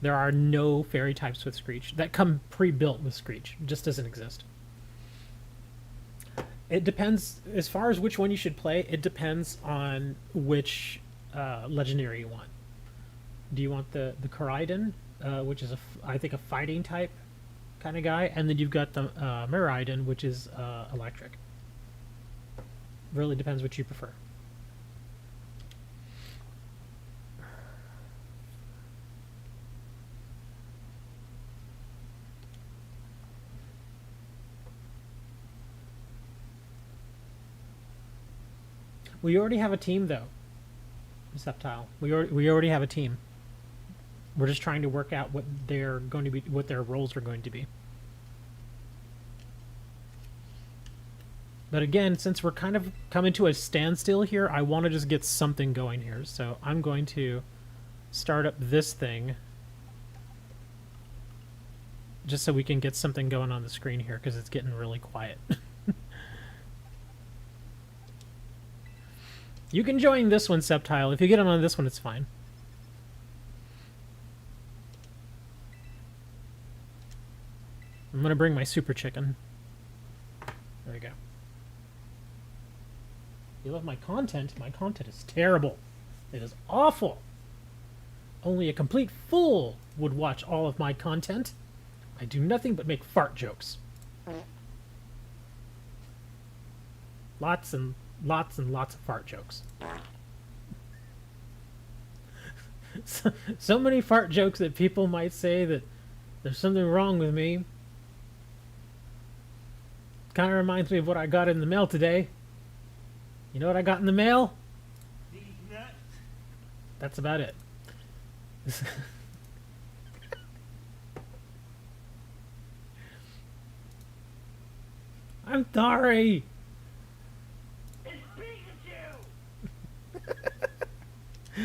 There are no fairy types with Screech. That come pre-built with Screech. It just doesn't exist. It depends, as far as which one you should play, it depends on which legendary you want. Do you want the Koraidon, which is, I think, a fighting type kind of guy, and then you've got the Miraidon, which is electric. Really depends what you prefer. We already have a team, though. Sceptile. We already have a team. We're just trying to work out what they're going to be, what their roles are going to be. But again, since we're kind of coming to a standstill here, I want to just get something going here. So I'm going to start up this thing just so we can get something going on the screen here, because it's getting really quiet. You can join this one, Sceptile. If you get on this one, it's fine. I'm going to bring my super chicken. There we go. You love my content? My content is terrible. It is awful. Only a complete fool would watch all of my content. I do nothing but make fart jokes. Lots and lots and lots of fart jokes. So many fart jokes that people might say that there's something wrong with me. Kind of reminds me of what I got in the mail today. You know what I got in the mail? These nuts. That's about it. I'm sorry.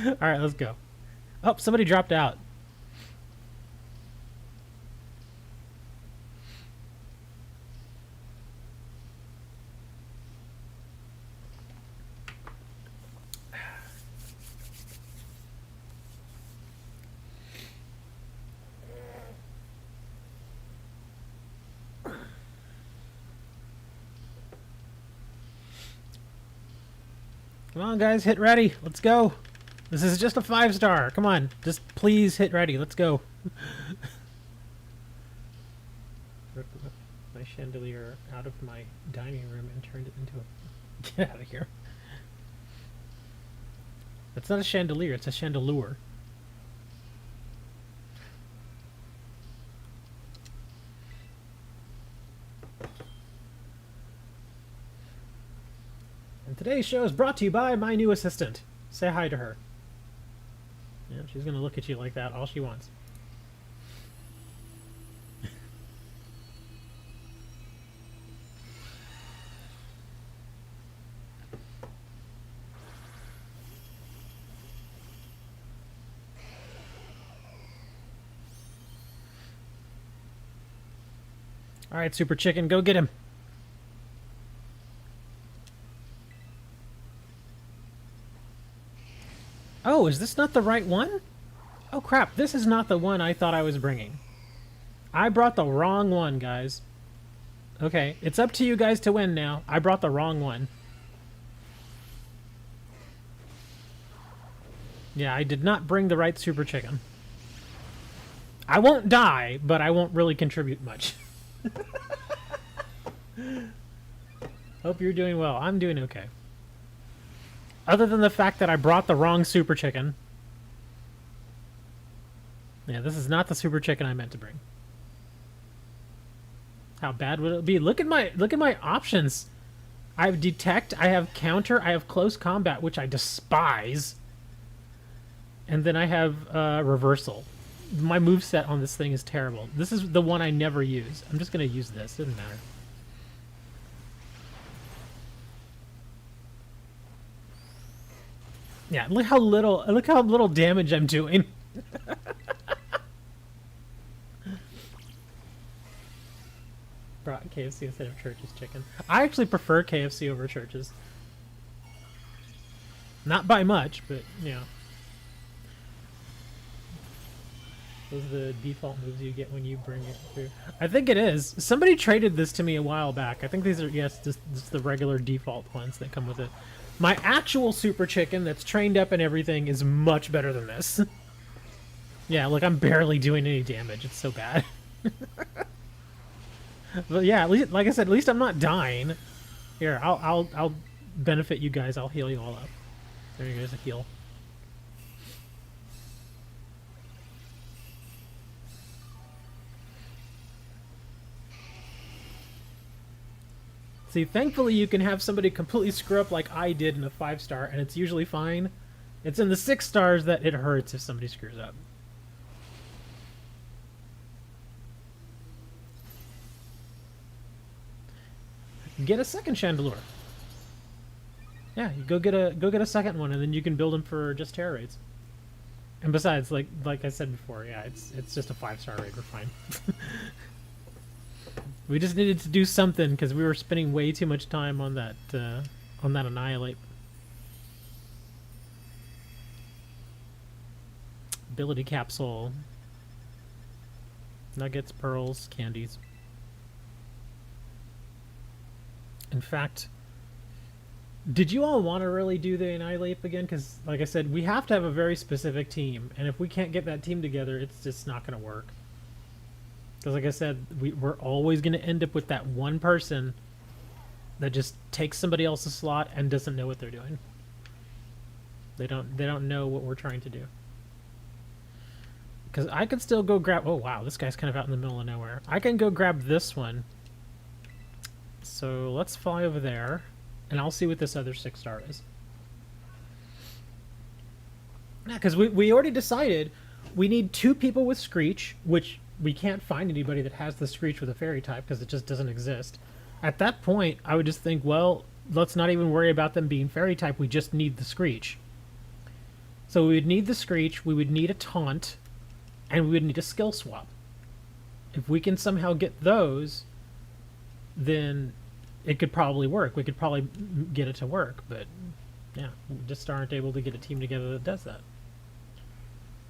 All right, let's go. Oh, somebody dropped out. Come on, guys, hit ready. Let's go. This is just a 5-star. Come on, just please hit ready. Let's go. Ripped my chandelier out of my dining room and turned it into a... Get out of here. It's not a chandelier, it's a chandelure. Today's show is brought to you by my new assistant. Say hi to her. Yeah, she's gonna look at you like that all she wants. All right, Super Chicken, go get him. Oh, is this not the right one? Oh crap, this is not the one I thought I was bringing. I brought the wrong one, guys. Okay, it's up to you guys to win now. I brought the wrong one. Yeah, I did not bring the right Super Chicken. I won't die, but I won't really contribute much. Hope you're doing well. I'm doing okay. Other than the fact that I brought the wrong Super Chicken. Yeah, this is not the Super Chicken I meant to bring. How bad would it be? Look at my options. I have detect, I have counter, I have close combat, which I despise. And then I have reversal. My moveset on this thing is terrible. This is the one I never use. I'm just going to use this. Doesn't matter. Yeah, look how little damage I'm doing. Brought KFC instead of Church's chicken. I actually prefer KFC over Church's. Not by much, but you know. Those are the default moves you get when you bring it through. I think it is. Somebody traded this to me a while back. I think these are, yes, just the regular default ones that come with it. My actual Super Chicken that's trained up and everything is much better than this. Yeah, look, I'm barely doing any damage. It's so bad. But yeah, at least, like I said, at least I'm not dying. Here, I'll benefit you guys. I'll heal you all up. There you go, a heal. See, thankfully you can have somebody completely screw up like I did in a 5-star, and it's usually fine. It's in the 6 stars that it hurts if somebody screws up. Get a second Chandelure. Yeah, you go get a second one, and then you can build them for just terror raids. And besides, like I said before, yeah, it's just a 5-star raid. We're fine. We just needed to do something because we were spending way too much time on that Annihilate. Ability capsule. Nuggets, pearls, candies. In fact, did you all want to really do the Annihilate again? Because, like I said, we have to have a very specific team, and if we can't get that team together, it's just not going to work. Because, like I said, we're always going to end up with that one person that just takes somebody else's slot and doesn't know what they're doing. They don't know what we're trying to do. Because I could still go grab... Oh, wow, this guy's kind of out in the middle of nowhere. I can go grab this one. So let's fly over there, and I'll see what this other 6-star is. Yeah, because we already decided we need 2 people with Screech, which... we can't find anybody that has the Screech with a fairy type because it just doesn't exist. At that point, I would just think, well, let's not even worry about them being fairy type. We just need the Screech. So we would need the Screech, we would need a Taunt, and we would need a skill swap. If we can somehow get those, then it could probably work. We could probably get it to work, but yeah, we just aren't able to get a team together that does that.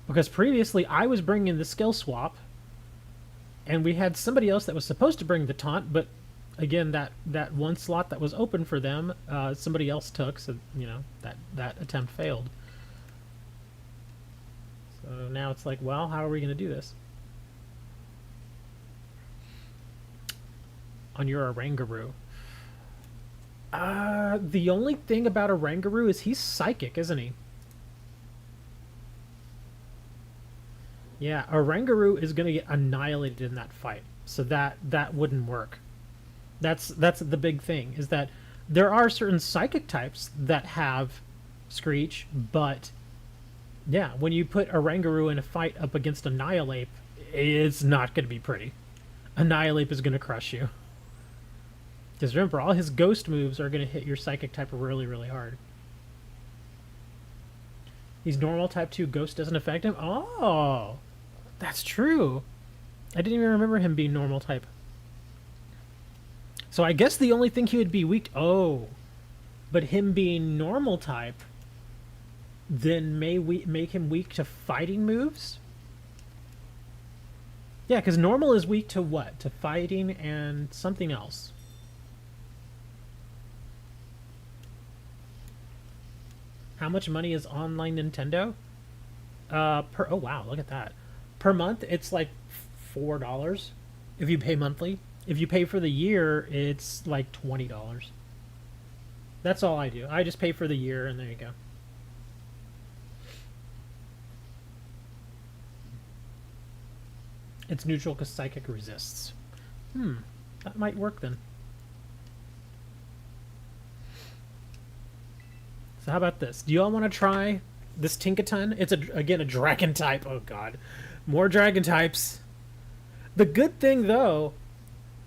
Because previously, I was bringing the skill swap, and we had somebody else that was supposed to bring the taunt, but again, that one slot that was open for them, somebody else took, so you know that attempt failed. So now it's like, well, how are we going to do this? On your Orangaroo. The only thing about Orangaroo is he's psychic, isn't he? Yeah, Orangaroo is going to get annihilated in that fight, so that wouldn't work. That's the big thing, is that There are certain psychic types that have Screech, but yeah, when you put Oranguru in a fight up against Annihilate, it's not going to be pretty. Annihilate is going to crush you. Because remember, all his ghost moves are going to hit your psychic type really, really hard. He's normal type 2, ghost doesn't affect him? Oh, that's true. I didn't even remember him being normal type. So I guess the only thing he would be weak... Oh, but him being normal type then may make him weak to fighting moves? Yeah, because normal is weak to what? To fighting and something else. How much money is online Nintendo? Oh wow, look at that. Per month, it's like $4 if you pay monthly. If you pay for the year, it's like $20. That's all I do. I just pay for the year, and there you go. It's neutral because psychic resists. That might work then. So how about this? Do you all want to try this Tinkaton? It's, again, a dragon type. Oh, God. More dragon types. The good thing, though,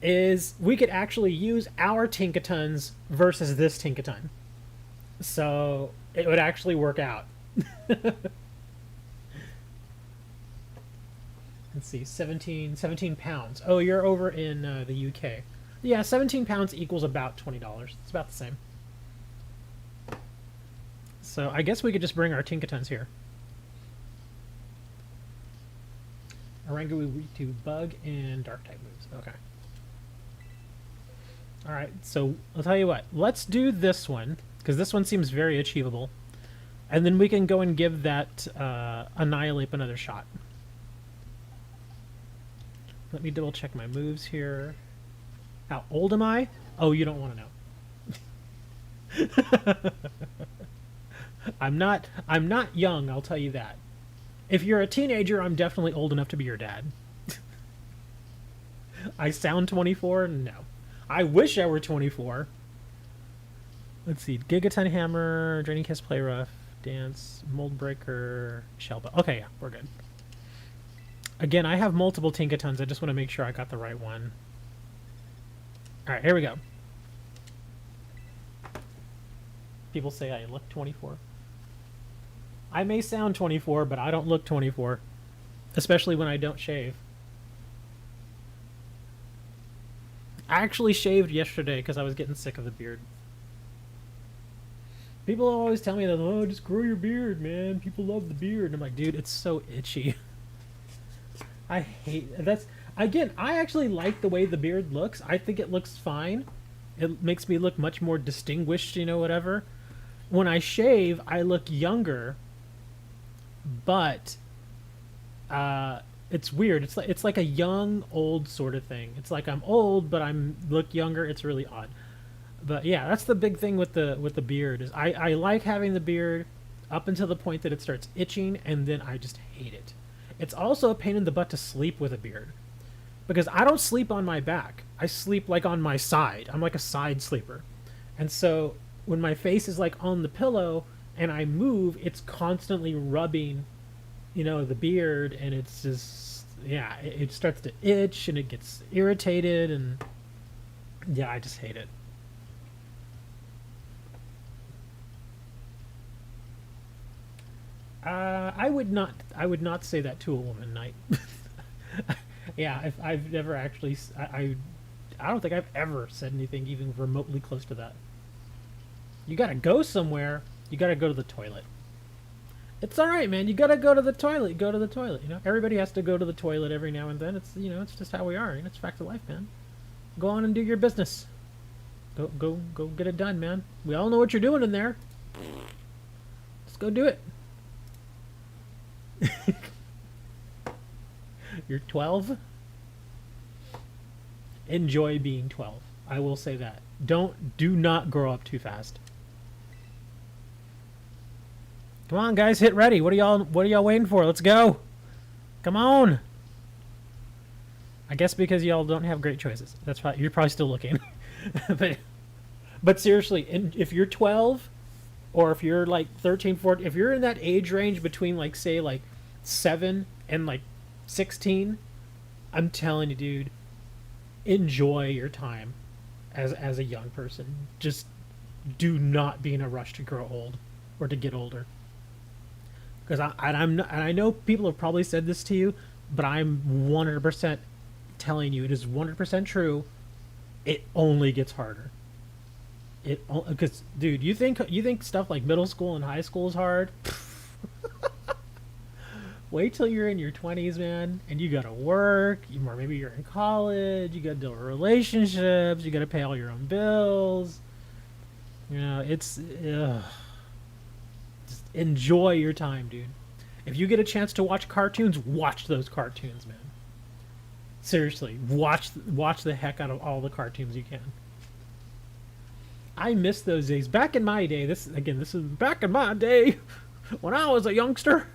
is we could actually use our Tinkatons versus this Tinkaton. So it would actually work out. Let's see, 17 pounds. Oh, you're over in the UK. Yeah, 17 pounds equals about $20. It's about the same. So I guess we could just bring our Tinkatons here. Oranguru weak to bug and dark type moves. Okay. Alright, so I'll tell you what. Let's do this one, because this one seems very achievable. And then we can go and give that Annihilate another shot. Let me double check my moves here. How old am I? Oh, you don't want to know. I'm not young, I'll tell you that. If you're a teenager, I'm definitely old enough to be your dad. I sound 24? No. I wish I were 24. Let's see. Gigaton Hammer, Draining Kiss, Play Rough, Dance, Mold Breaker, Shellbow. Okay, yeah, we're good. Again, I have multiple Tinkatons. I just want to make sure I got the right one. Alright, here we go. People say I look 24. I may sound 24, but I don't look 24. Especially when I don't shave. I actually shaved yesterday because I was getting sick of the beard. People always tell me that, oh, just grow your beard, man. People love the beard. And I'm like, dude, it's so itchy. I hate that's again, I actually like the way the beard looks. I think it looks fine. It makes me look much more distinguished, you know, whatever. When I shave, I look younger. But it's weird. It's like a young old sort of thing. It's like I'm old, but I'm look younger. It's really odd. But yeah, that's the big thing with the beard is I like having the beard up until the point that it starts itching, and then I just hate it. It's also a pain in the butt to sleep with a beard. Because I don't sleep on my back. I sleep like on my side. I'm like a side sleeper. And so when my face is like on the pillow and I move, it's constantly rubbing, you know, the beard, and it's just, yeah, it starts to itch and it gets irritated, and yeah, I just hate it. I would not say that to a woman, Knight. Yeah, I've never actually, I don't think I've ever said anything even remotely close to that. You gotta go somewhere. You gotta go to the toilet. It's all right, man. You gotta go to the toilet. Go to the toilet. You know, everybody has to go to the toilet every now and then. It's, you know, it's just how we are. You know, it's fact of life, man. Go on and do your business. Go get it done, man. We all know what you're doing in there. Just go do it. You're 12. Enjoy being 12. I will say that. Do not grow up too fast. Come on, guys, hit ready. What are y'all waiting for? Let's go. Come on. I guess because y'all don't have great choices. That's why you're probably still looking. But seriously, if you're 12 or if you're like 13, 14, if you're in that age range between like say like 7 and like 16, I'm telling you, dude, enjoy your time as a young person. Just do not be in a rush to grow old or to get older. Because I know people have probably said this to you, but I'm 100% telling you it is 100% true. It only gets harder. Because dude, you think stuff like middle school and high school is hard? Wait till you're in your 20s, man, and you gotta work, or maybe you're in college, you gotta deal with relationships, you gotta pay all your own bills. You know, it's just enjoy your time, dude. If you get a chance to watch cartoons, watch those cartoons, man. Seriously, watch the heck out of all the cartoons you can. I miss those days. Back in my day, this is back in my day when I was a youngster.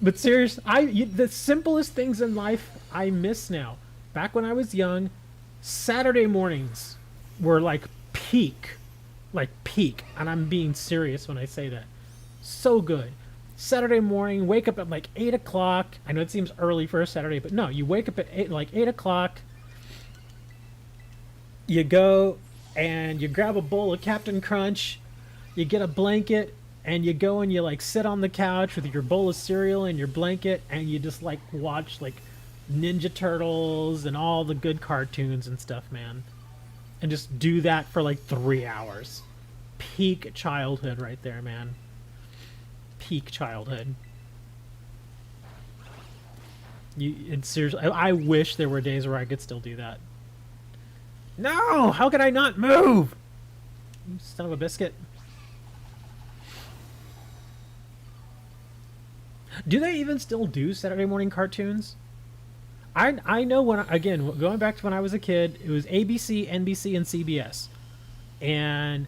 But seriously, the simplest things in life I miss now. Back when I was young, Saturday mornings were like peak, and I'm being serious when I say that. So good. Saturday morning, wake up at like 8 o'clock. I know it seems early for a Saturday, but no, you wake up at 8 o'clock. You go and you grab a bowl of Captain Crunch. You get a blanket and you go and you like sit on the couch with your bowl of cereal and your blanket, and you just like watch like Ninja Turtles and all the good cartoons and stuff, man. And just do that for like 3 hours. Peak childhood right there, man. Peak childhood. It's seriously, I wish there were days where I could still do that. No! How could I not move? You son of a biscuit. Do they even still do Saturday morning cartoons? I know when, again, going back to when I was a kid, it was ABC, NBC, and CBS. And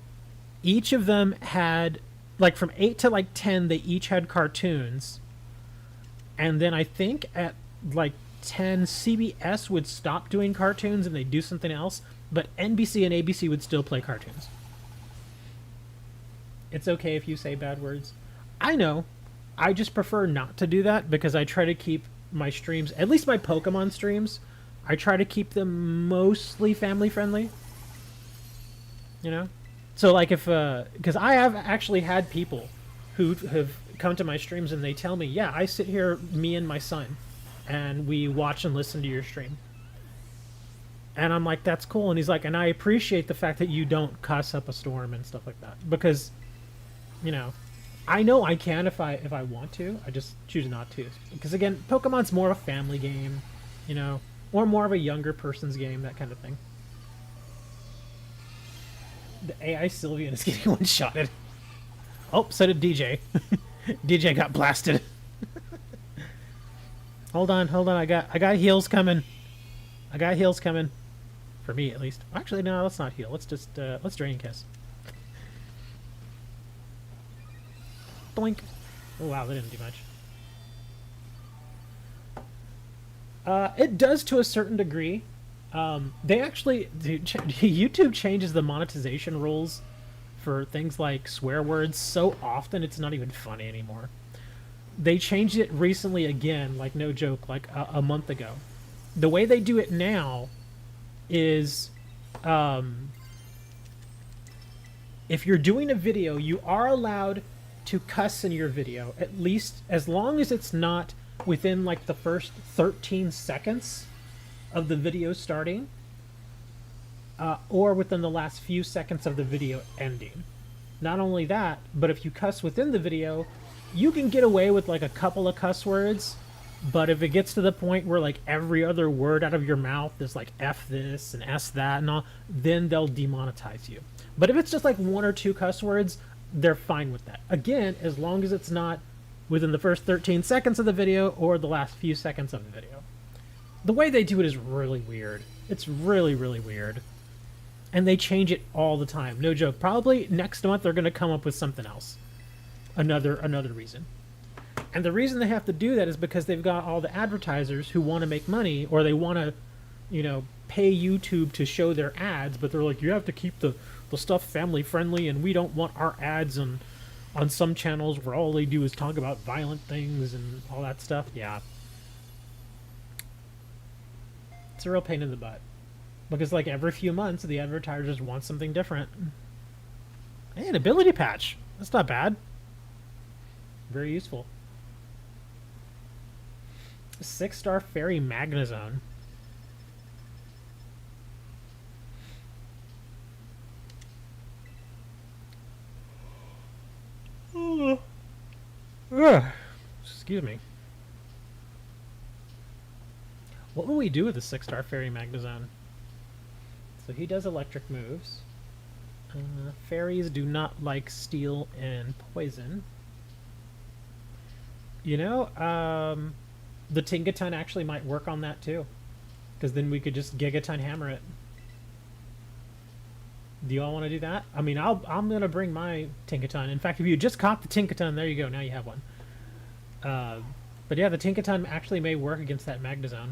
each of them had, like from 8 to like 10, they each had cartoons. And then I think at like 10, CBS would stop doing cartoons and they'd do something else. But NBC and ABC would still play cartoons. It's okay if you say bad words. I know. I just prefer not to do that because I try to keep my streams, at least my Pokemon streams, I try to keep them mostly family friendly. You know? So like if, because I have actually had people who have come to my streams and they tell me, yeah, I sit here, me and my son, and we watch and listen to your stream. And I'm like, that's cool. And he's like, and I appreciate the fact that you don't cuss up a storm and stuff like that. Because, you know I can if I want to. I just choose not to. Because again, Pokemon's more of a family game, you know, or more of a younger person's game, that kind of thing. The AI Sylveon is getting one-shotted. Oh, so did DJ. DJ got blasted. Hold on. I got heals coming. I got heals coming. For me, at least. Actually, no, let's not heal. Let's just, let's Drain Kiss. Boink. Oh, wow, that didn't do much. It does to a certain degree. They actually... YouTube changes the monetization rules for things like swear words so often it's not even funny anymore. They changed it recently again, like no joke, like a month ago. The way they do it now is... if you're doing a video, you are allowed to cuss in your video, at least as long as it's not within like the first 13 seconds of the video starting, or within the last few seconds of the video ending. Not only that, but if you cuss within the video, you can get away with like a couple of cuss words, but if it gets to the point where like every other word out of your mouth is like F this and S that and all, then they'll demonetize you. But if it's just like 1 or 2 cuss words, they're fine with that. Again, as long as it's not within the first 13 seconds of the video or the last few seconds of the video. The way they do it is really weird. It's really, really weird. And they change it all the time. No joke. Probably next month they're going to come up with something else. Another reason. And the reason they have to do that is because they've got all the advertisers who want to make money, or they want to, you know, pay YouTube to show their ads, but they're like, you have to keep the stuff family friendly, and we don't want our ads on some channels where all they do is talk about violent things and all that stuff. Yeah. It's a real pain in the butt. Because like every few months, the advertisers want something different. Hey, an ability patch. That's not bad. Very useful. 6-star Fairy Magnezone. Excuse me. What will we do with the 6-star Fairy Magnezone? So he does electric moves. Fairies do not like steel and poison. You know, the Tinkaton actually might work on that too. Because then we could just Gigaton Hammer it. Do you all want to do that? I mean, I'm going to bring my Tinkaton. In fact, if you just caught the Tinkaton, there you go. Now you have one. But yeah, the Tinkaton actually may work against that Magnezone.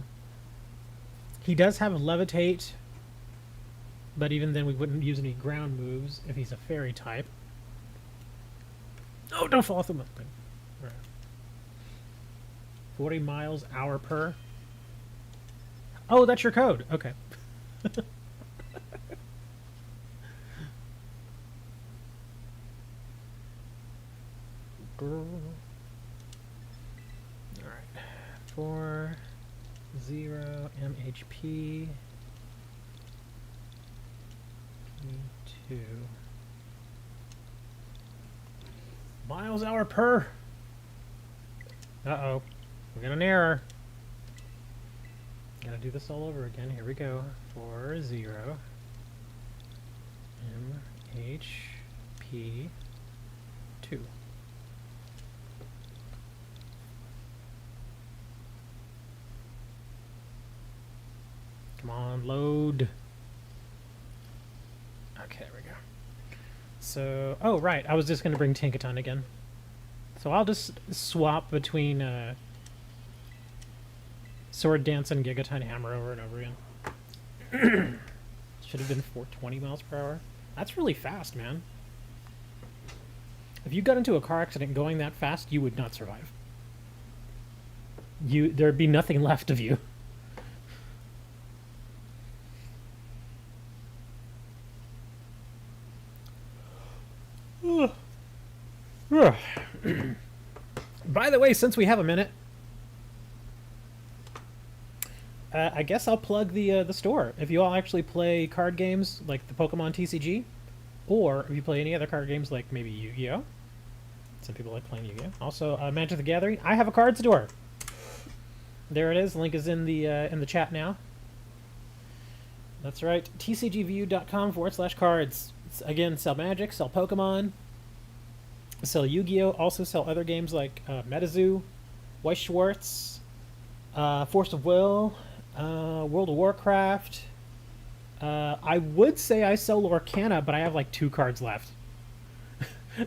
He does have a Levitate, but even then we wouldn't use any ground moves if he's a fairy type. Oh, don't fall off the thing. Right. 40 miles hour per. Oh, that's your code. Okay. Alright. 40 MHP. 2 miles hour per. Uh-oh. We got an error. Gotta do this all over again. Here we go. 40 MHP 2. Come on, load. Okay, there we go. So, oh, right. I was just going to bring Tinkaton again. So I'll just swap between Sword Dance and Gigaton Hammer over and over again. Should have been 420 miles per hour. That's really fast, man. If you got into a car accident going that fast, you would not survive. There'd be nothing left of you. By the way, since we have a minute, I guess I'll plug the store. If you all actually play card games like the Pokemon TCG, or if you play any other card games like maybe Yu-Gi-Oh. Some people like playing Yu-Gi-Oh. Also, Magic the Gathering. I have a card store. There it is. Link is in the chat now. That's right. tcgview.com/cards. Again, sell Magic, sell Pokemon, sell Yu-Gi-Oh! Also sell other games like MetaZoo, Weiss Schwartz, Force of Will, World of Warcraft. I would say I sell Lorcana, but I have like 2 cards left.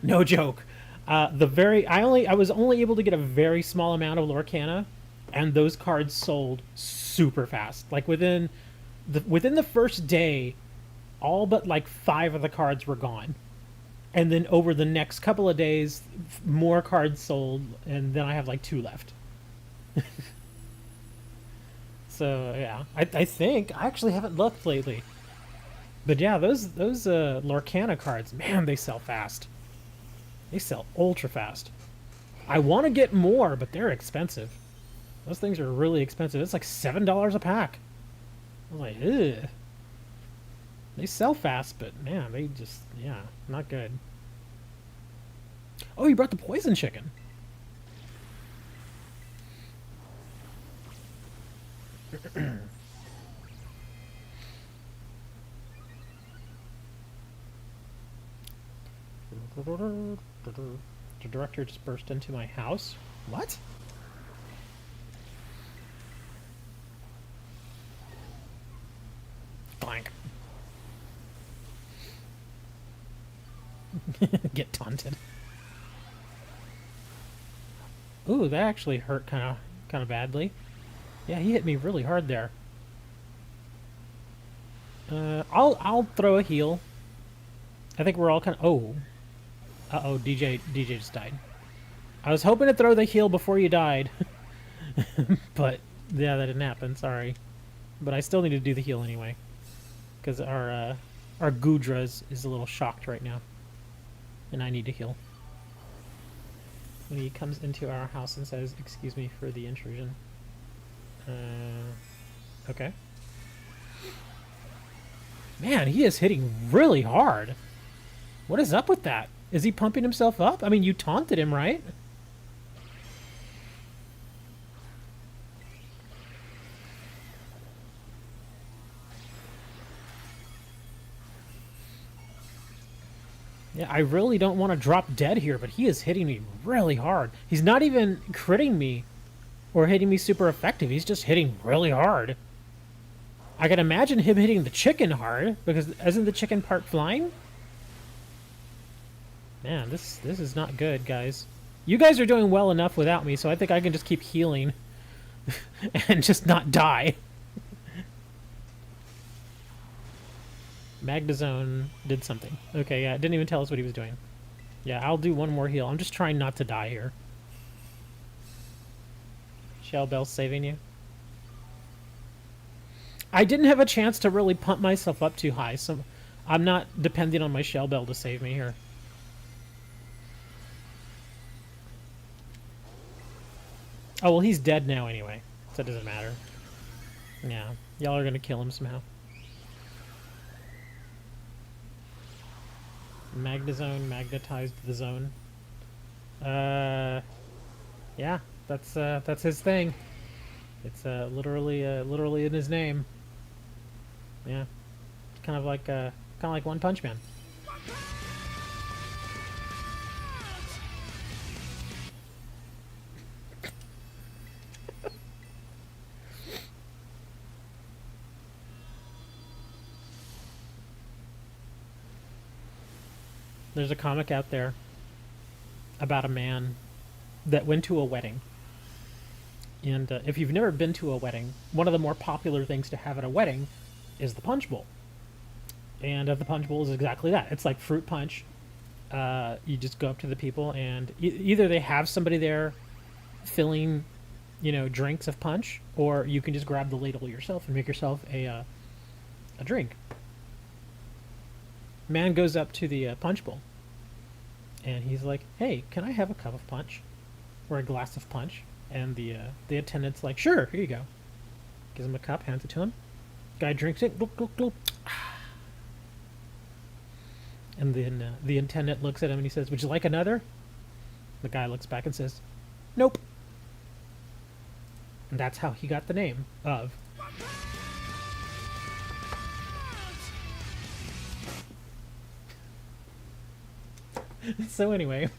No joke. I was only able to get a very small amount of Lorcana, and those cards sold super fast. Like within the first day, all but like 5 of the cards were gone. And then over the next couple of days, more cards sold, and then I have like 2 left. So yeah, I think I actually haven't looked lately, but yeah, those Lorcana cards, man, they sell fast. They sell ultra fast. I want to get more, but they're expensive. Those things are really expensive. It's like $7 a pack. I was like, ugh. They sell fast, but man, they just, yeah, not good. Oh, you brought the poison chicken. The director just burst into my house. What? Blank. Get taunted. Ooh, that actually hurt kind of badly. Yeah, he hit me really hard there. I'll throw a heal. I think we're all kind of... Oh. Uh-oh, DJ just died. I was hoping to throw the heal before you died. But, yeah, that didn't happen. Sorry. But I still need to do the heal anyway. Because our Gudra is a little shocked right now. And I need to heal. When he comes into our house and says, "Excuse me for the intrusion." Okay. Man, he is hitting really hard. What is up with that? Is he pumping himself up? I mean, you taunted him, right? Yeah, I really don't want to drop dead here, but he is hitting me really hard. He's not even critting me or hitting me super effective. He's just hitting really hard. I can imagine him hitting the chicken hard, because isn't the chicken part flying? Man, this is not good, guys. You guys are doing well enough without me, so I think I can just keep healing and just not die. Magnazone did something. Okay, yeah, it didn't even tell us what he was doing. Yeah, I'll do one more heal. I'm just trying not to die here. Shell Bell saving you. I didn't have a chance to really pump myself up too high, so I'm not depending on my Shell Bell to save me here. Oh, well, he's dead now anyway, so it doesn't matter. Yeah, y'all are gonna kill him somehow. Magnazone magnetized the zone. Yeah, that's his thing. It's literally in his name. Yeah, kind of like One Punch Man. There's a comic out there about a man that went to a wedding. And if you've never been to a wedding, one of the more popular things to have at a wedding is the punch bowl. And the punch bowl is exactly that. It's like fruit punch. You just go up to the people, and either they have somebody there filling, drinks of punch, or you can just grab the ladle yourself and make yourself a drink. Man goes up to the punch bowl, and he's like, "Hey, can I have a cup of punch, or a glass of punch?" And the attendant's like, "Sure, here you go." Gives him a cup, hands it to him. Guy drinks it, glop, glop, glop. And then the attendant looks at him and he says, "Would you like another?" The guy looks back and says, "Nope." And that's how he got the name of So anyway,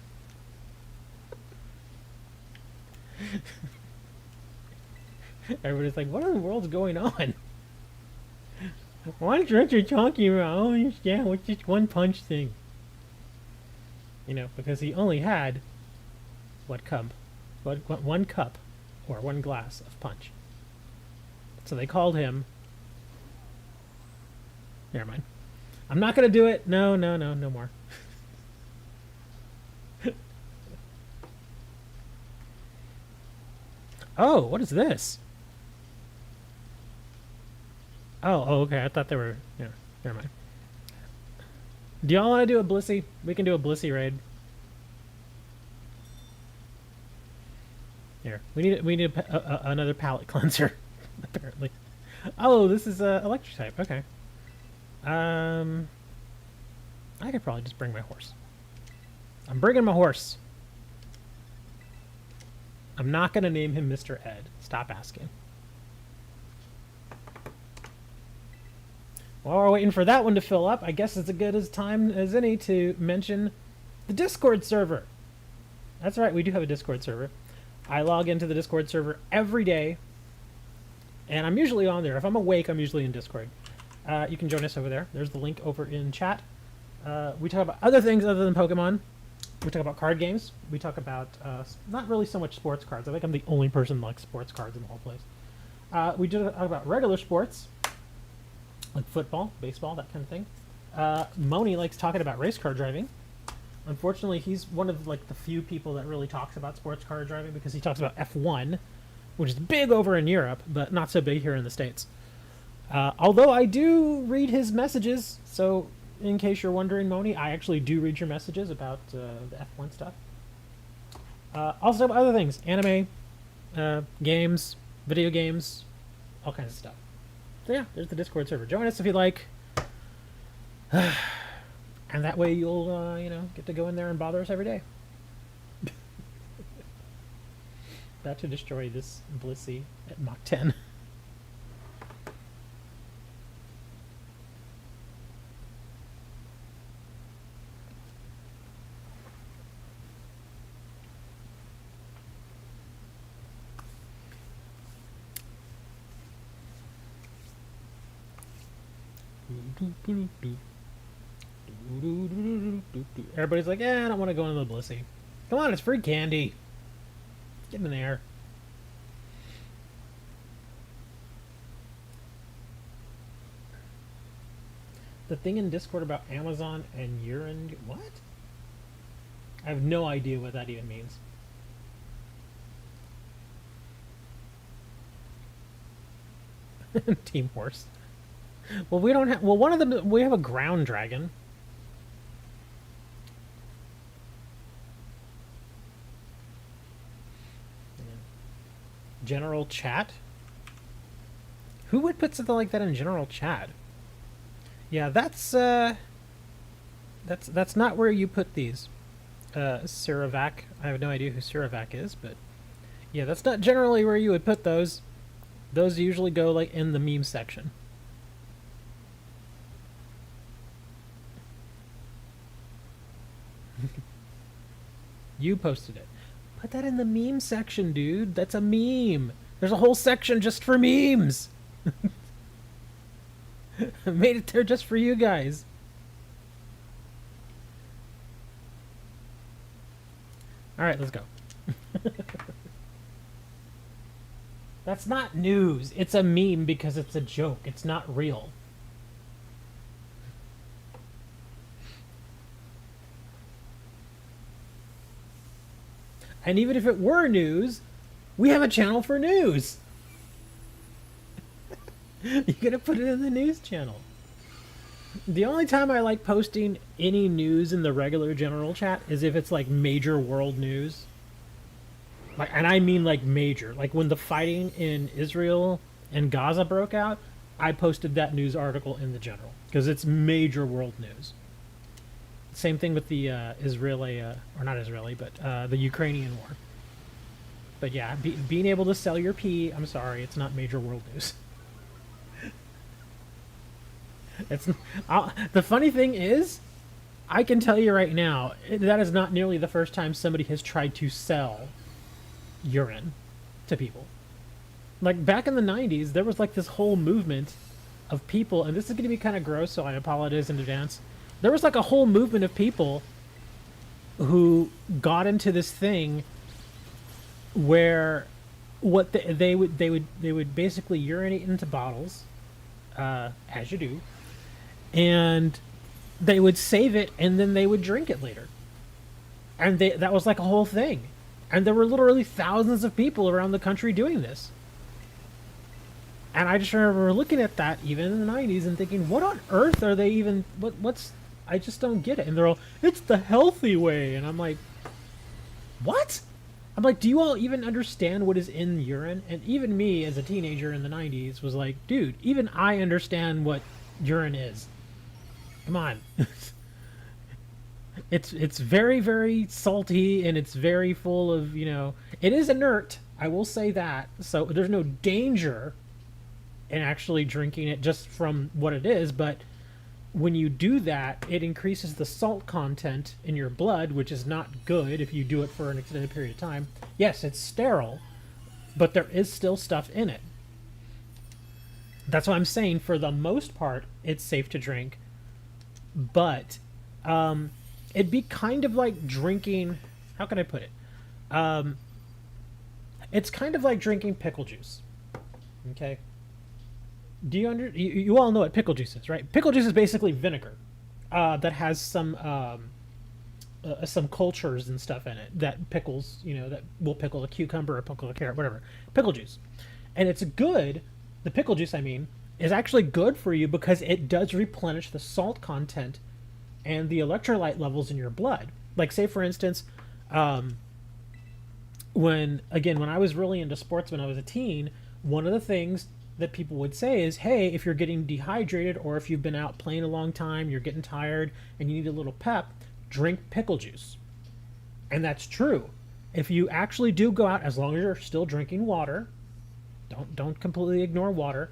everybody's like, "What in the world's going on? What's Richard talking about? I don't understand. What's this one punch thing?" Because he only had one cup or one glass of punch. So they called him. Never mind. I'm not gonna do it. No more. Oh, what is this? Oh, okay. I thought they were... Yeah, never mind. Do y'all want to do a Blissey? We can do a Blissey raid. Here, we need another palate cleanser, apparently. Oh, this is electric type. Okay. I could probably just bring my horse. I'm bringing my horse. I'm not going to name him Mr. Ed. Stop asking. While we're waiting for that one to fill up, I guess it's as good as time as any to mention the Discord server. That's right, we do have a Discord server. I log into the Discord server every day, and I'm usually on there. If I'm awake, I'm usually in Discord. You can join us over there. There's the link over in chat. We talk about other things other than Pokemon. We talk about card games. We talk about not really so much sports cards. I think I'm the only person who likes sports cards in the whole place. We do talk about regular sports. like football, baseball, that kind of thing. Moni likes talking about race car driving. Unfortunately, he's one of like the few people that really talks about sports car driving because he talks about F1, which is big over in Europe, but not so big here in the States. Although I do read his messages, so in case you're wondering, Moni, I actually do read your messages about the F1 stuff. Also other things, anime, games, video games, all kinds of stuff. So yeah, there's the Discord server. Join us if you like. And that way you'll, get to go in there and bother us every day. About to destroy this Blissey at Mach 10. Everybody's like, I don't want to go into the Blissey. Come on, it's free candy. Get in there. The thing in Discord about Amazon and urine... What? I have no idea what that even means. Team Horse. Well, we don't have... Well, one of them... We have a ground dragon. General chat? Who would put something like that in general chat? Yeah, that's not where you put these. Siravac. I have no idea who Siravac is, but yeah, that's not generally where you would put those. Those usually go like in the meme section. You posted it. Put that in the meme section, dude. That's a meme. There's a whole section just for memes. I made it there just for you guys. All right, let's go. That's not news. It's a meme because it's a joke. It's not real. And even if it were news, we have a channel for news. You're gonna put it in the news channel. The only time I like posting any news in the regular general chat is if it's like major world news. Like, and I mean like major. Like when the fighting in Israel and Gaza broke out, I posted that news article in the general because it's major world news. Same thing with the Israeli, or not Israeli, but the Ukrainian war. But yeah, being able to sell your pee, I'm sorry, it's not major world news. It's the funny thing is, I can tell you right now, that is not nearly the first time somebody has tried to sell urine to people. Like back in the 90s, there was like this whole movement of people, and this is going to be kind of gross, so I apologize in advance. There was like a whole movement of people who got into this thing where what they would basically urinate into bottles, as you do, and they would save it and then they would drink it later. And that was like a whole thing. And there were literally thousands of people around the country doing this. And I just remember looking at that even in the 90s and thinking, what on earth are they even, what's, I just don't get it. And they're all, it's the healthy way. And I'm like, what? I'm like, do you all even understand what is in urine? And even me as a teenager in the 90s was like, dude, even I understand what urine is. Come on. It's very, very salty, and it's very full of, it is inert. I will say that. So there's no danger in actually drinking it just from what it is. But when you do that, it increases the salt content in your blood, which is not good if you do it for an extended period of time. Yes, it's sterile, but there is still stuff in it. That's why I'm saying, for the most part, it's safe to drink. But it'd be kind of like drinking, how can I put it? It's kind of like drinking pickle juice. Okay? Do you you all know what pickle juice is, right? Pickle juice is basically vinegar that has some cultures and stuff in it that pickles, that will pickle a cucumber or pickle a carrot, whatever. Pickle juice. And it's good, the pickle juice, I mean, is actually good for you because it does replenish the salt content and the electrolyte levels in your blood. Like, say, for instance, when I was really into sports when I was a teen, one of the things that people would say is, hey, if you're getting dehydrated or if you've been out playing a long time, you're getting tired and you need a little pep, drink pickle juice. And that's true. If you actually do go out, as long as you're still drinking water, don't completely ignore water,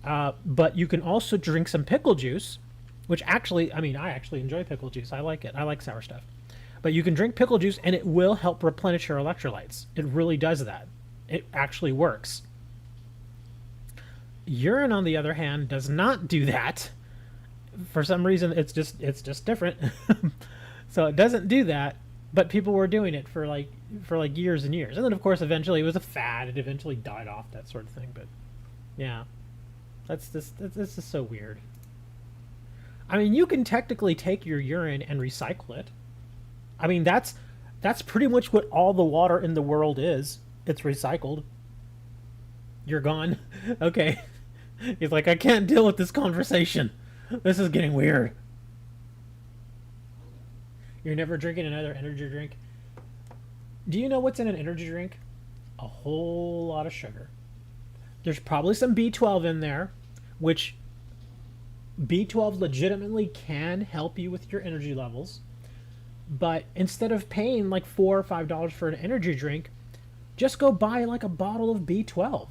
but you can also drink some pickle juice, which actually, I mean, I actually enjoy pickle juice. I like it. I like sour stuff. But you can drink pickle juice and it will help replenish your electrolytes. It really does that. It actually works. Urine, on the other hand, does not do that. For some reason, it's just different. So it doesn't do that, but people were doing it for like years and years. And then, of course, eventually it was a fad. It eventually died off, that sort of thing. But yeah, that's just so weird. I mean, you can technically take your urine and recycle it. I mean, that's pretty much what all the water in the world is. It's recycled. You're gone. Okay. He's like, I can't deal with this conversation. This is getting weird. You're never drinking another energy drink? Do you know what's in an energy drink? A whole lot of sugar. There's probably some B12 in there, which B12 legitimately can help you with your energy levels. But instead of paying like $4 or $5 for an energy drink, just go buy like a bottle of B12.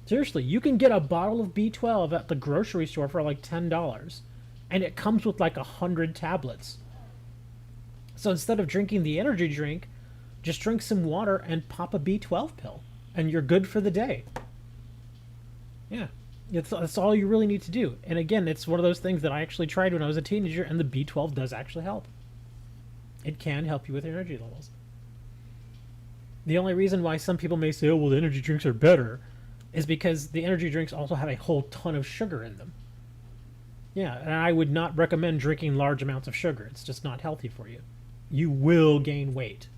Seriously, you can get a bottle of B12 at the grocery store for like $10, and it comes with like 100 tablets. So instead of drinking the energy drink, just drink some water and pop a B12 pill, and you're good for the day. Yeah, that's all you really need to do. And again, it's one of those things that I actually tried when I was a teenager, and the B12 does actually help. It can help you with energy levels. The only reason why some people may say, oh, well, the energy drinks are better, is because the energy drinks also have a whole ton of sugar in them. Yeah, and I would not recommend drinking large amounts of sugar. It's just not healthy for you. You will gain weight.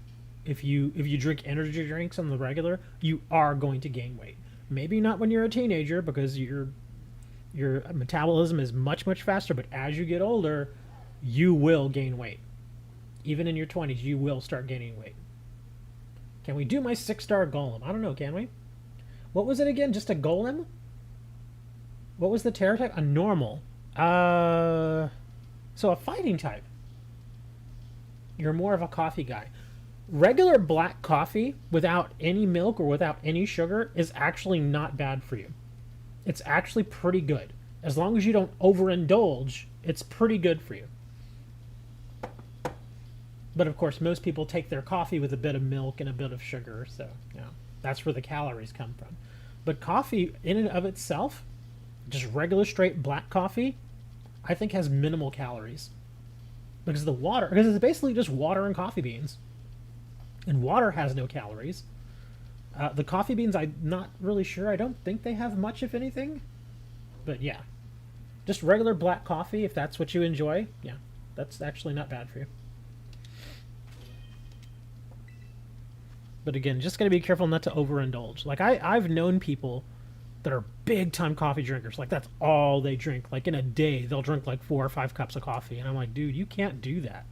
If you drink energy drinks on the regular, you are going to gain weight. Maybe not when you're a teenager, because your metabolism is much, much faster, but as you get older, you will gain weight. Even in your 20s, you will start gaining weight. Can we do my 6-star golem? I don't know, can we? What was it again? Just a golem? What was the terror type? A normal. So a fighting type. You're more of a coffee guy. Regular black coffee without any milk or without any sugar is actually not bad for you. It's actually pretty good. As long as you don't overindulge, it's pretty good for you. But of course, most people take their coffee with a bit of milk and a bit of sugar, so yeah, that's where the calories come from. But coffee in and of itself, just regular straight black coffee, I think has minimal calories. Because it's basically just water and coffee beans. And water has no calories. The coffee beans, I'm not really sure. I don't think they have much, if anything. But yeah, just regular black coffee, if that's what you enjoy, yeah, that's actually not bad for you. But again, just got to be careful not to overindulge. Like, I've known people that are big-time coffee drinkers. Like, that's all they drink. Like, in a day, they'll drink like 4 or 5 cups of coffee. And I'm like, dude, you can't do that.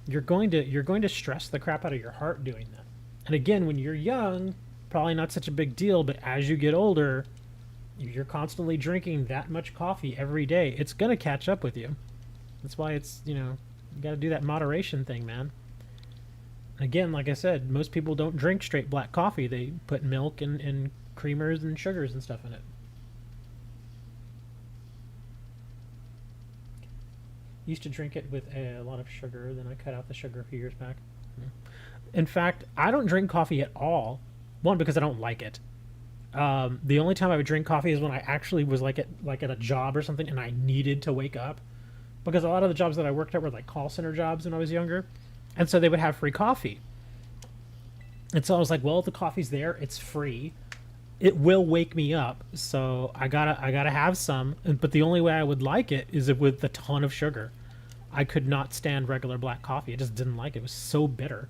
You're going to stress the crap out of your heart doing that. And again, when you're young, probably not such a big deal. But as you get older, you're constantly drinking that much coffee every day. It's going to catch up with you. That's why it's, you got to do that moderation thing, man. Again, like I said, most people don't drink straight black coffee. They put milk and creamers and sugars and stuff in it. Used to drink it with a lot of sugar, then I cut out the sugar a few years back. In fact, I don't drink coffee at all. One, because I don't like it. The only time I would drink coffee is when I actually was like at a job or something and I needed to wake up. Because a lot of the jobs that I worked at were like call center jobs when I was younger. And so they would have free coffee. And so I was like, well, the coffee's there. It's free. it will wake me up. So I gotta have some. But the only way I would like it is with a ton of sugar. I could not stand regular black coffee. I just didn't like it. It was so bitter.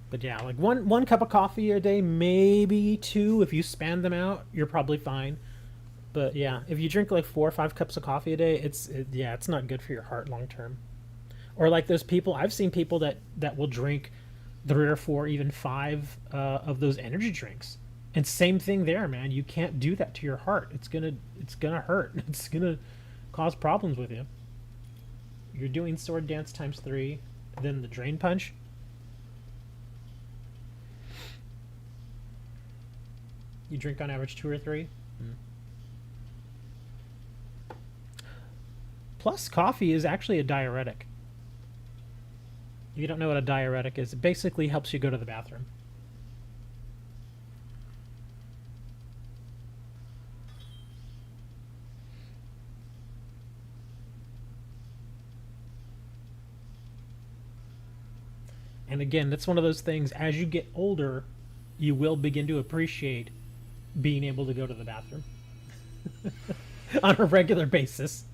But yeah, like one cup of coffee a day, maybe two. If you span them out, you're probably fine. But yeah, if you drink like 4 or 5 cups of coffee a day, it's not good for your heart long term. Or like those people, I've seen people that will drink 3 or 4, even 5 of those energy drinks. And same thing there, man. You can't do that to your heart. It's gonna hurt. It's gonna cause problems with you. You're doing sword dance times 3, then the drain punch. You drink on average 2 or 3. Plus, coffee is actually a diuretic. If you don't know what a diuretic is, it basically helps you go to the bathroom. And again, that's one of those things, as you get older, you will begin to appreciate being able to go to the bathroom on a regular basis.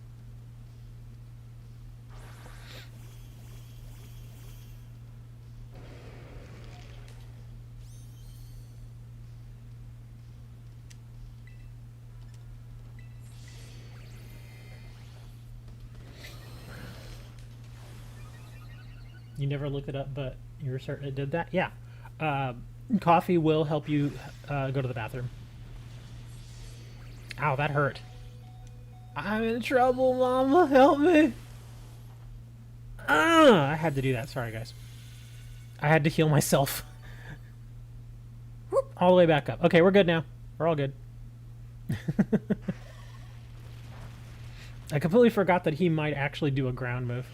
You never looked it up, but you were certain it did that? Yeah. Coffee will help you go to the bathroom. Ow, that hurt. I'm in trouble, Mama. Help me. I had to do that. Sorry, guys. I had to heal myself. All the way back up. Okay, we're good now. We're all good. I completely forgot that he might actually do a ground move.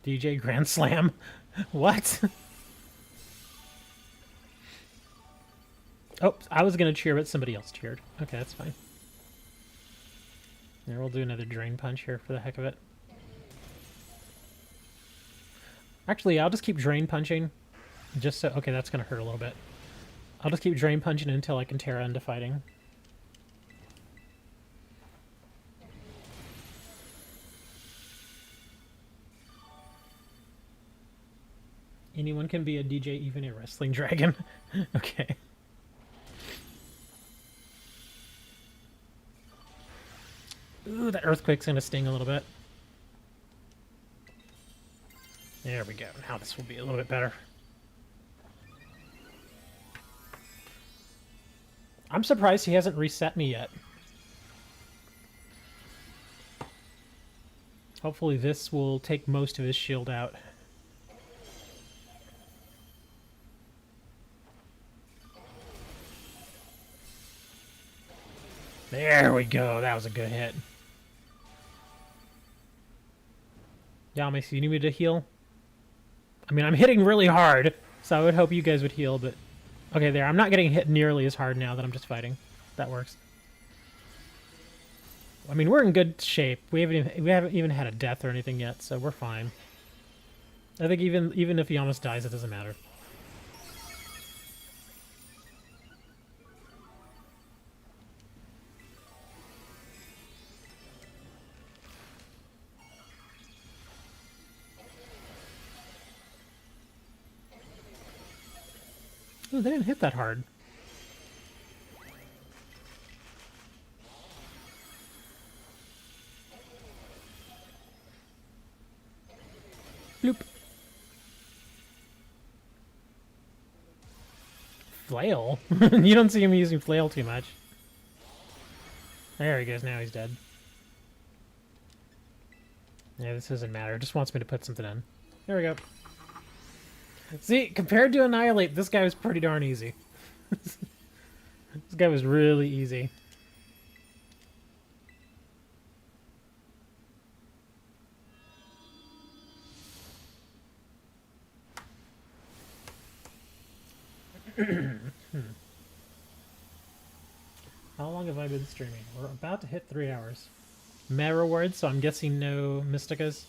DJ Grand Slam. What? Oh, I was going to cheer, but somebody else cheered. Okay, that's fine. There, we'll do another drain punch here for the heck of it. Actually, I'll just keep drain punching. Just so... Okay, that's going to hurt a little bit. I'll just keep drain punching until I can Terra into fighting. Anyone can be a DJ, even a wrestling dragon. Okay. Ooh, that earthquake's gonna sting a little bit. There we go. Now this will be a little bit better. I'm surprised he hasn't reset me yet. Hopefully this will take most of his shield out. There we go. That was a good hit. Yamis, you need me to heal? I mean, I'm hitting really hard, so I would hope you guys would heal, but... Okay, there. I'm not getting hit nearly as hard now that I'm just fighting. That works. I mean, we're in good shape. We haven't even had a death or anything yet, so we're fine. I think even if Yamis dies, it doesn't matter. Oh, they didn't hit that hard. Bloop. Flail? You don't see him using flail too much. There he goes, now he's dead. Yeah, this doesn't matter. It just wants me to put something in. There we go. See, compared to Annihilate, this guy was pretty darn easy. This guy was really easy. How long have I been streaming? We're about to hit 3 hours. Meh rewards, so I'm guessing no Mysticas.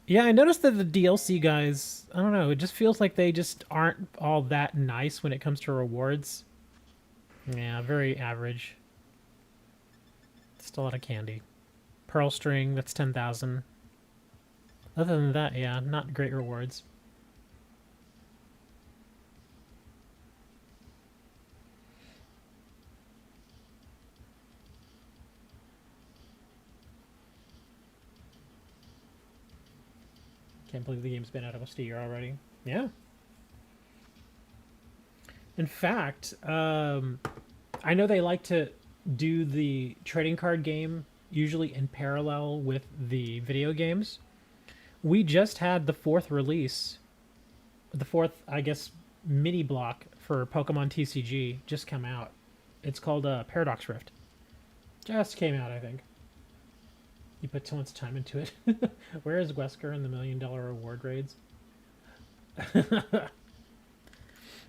Yeah, I noticed that the DLC guys, I don't know, it just feels like they just aren't all that nice when it comes to rewards. Yeah, very average. Still a lot of candy. Pearl string, that's 10,000. Other than that, yeah, not great rewards. Can't believe the game's been out almost a year already. Yeah. In fact, I know they like to do the trading card game usually in parallel with the video games. We just had the fourth release, the fourth, I guess, mini block for Pokemon TCG just come out. It's called Paradox Rift. Just came out, I think. You put so much time into it. Where is Wesker in the $1 million reward raids? I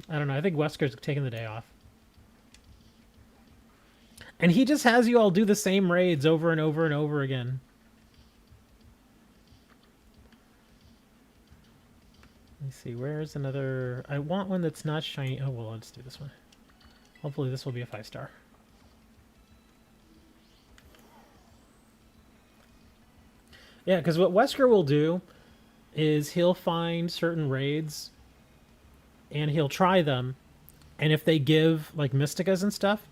don't know. I think Wesker's taking the day off. And he just has you all do the same raids over and over and over again. Let me see. Where's another... I want one that's not shiny. Oh, well, let's do this one. Hopefully this will be a 5-star. Yeah, because what Wesker will do is he'll find certain raids and he'll try them. And if they give, like, Mysticas and stuff,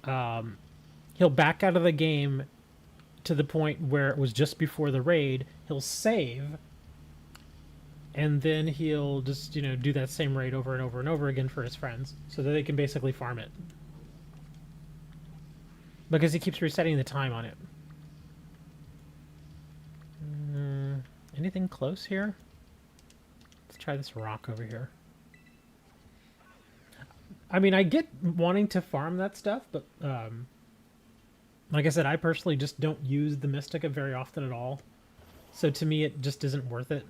he'll back out of the game to the point where it was just before the raid. He'll save, and then he'll just, you know, do that same raid over and over and over again for his friends so that they can basically farm it. Because he keeps resetting the time on it. Anything close here? Let's try this rock over here. I mean, I get wanting to farm that stuff, but like I said, I personally just don't use the Mystica very often at all. So to me, it just isn't worth it.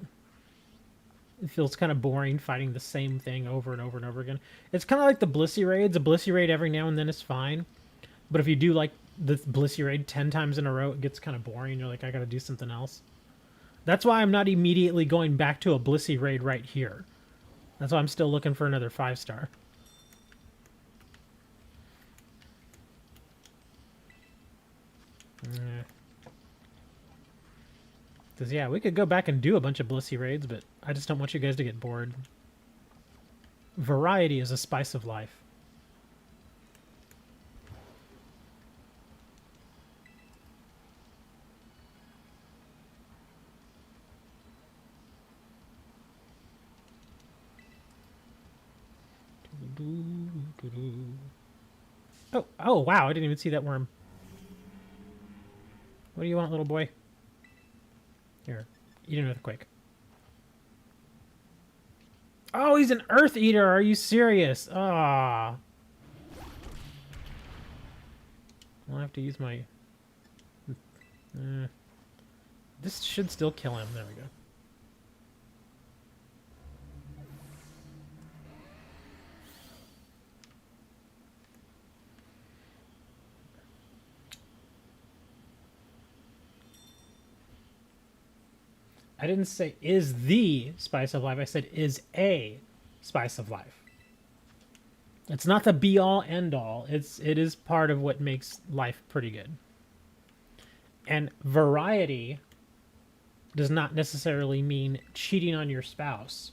It feels kind of boring fighting the same thing over and over and over again. It's kind of like the Blissey raids. A Blissey raid every now and then is fine. But if you do like the Blissey raid 10 times in a row, it gets kind of boring. You're like, I gotta do something else. That's why I'm not immediately going back to a Blissey raid right here. That's why I'm still looking for another 5-star. Because, yeah, we could go back and do a bunch of Blissey raids, but I just don't want you guys to get bored. Variety is a spice of life. Oh, wow, I didn't even see that worm. What do you want, little boy? Here, eat an earthquake. Oh, he's an earth eater. Are you serious? Ah. I'll have to use my... This should still kill him. There we go. I didn't say is the spice of life. I said is a spice of life. It's not the be-all, end-all. It is part of what makes life pretty good. And variety does not necessarily mean cheating on your spouse.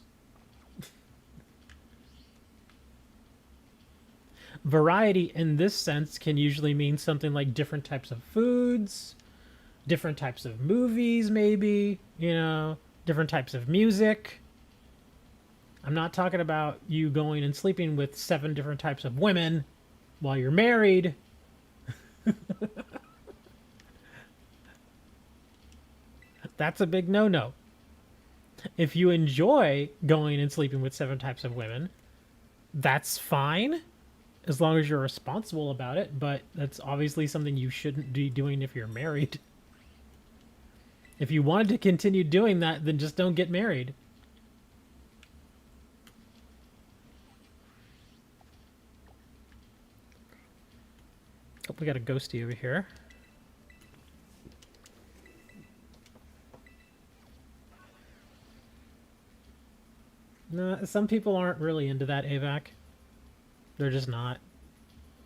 Variety in this sense can usually mean something like different types of foods, different types of movies, maybe, you know, different types of music. I'm not talking about you going and sleeping with 7 different types of women while you're married. That's a big no-no. If you enjoy going and sleeping with 7 types of women, that's fine, as long as you're responsible about it, but that's obviously something you shouldn't be doing if you're married. If you wanted to continue doing that, then just don't get married. we got a ghosty over here. No, some people aren't really into that AVAC. They're just not.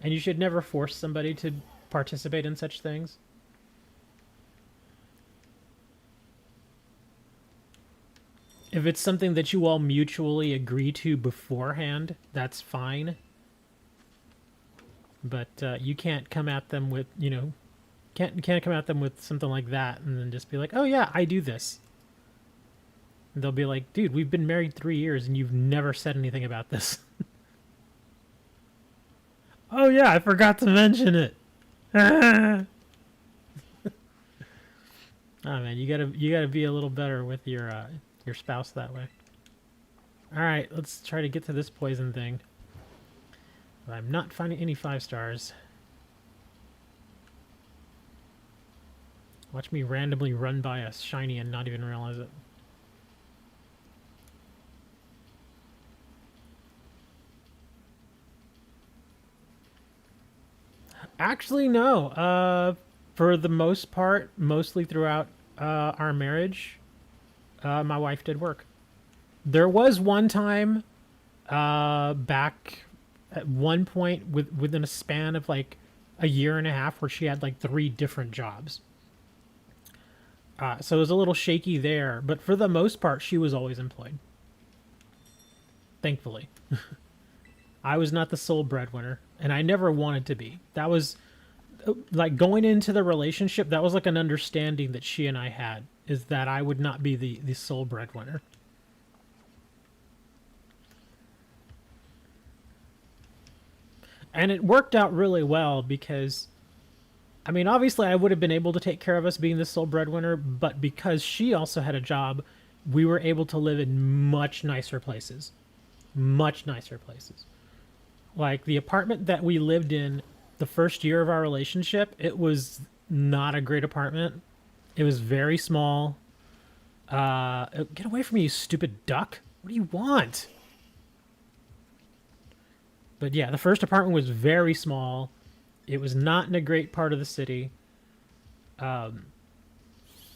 And you should never force somebody to participate in such things. If it's something that you all mutually agree to beforehand, that's fine. But you can't come at them with, you know, can't come at them with something like that and then just be like, oh yeah, I do this. And they'll be like, dude, we've been married 3 years and you've never said anything about this. Oh yeah, I forgot to mention it. Oh man, you gotta be a little better with your spouse that way. All right, let's try to get to this poison thing. I'm not finding any 5 stars. Watch me randomly run by a shiny and not even realize it. Actually, no. For the most part, mostly throughout our marriage, my wife did work. There was one time back at one point within a span of like a year and a half where she had like 3 different jobs. So it was a little shaky there, but for the most part, she was always employed. Thankfully. I was not the sole breadwinner, and I never wanted to be. That was, like, going into the relationship, that was like an understanding that she and I had, is that I would not be the sole breadwinner. And it worked out really well because, I mean, obviously I would have been able to take care of us being the sole breadwinner, but because she also had a job, we were able to live in much nicer places. Much nicer places. Like, the apartment that we lived in the first year of our relationship, it was not a great apartment. It was very small. Get away from me, you stupid duck. What do you want? But yeah, the first apartment was very small. It was not in a great part of the city. But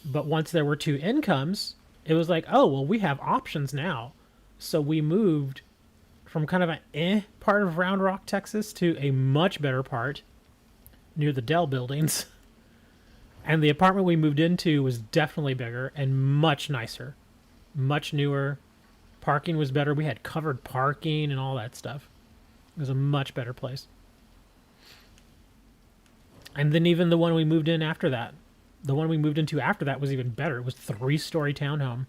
once there were 2 incomes, it was like, oh, well, we have options now. So we moved from kind of an part of Round Rock, Texas, to a much better part near the Dell buildings. And the apartment we moved into was definitely bigger and much nicer. Much newer. Parking was better. We had covered parking and all that stuff. It was a much better place. And then even the one we moved in after that. The one we moved into after that was even better. It was a 3-story townhome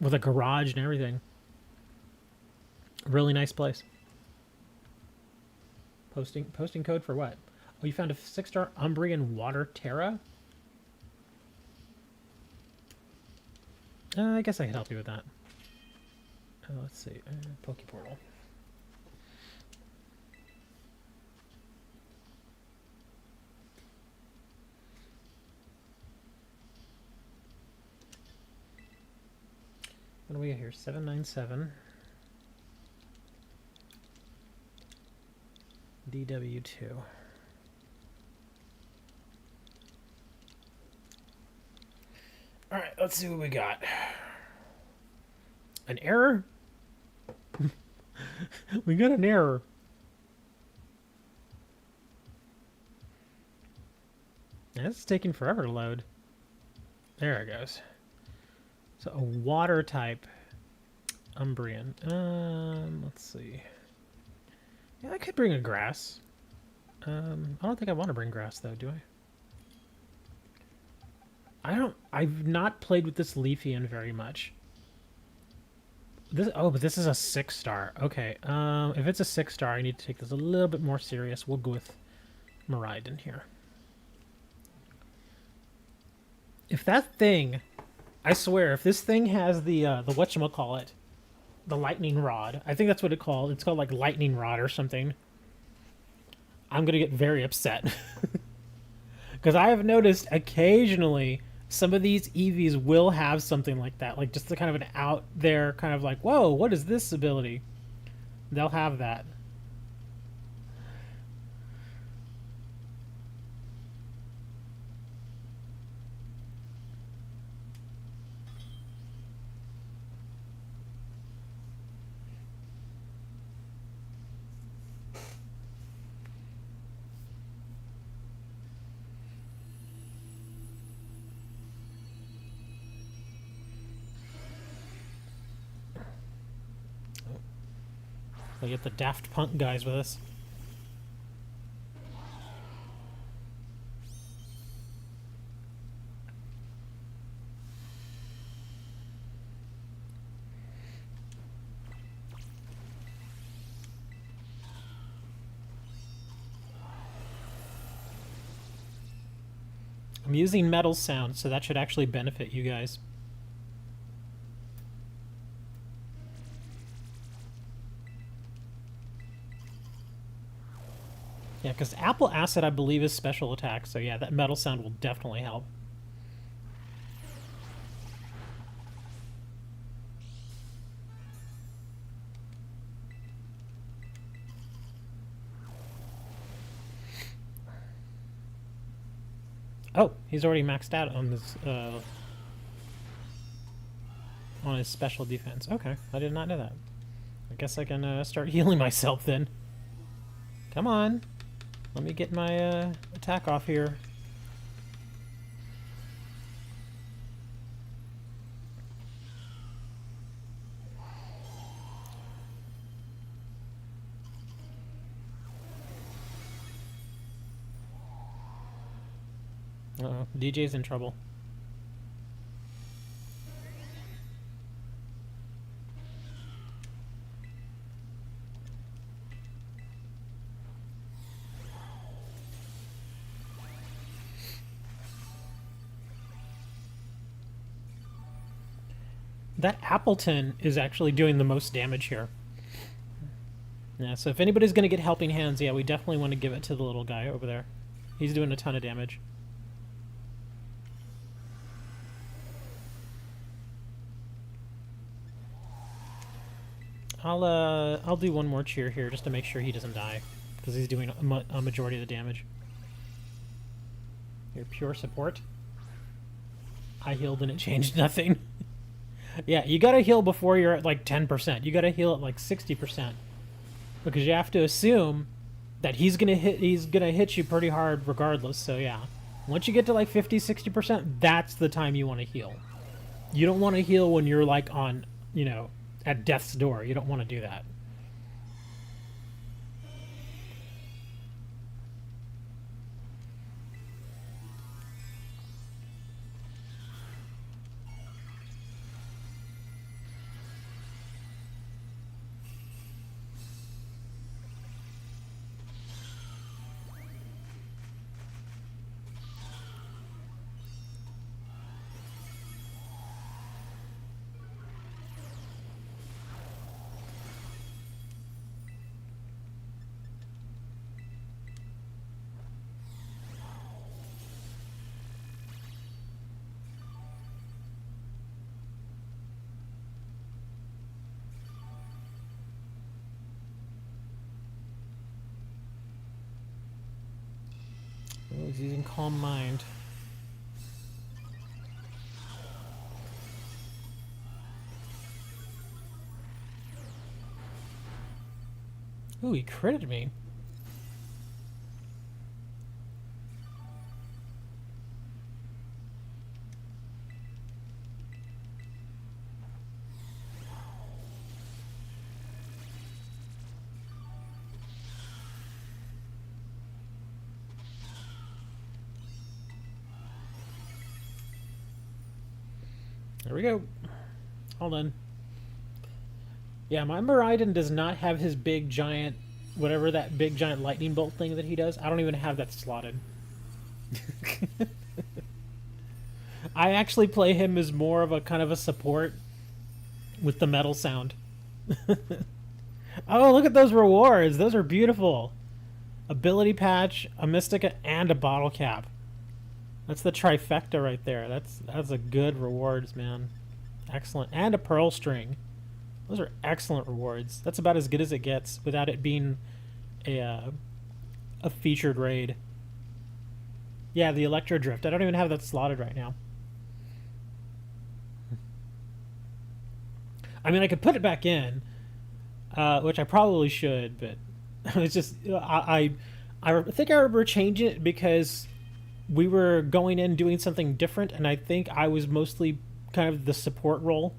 with a garage and everything. Really nice place. Posting code for what? Oh, you found a 6-star Umbrian Water Terra? I guess I could help you with that. Let's see. Poke Portal. What do we got here? 797. DW2. Alright, let's see what we got. An error? We got an error. That's taking forever to load. There it goes. So a water type Umbrian. Let's see. Yeah, I could bring a grass. I don't think I want to bring grass though, do I? I've not played with this Leafian very much. But this is a 6-star. Okay. If it's a 6-star, I need to take this a little bit more serious. We'll go with Miraidon here. If that thing, I swear, if this thing has the whatchamacallit, the lightning rod, I think that's what it's called. It's called like lightning rod or something. I'm gonna get very upset. Because I have noticed occasionally some of these EVs will have something like that. Like just the kind of an out there kind of like, whoa, what is this ability? They'll have that. We get the Daft Punk guys with us. I'm using metal sound, so that should actually benefit you guys. Yeah, because Apple Acid, I believe, is special attack, so yeah, that metal sound will definitely help. Oh, he's already maxed out on this, on his special defense. Okay, I did not know that. I guess I can start healing myself then. Come on. Let me get my attack off here. Uh-oh, DJ's in trouble. That Appleton is actually doing the most damage here. Yeah, so if anybody's going to get helping hands, yeah, we definitely want to give it to the little guy over there. He's doing a ton of damage. I'll do one more cheer here just to make sure he doesn't die, because he's doing a majority of the damage. Your pure support. I healed and it changed nothing. Yeah, you gotta heal before you're at like 10%. You gotta heal at like 60%, because you have to assume that he's gonna hit you pretty hard regardless. So yeah, once you get to like 50-60%, that's the time you want to heal. You don't want to heal when you're like on, you know, at death's door. You don't want to do that. Oh, he's using Calm Mind. Ooh, he critted me. There we go. Hold on. Yeah, my Miraidon does not have his big giant, whatever that big giant lightning bolt thing that he does. I don't even have that slotted. I actually play him as more of a kind of a support with the metal sound. Oh, look at those rewards. Those are beautiful. Ability patch, a Mystica, and a bottle cap. That's the trifecta right there. That's a good rewards, man. Excellent. And a pearl string. Those are excellent rewards. That's about as good as it gets without it being a featured raid. Yeah, the Electro Drift. I don't even have that slotted right now. I mean, I could put it back in, which I probably should, but it's just I think I remember changing it because we were going in doing something different, and I think I was mostly kind of the support role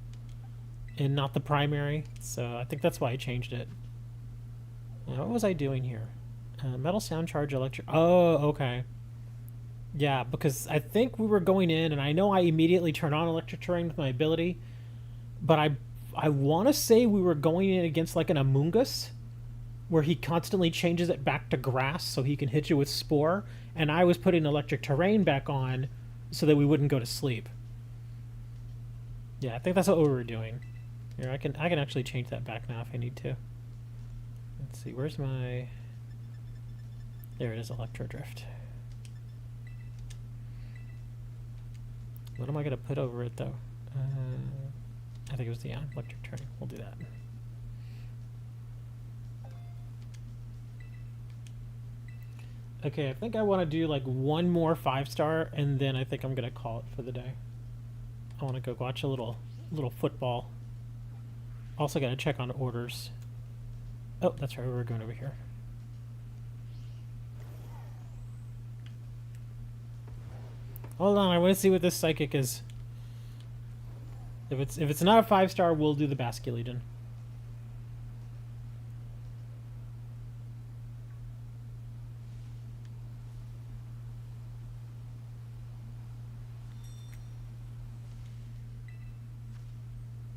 and not the primary, so I think that's why I changed it. Now, what was I doing here? Metal sound charge electric. Oh, okay. Yeah, because I think we were going in, and I know I immediately turn on electric terrain with my ability, but I want to say we were going in against like an Among Us, where he constantly changes it back to grass so he can hit you with Spore, and I was putting electric terrain back on so that we wouldn't go to sleep. Yeah, I think that's what we were doing. Here, I can actually change that back now if I need to. Let's see, where's my... There it is, Electro Drift. What am I going to put over it, though? I think it was the electric turn. We'll do that. Okay, I think I want to do like one more 5-star, and then I think I'm going to call it for the day. I want to go watch a little football. Also got to check on orders. Oh, that's right, we were going over here. Hold on, I want to see what this psychic is. If it's not a 5-star, we'll do the Basque Legion.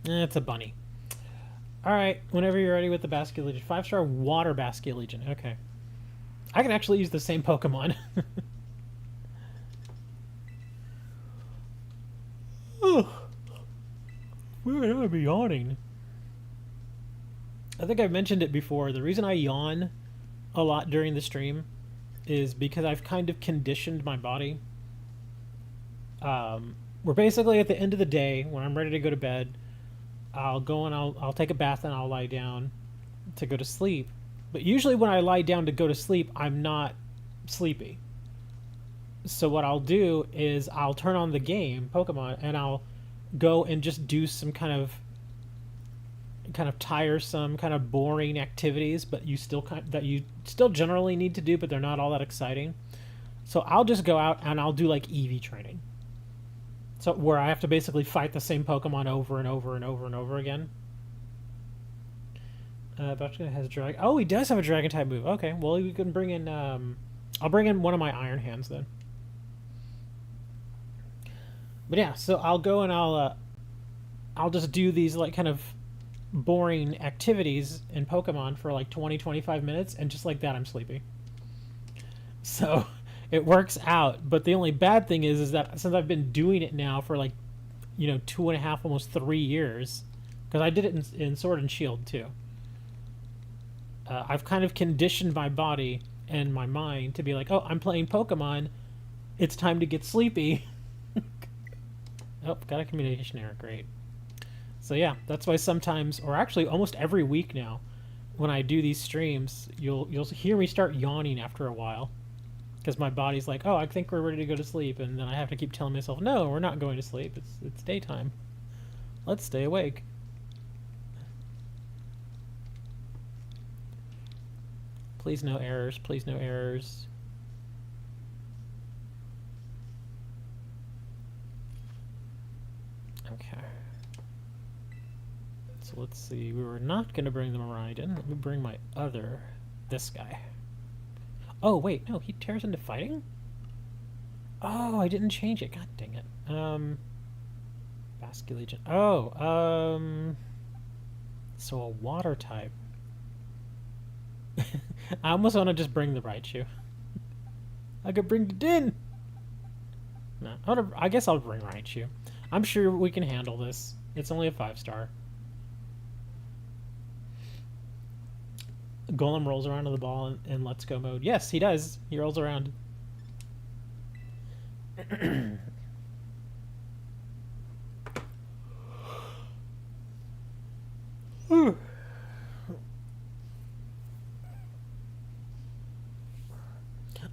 It's a bunny. Alright, whenever you're ready with the Basque Legion. 5-star water Basque Legion. Okay. I can actually use the same Pokemon. Weird, I'm gonna be yawning. I think I've mentioned it before. The reason I yawn a lot during the stream is because I've kind of conditioned my body. We're basically at the end of the day, when I'm ready to go to bed, I'll go and I'll take a bath and I'll lie down to go to sleep. But usually when I lie down to go to sleep, I'm not sleepy. So what I'll do is I'll turn on the game, Pokemon, and I'll go and just do some kind of tiresome, kind of boring activities, but you still generally need to do, but they're not all that exciting. So I'll just go out and I'll do like EV training. So where I have to basically fight the same Pokemon over and over and over and over again. Butchka has Dragon. Oh, he does have a Dragon type move. Okay, well we can bring in. I'll bring in one of my Iron Hands then. But yeah, so I'll go and I'll just do these like kind of boring activities in Pokemon for like 20-25 minutes, and just like that I'm sleepy. So it works out, but the only bad thing is that since I've been doing it now for like, 2.5, almost 3 years, because I did it in Sword and Shield too. I've kind of conditioned my body and my mind to be like, oh, I'm playing Pokemon, it's time to get sleepy. Oh, got a communication error, great. So yeah, that's why sometimes, or actually almost every week now, when I do these streams, you'll hear me start yawning after a while. Because my body's like, oh, I think we're ready to go to sleep, and then I have to keep telling myself, no, we're not going to sleep, it's daytime. Let's stay awake. Please no errors, please no errors. Okay. So let's see, we were not going to bring the Miraidon. Let me bring my this guy. Oh, wait, no, he tears into fighting? Oh, I didn't change it. God dang it. Basque Legion. Oh, so a water type. I almost want to just bring the Raichu. I could bring the Din. No, I guess I'll bring Raichu. I'm sure we can handle this. It's only a 5-star. Golem rolls around to the ball in Let's Go mode. Yes, he does. He rolls around.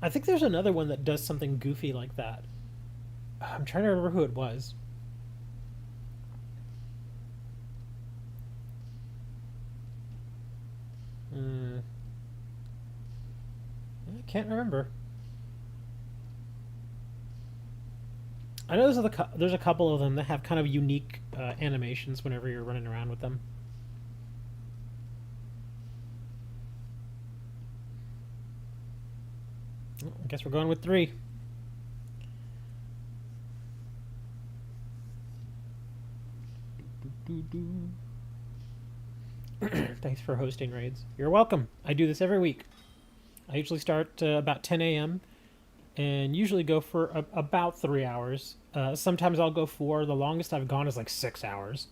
I think there's another one that does something goofy like that. I'm trying to remember who it was. I can't remember. I know there's a couple of them that have kind of unique animations whenever you're running around with them. I guess we're going with 3. Thanks for hosting raids. You're welcome. I do this every week. I usually start about 10 a.m. and usually go for about 3 hours. Sometimes I'll go 4. The longest I've gone is like 6 hours.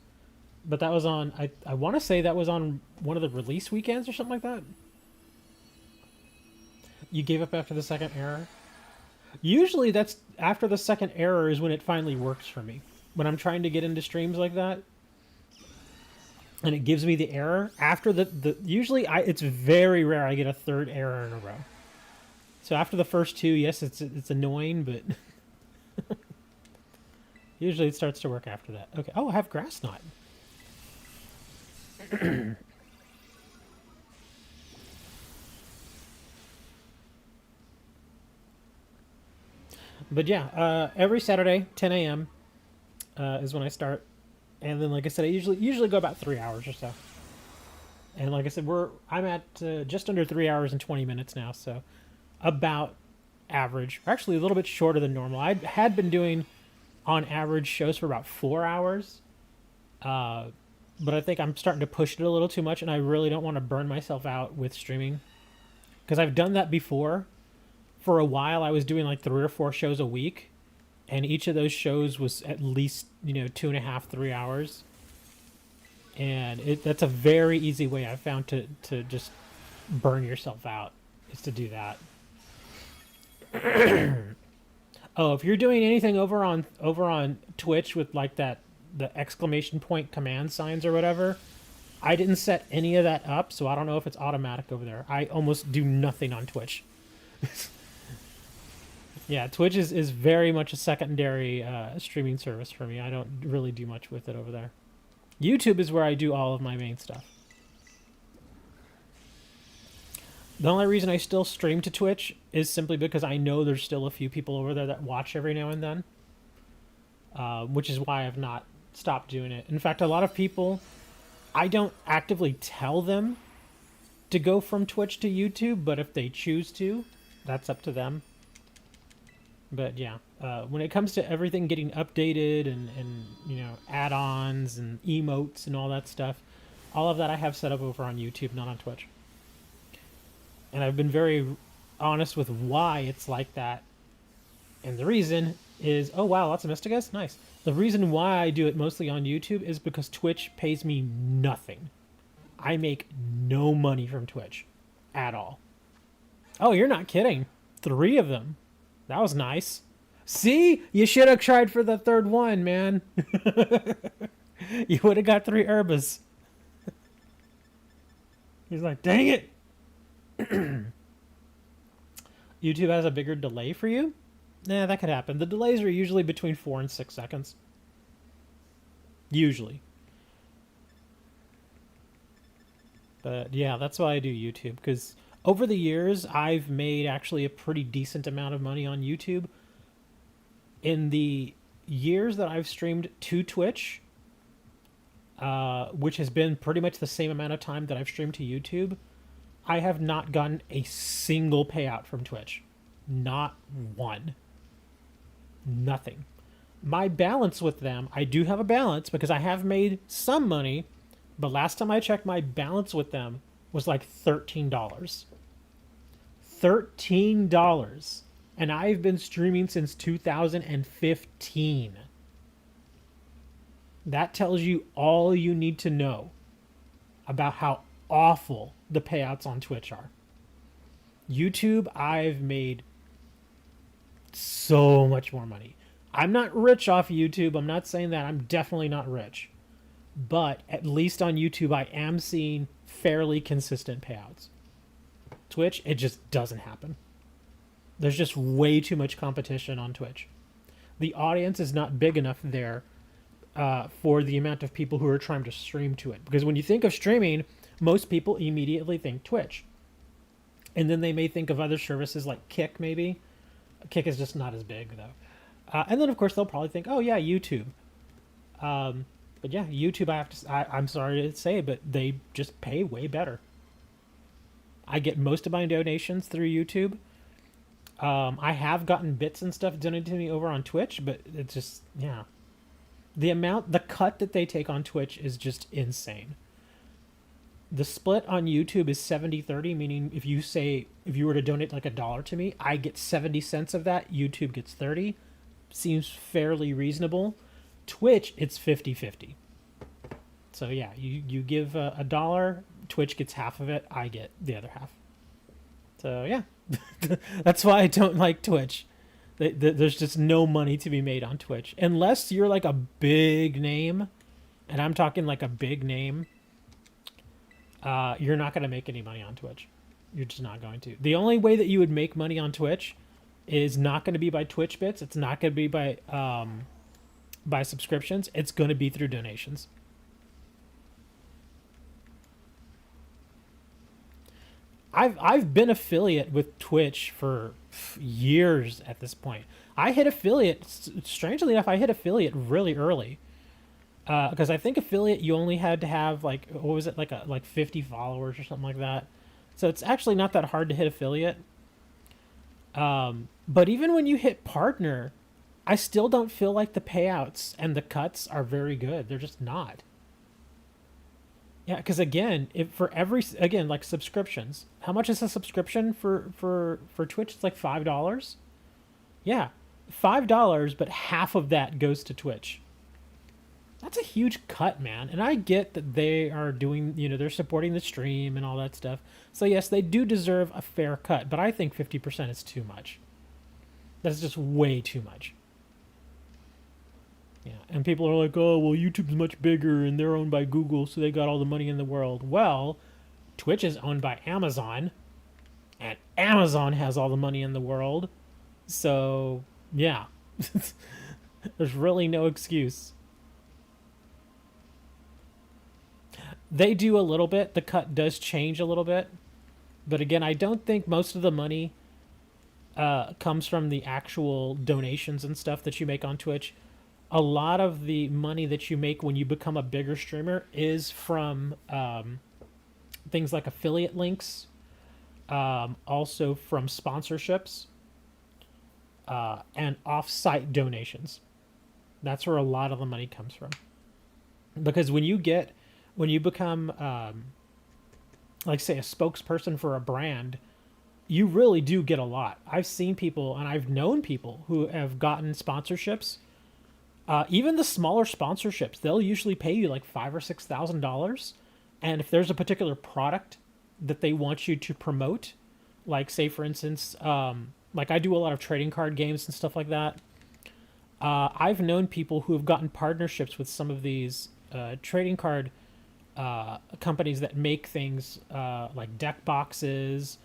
But that was on, I want to say that was on one of the release weekends or something like that. You gave up after the second error? Usually that's after the second error is when it finally works for me. When I'm trying to get into streams like that, and it gives me the error after usually it's very rare I get a third error in a row. So after the first 2, yes, it's annoying, but usually it starts to work after that. Okay. Oh, I have grass knot. But yeah, every Saturday, 10 a.m. Is when I start. And then, like I said, I usually go about 3 hours or so. And like I said, I'm at just under 3 hours and 20 minutes now, so about average. Actually, a little bit shorter than normal. I had been doing, on average, shows for about 4 hours. But I think I'm starting to push it a little too much, and I really don't want to burn myself out with streaming. Because I've done that before. For a while, I was doing like 3 or 4 shows a week. And each of those shows was at least, 2.5, 3 hours. And that's a very easy way I've found to just burn yourself out, is to do that. Oh, if you're doing anything over on Twitch with like the exclamation point command signs or whatever, I didn't set any of that up, so I don't know if it's automatic over there. I almost do nothing on Twitch. Yeah, Twitch is very much a secondary streaming service for me. I don't really do much with it over there. YouTube is where I do all of my main stuff. The only reason I still stream to Twitch is simply because I know there's still a few people over there that watch every now and then. Which is why I've not stopped doing it. In fact, a lot of people, I don't actively tell them to go from Twitch to YouTube, but if they choose to, that's up to them. But yeah, when it comes to everything getting updated and add-ons and emotes and all that stuff, all of that I have set up over on YouTube, not on Twitch. And I've been very honest with why it's like that. And the reason is, oh wow, lots of Mystigas? Nice. The reason why I do it mostly on YouTube is because Twitch pays me nothing. I make no money from Twitch at all. Oh, you're not kidding. 3 of them. That was nice. See? You should have tried for the third one, man. You would have got 3 herbas. He's like, dang it. YouTube has a bigger delay for you? Nah, that could happen. The delays are usually between 4 and 6 seconds. Usually. But yeah, that's why I do YouTube, because over the years, I've made actually a pretty decent amount of money on YouTube. In the years that I've streamed to Twitch, which has been pretty much the same amount of time that I've streamed to YouTube, I have not gotten a single payout from Twitch. Not one. Nothing. My balance with them, I do have a balance because I have made some money, but last time I checked, my balance with them was like $13. $13. And I've been streaming since 2015. That tells you all you need to know about how awful the payouts on Twitch are. YouTube, I've made so much more money. I'm not rich off YouTube. I'm not saying that. I'm definitely not rich. But at least on YouTube, I am seeing fairly consistent payouts. Twitch, it just doesn't happen. There's just way too much competition on Twitch. The audience is not big enough there for the amount of people who are trying to stream to it. Because when you think of streaming, most people immediately think Twitch. And then they may think of other services like Kick, maybe. Kick is just not as big, though. And then, of course, they'll probably think, oh, yeah, YouTube. But yeah, YouTube, I'm sorry to say, but they just pay way better. I get most of my donations through YouTube. I have gotten bits and stuff donated to me over on Twitch, but it's just, yeah. The cut that they take on Twitch is just insane. The split on YouTube is 70-30, meaning if you were to donate like $1 to me, I get 70 cents of that, YouTube gets 30. Seems fairly reasonable. Twitch, it's 50-50. So yeah, you give $1, Twitch gets half of it, I get the other half. So yeah, that's why I don't like Twitch. There's just no money to be made on Twitch. Unless you're like a big name, and I'm talking like a big name, you're not going to make any money on Twitch. You're just not going to. The only way that you would make money on Twitch is not going to be by Twitch bits. It's not going to be by subscriptions. It's going to be through donations. I've been affiliate with Twitch for years at this point. I hit affiliate, strangely enough, I hit affiliate really early. Because I think affiliate, you only had to have like, what was it, like 50 followers or something like that. So it's actually not that hard to hit affiliate. But even when you hit partner, I still don't feel like the payouts and the cuts are very good. They're just not. Yeah, because again, like subscriptions, how much is a subscription for Twitch? It's like $5. Yeah, $5, but half of that goes to Twitch. That's a huge cut, man. And I get that they are doing, they're supporting the stream and all that stuff. So yes, they do deserve a fair cut, but I think 50% is too much. That's just way too much. Yeah, and people are like, oh, well, YouTube's much bigger and they're owned by Google, so they got all the money in the world. Well, Twitch is owned by Amazon, and Amazon has all the money in the world. So, yeah, there's really no excuse. They do a little bit. The cut does change a little bit. But again, I don't think most of the money comes from the actual donations and stuff that you make on Twitch. A lot of the money that you make when you become a bigger streamer is from things like affiliate links, also from sponsorships, and off-site donations. That's where a lot of the money comes from. Because when you become, like say, a spokesperson for a brand, you really do get a lot. I've seen people, and I've known people who have gotten sponsorships. Even the smaller sponsorships, they'll usually pay you like $5,000 or $6,000. And if there's a particular product that they want you to promote, like say for instance, like I do a lot of trading card games and stuff like that. I've known people who have gotten partnerships with some of these trading card companies that make things like deck boxes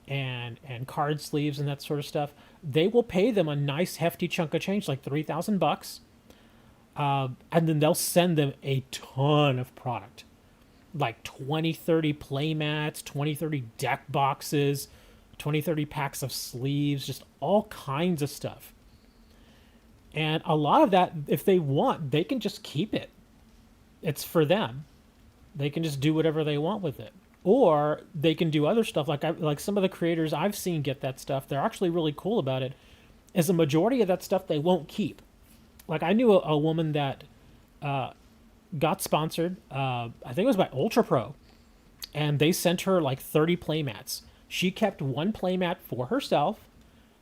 and card sleeves and that sort of stuff. They will pay them a nice hefty chunk of change, like $3,000. And then they'll send them a ton of product, like 20, 30 play mats, 20, 30 deck boxes, 20, 30 packs of sleeves, just all kinds of stuff. And a lot of that, if they want, they can just keep it. It's for them. They can just do whatever they want with it. Or they can do other stuff. Like some of the creators I've seen get that stuff, they're actually really cool about it, is a majority of that stuff they won't keep. Like I knew a woman that got sponsored, I think it was by Ultra Pro, and they sent her like 30 playmats. She kept one playmat for herself,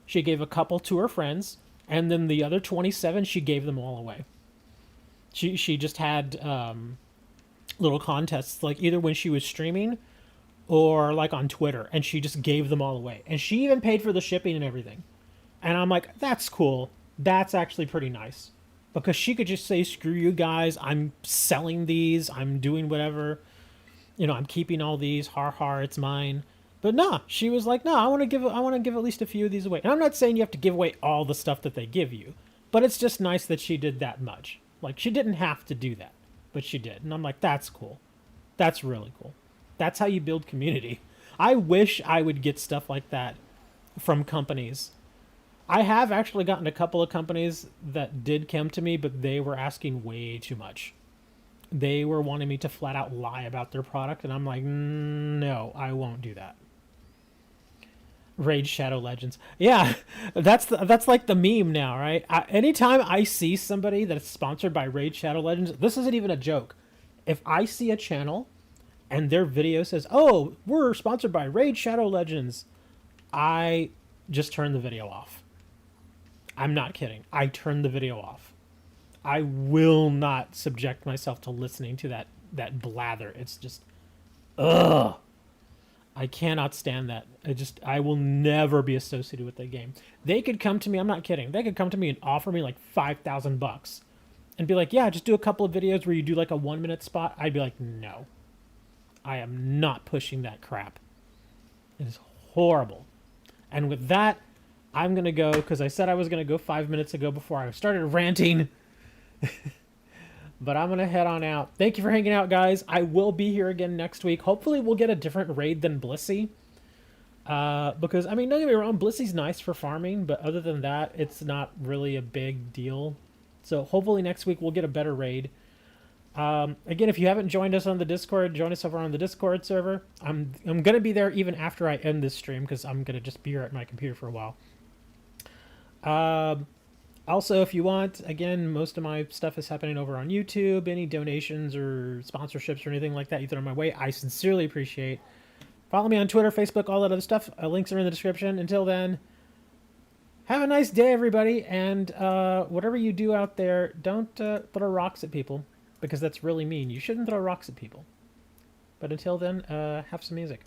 she gave a couple to her friends, and then the other 27, she gave them all away. She just had little contests, like either when she was streaming or like on Twitter, and she just gave them all away. And she even paid for the shipping and everything. And I'm like, that's cool. That's actually pretty nice. Because she could just say, screw you guys, I'm selling these, I'm doing whatever. I'm keeping all these, har, it's mine. But nah, she was like, no, I want to give at least a few of these away. And I'm not saying you have to give away all the stuff that they give you, but it's just nice that she did that much. Like, she didn't have to do that, but she did. And I'm like, that's cool. That's really cool. That's how you build community. I wish I would get stuff like that from companies. I have actually gotten a couple of companies that did come to me, but they were asking way too much. They were wanting me to flat out lie about their product, and I'm like, no, I won't do that. Raid Shadow Legends. Yeah, that's like the meme now, right? Anytime I see somebody that's sponsored by Raid Shadow Legends, this isn't even a joke. If I see a channel and their video says, "Oh, we're sponsored by Raid Shadow Legends," I just turn the video off. I'm not kidding. I turn the video off. I will not subject myself to listening to that blather. It's just, ugh. I cannot stand that. I will never be associated with that game. They could come to me, I'm not kidding. They could come to me and offer me like $5,000 and be like, yeah, just do a couple of videos where you do like a 1-minute spot. I'd be like, no, I am not pushing that crap. It is horrible. And with that, I'm going to go, because I said I was going to go 5 minutes ago before I started ranting. But I'm going to head on out. Thank you for hanging out, guys. I will be here again next week. Hopefully we'll get a different raid than Blissey. Because, I mean, don't get me wrong, Blissey's nice for farming, but other than that, it's not really a big deal. So hopefully next week we'll get a better raid. Again, if you haven't joined us on the Discord, join us over on the Discord server. I'm going to be there even after I end this stream, because I'm going to just be here at my computer for a while. Also, if you want, again, most of my stuff is happening over on YouTube. Any donations or sponsorships or anything like that you throw my way, I sincerely appreciate. Follow me on Twitter, Facebook, all that other stuff. Links are in the description. Until then, have a nice day, everybody. And whatever you do out there, don't throw rocks at people, because that's really mean. You shouldn't throw rocks at people. But until then, have some music.